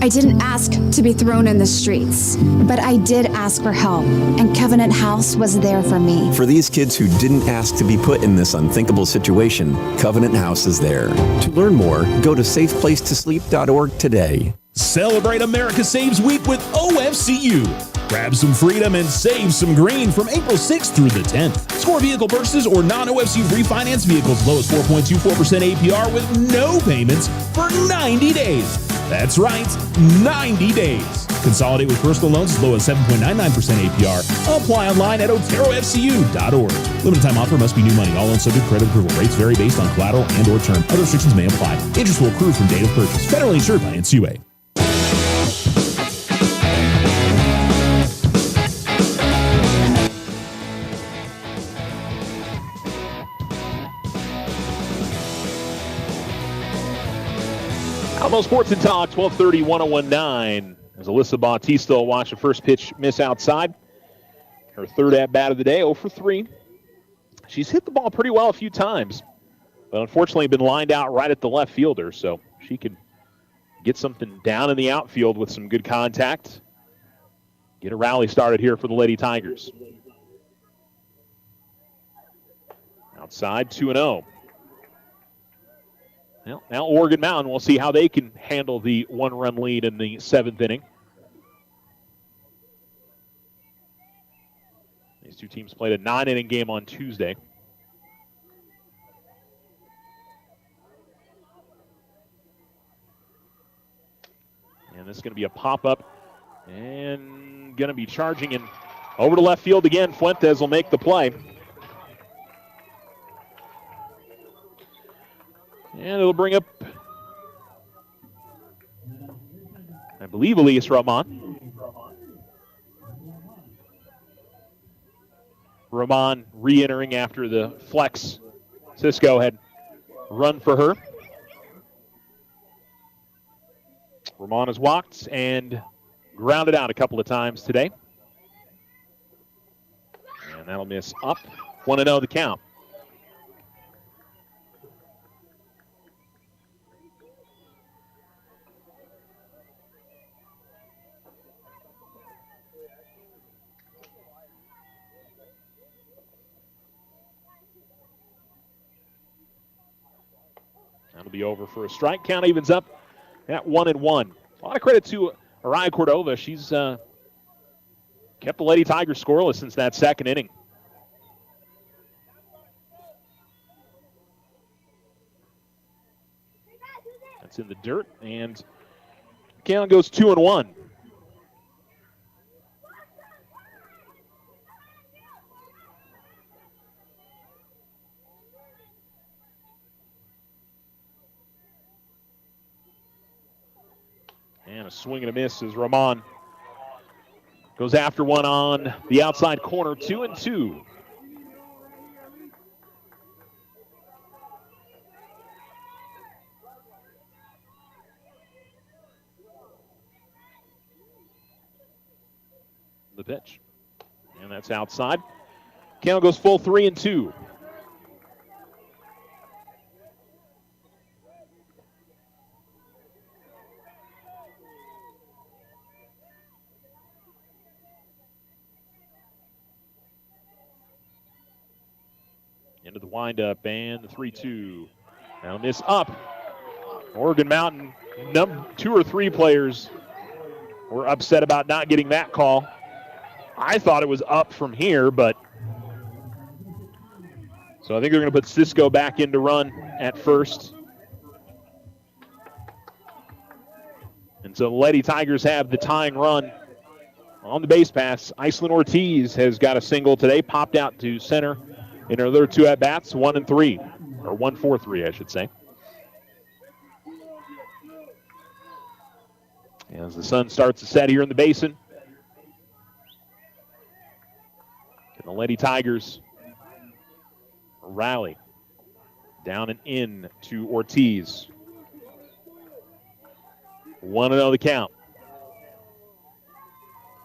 I didn't ask to be thrown in the streets, but I did ask for help, and Covenant House was there for me. For these kids who didn't ask to be put in this unthinkable situation, Covenant House is there. To learn more, go to safeplacetosleep.org today. Celebrate America Saves Week with OFCU. Grab some freedom and save some green from April 6th through the 10th. Score vehicle purchases or non-OFCU refinance vehicles low as 4.24% APR with no payments for 90 days. That's right, 90 days. Consolidate with personal loans as low as 7.99% APR. Apply online at oterofcu.org. Limited time offer must be new money. All loans subject to credit approval. Rates vary based on collateral and or term. Other restrictions may apply. Interest will accrue from date of purchase. Federally insured by NCUA. Alamo Sports and Talk, 1230, 1019. As Alyssa Bautista will watch the first pitch miss outside. Her third at-bat of the day, 0 for 3. She's hit the ball pretty well a few times, but unfortunately been lined out right at the left fielder, so she can get something down in the outfield with some good contact. Get a rally started here for the Lady Tigers. Outside, 2-0. Well, now Oregon Mountain, we'll see how they can handle the one-run lead in the 7th inning. These two teams played a 9-inning game on Tuesday. And this is going to be a pop-up and going to be charging in over to left field again. Fuentes will make the play. And it'll bring up, I believe, Elias Roman. Roman re-entering after the flex. Cisco had run for her. Roman has walked and grounded out a couple of times today. And that'll miss up. 1-0 the count. That'll be over for a strike. Count evens up at 1-1. A lot of credit to Araya Cordova. She's kept the Lady Tigers scoreless since that second inning. That's in the dirt, and count goes 2-1. And a swing and a miss as Roman goes after one on the outside corner. 2-2. The pitch. And that's outside. Count goes full 3-2. Into the windup and the 3-2. Now miss up. Oregon Mountain, 2 or 3 players were upset about not getting that call. I thought it was up from here, but so I think they're going to put Cisco back in to run at first. And so the Lady Tigers have the tying run on the base pass. Iceland Ortiz has got a single today, popped out to center in her other two at-bats, 1 and 3, or 1-4-3, I should say. As the sun starts to set here in the basin, can the Lady Tigers rally down and in to Ortiz? 1-0 the count.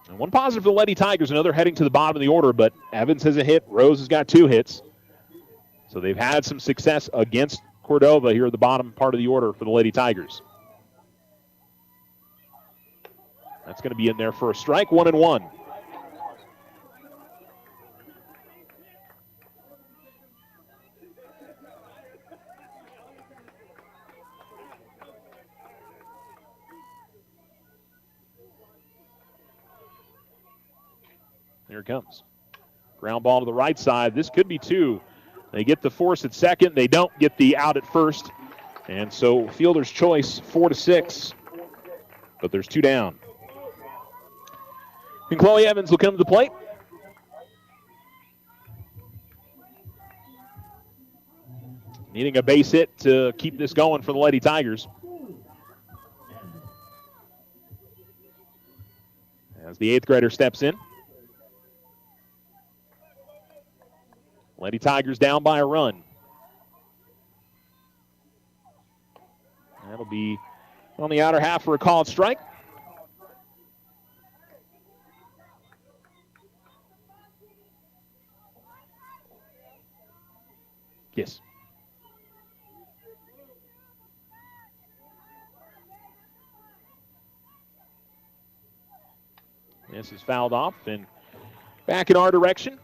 And one positive for the Lady Tigers, another heading to the bottom of the order, but Evans has a hit. Rose has got 2 hits. So they've had some success against Cordova here at the bottom part of the order for the Lady Tigers. That's going to be in there for a strike, 1-1. Here it comes. Ground ball to the right side. This could be 2. They get the force at second. They don't get the out at first. And so fielder's choice, 4-6. But there's 2 down. And Chloe Evans will come to the plate. Needing a base hit to keep this going for the Lady Tigers. As the 8th grader steps in. Lady Tigers down by a run. That'll be on the outer half for a called strike. Yes. This is fouled off and back in our direction.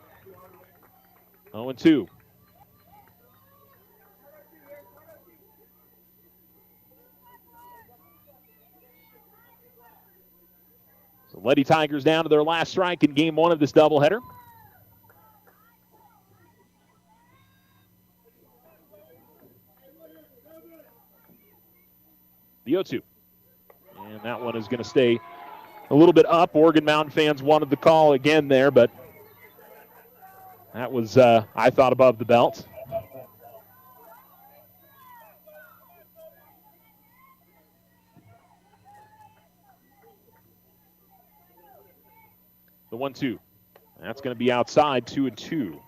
0-2. So Lady Tigers down to their last strike in game 1 of this doubleheader. The 0-2. And that one is going to stay a little bit up. Oregon Mountain fans wanted the call again there, but that was, I thought, above the belt. The 1-2. That's going to be outside, 2-2.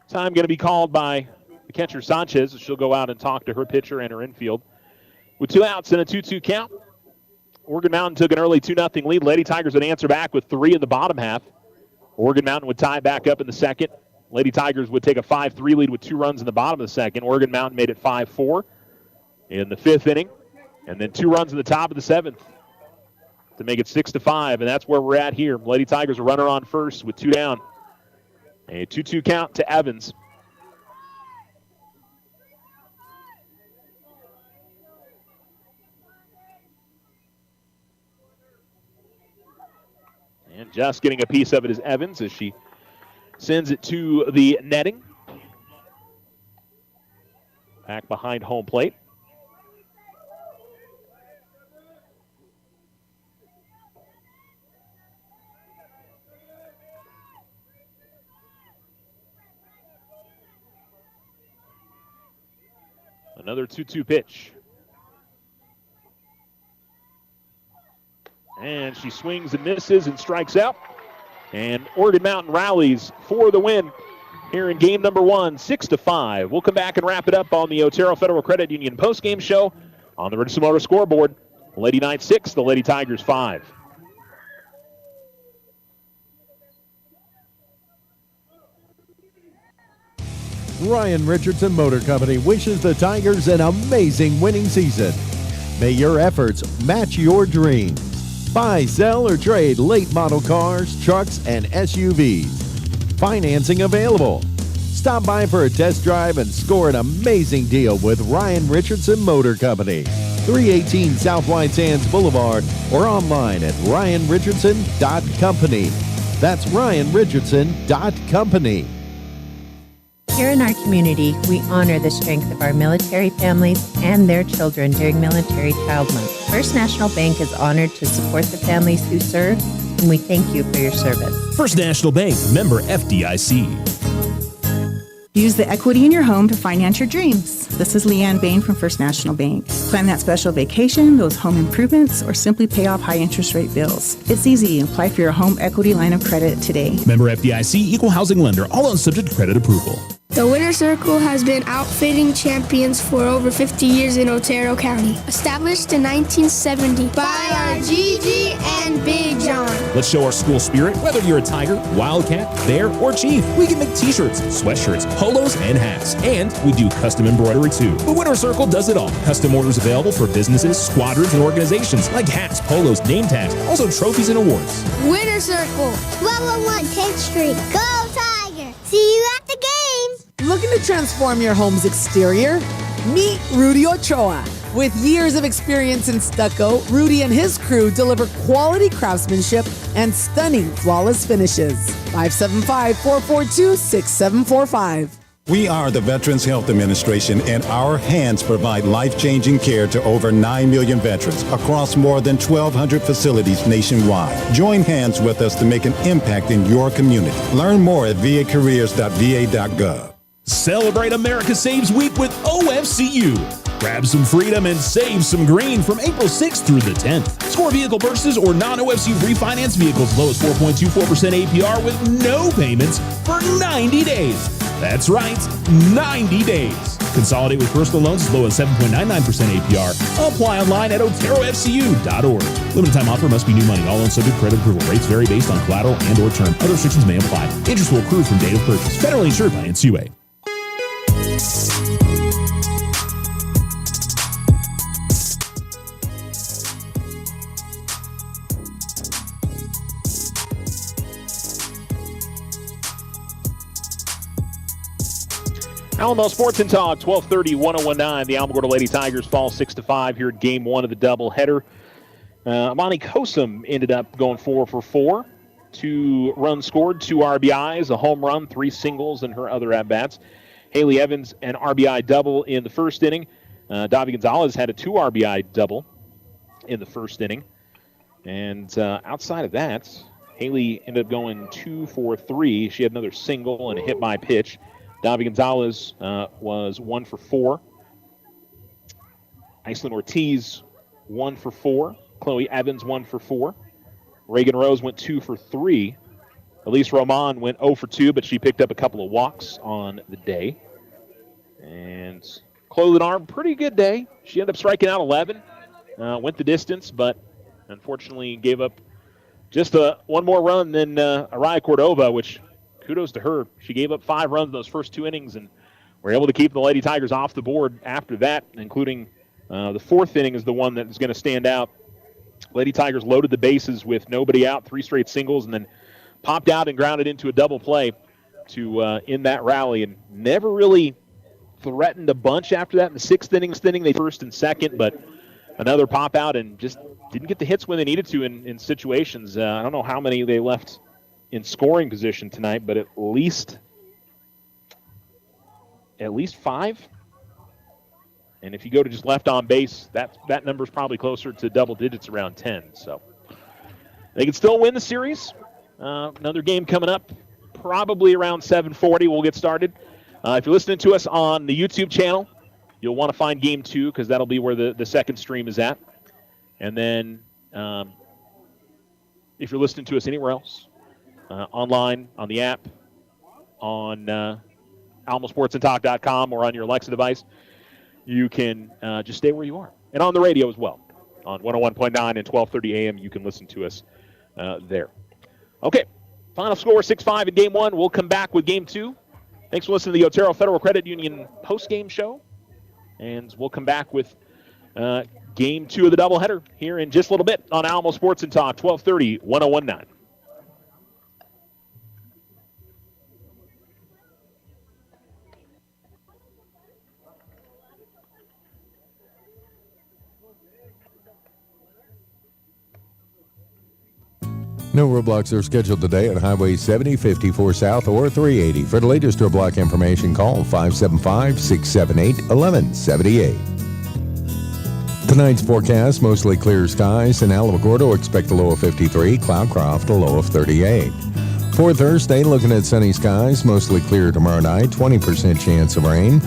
Time going to be called by the catcher, Sanchez. She'll go out and talk to her pitcher and her infield. With 2 outs and a 2-2 count, Oregon Mountain took an early 2-0 lead. Lady Tigers would answer back with 3 in the bottom half. Oregon Mountain would tie back up in the second. Lady Tigers would take a 5-3 lead with 2 runs in the bottom of the second. Oregon Mountain made it 5-4 in the 5th inning. And then 2 runs in the top of the 7th to make it 6-5. And that's where we're at here. Lady Tigers a runner on first with 2 down. A 2-2 count to Evans. And just getting a piece of it is Evans as she sends it to the netting. Back behind home plate. Another 2-2 pitch. And she swings and misses and strikes out. And Oregon Mountain rallies for the win here in game number 1, 6-5. We'll come back and wrap it up on the Otero Federal Credit Union postgame show on the Richardson Motor scoreboard. Lady Knights 6, the Lady Tigers 5. Ryan Richardson Motor Company wishes the Tigers an amazing winning season. May your efforts match your dreams. Buy, sell, or trade late model cars, trucks, and SUVs. Financing available. Stop by for a test drive and score an amazing deal with Ryan Richardson Motor Company. 318 South White Sands Boulevard or online at ryanrichardson.company. That's ryanrichardson.company. Here in our community, we honor the strength of our military families and their children during Military Child Month. First National Bank is honored to support the families who serve, and we thank you for your service. First National Bank, member FDIC. Use the equity in your home to finance your dreams. This is Leanne Bain from First National Bank. Plan that special vacation, those home improvements, or simply pay off high interest rate bills. It's easy. Apply for your home equity line of credit today. Member FDIC, equal housing lender, all loans subject to credit approval. The Winter Circle has been outfitting champions for over 50 years in Otero County. Established in 1970 by our Gigi and Big John. Let's show our school spirit. Whether you're a Tiger, Wildcat, Bear, or Chief, we can make t-shirts, sweatshirts, polos, and hats. And we do custom embroidery too. The Winter Circle does it all. Custom orders available for businesses, squadrons, and organizations like hats, polos, name tags, also trophies and awards. Winter Circle, 1201 10th Street. Go Tiger! See you at the games! Looking to transform your home's exterior? Meet Rudy Ochoa. With years of experience in stucco, Rudy and his crew deliver quality craftsmanship and stunning flawless finishes. 575-442-6745. We are the Veterans Health Administration, and our hands provide life-changing care to over 9 million veterans across more than 1,200 facilities nationwide. Join hands with us to make an impact in your community. Learn more at vacareers.va.gov. Celebrate America Saves Week with OFCU. Grab some freedom and save some green from April 6th through the 10th. Score vehicle purchases or non-OFCU refinance vehicles low as 4.24% APR with no payments for 90 days. That's right, 90 days. Consolidate with personal loans as low as 7.99% APR. Apply online at oterofcu.org. Limited time offer must be new money. All loans subject to credit approval. Rates vary based on collateral and or term. Other restrictions may apply. Interest will accrue from date of purchase. Federally insured by NCUA. Alamo Sports and Talk, 1230, 1019. The Alamogordo Lady Tigers fall 6-5 here at game one of the doubleheader. Amani Kosum ended up going 4 for 4. 2 runs scored, 2 RBIs, a home run, 3 singles in her other at-bats. Haley Evans, an RBI double in the first inning. Davi Gonzalez had a 2 RBI double in the first inning. And outside of that, Haley ended up going 2 for 3. She had another single and a hit by pitch. Davi Gonzalez was 1 for 4. Iceland Ortiz, 1 for 4. Chloe Evans, 1 for 4. Reagan Rose went 2 for 3. Elise Roman went 0 for 2, but she picked up a couple of walks on the day. And Chloe Lenard, pretty good day. She ended up striking out 11. Went the distance, but unfortunately gave up just one more run than Araya Cordova, which kudos to her. She gave up 5 runs in those first 2 innings and were able to keep the Lady Tigers off the board after that, including the 4th inning is the one that is going to stand out. Lady Tigers loaded the bases with nobody out, 3 straight singles, and then popped out and grounded into a double play to end that rally, and never really threatened a bunch after that. In the 6th inning, they first and second, but another pop out and just didn't get the hits when they needed to in situations. I don't know how many they left in scoring position tonight, but at least 5. And if you go to just left on base, that number is probably closer to double digits, around 10. So they can still win the series. Another game coming up, probably around 7:40. We'll get started. If you're listening to us on the YouTube channel, you'll want to find Game 2 because that'll be where the second stream is at. And then if you're listening to us anywhere else, online, on the app, on alamosportsandtalk.com or on your Alexa device, you can just stay where you are. And on the radio as well. On 101.9 and 1230 AM, you can listen to us there. Okay, final score 6-5 in Game 1. We'll come back with Game 2. Thanks for listening to the Otero Federal Credit Union post-game show. And we'll come back with Game 2 of the doubleheader here in just a little bit on Alamo Sports and Talk, 1230, 1019. No roadblocks are scheduled today on Highway 70, 54 South, or 380. For the latest roadblock information, call 575-678-1178. Tonight's forecast, mostly clear skies. In Alamogordo, expect a low of 53. Cloudcroft, a low of 38. For Thursday, looking at sunny skies, mostly clear tomorrow night, 20% chance of rain.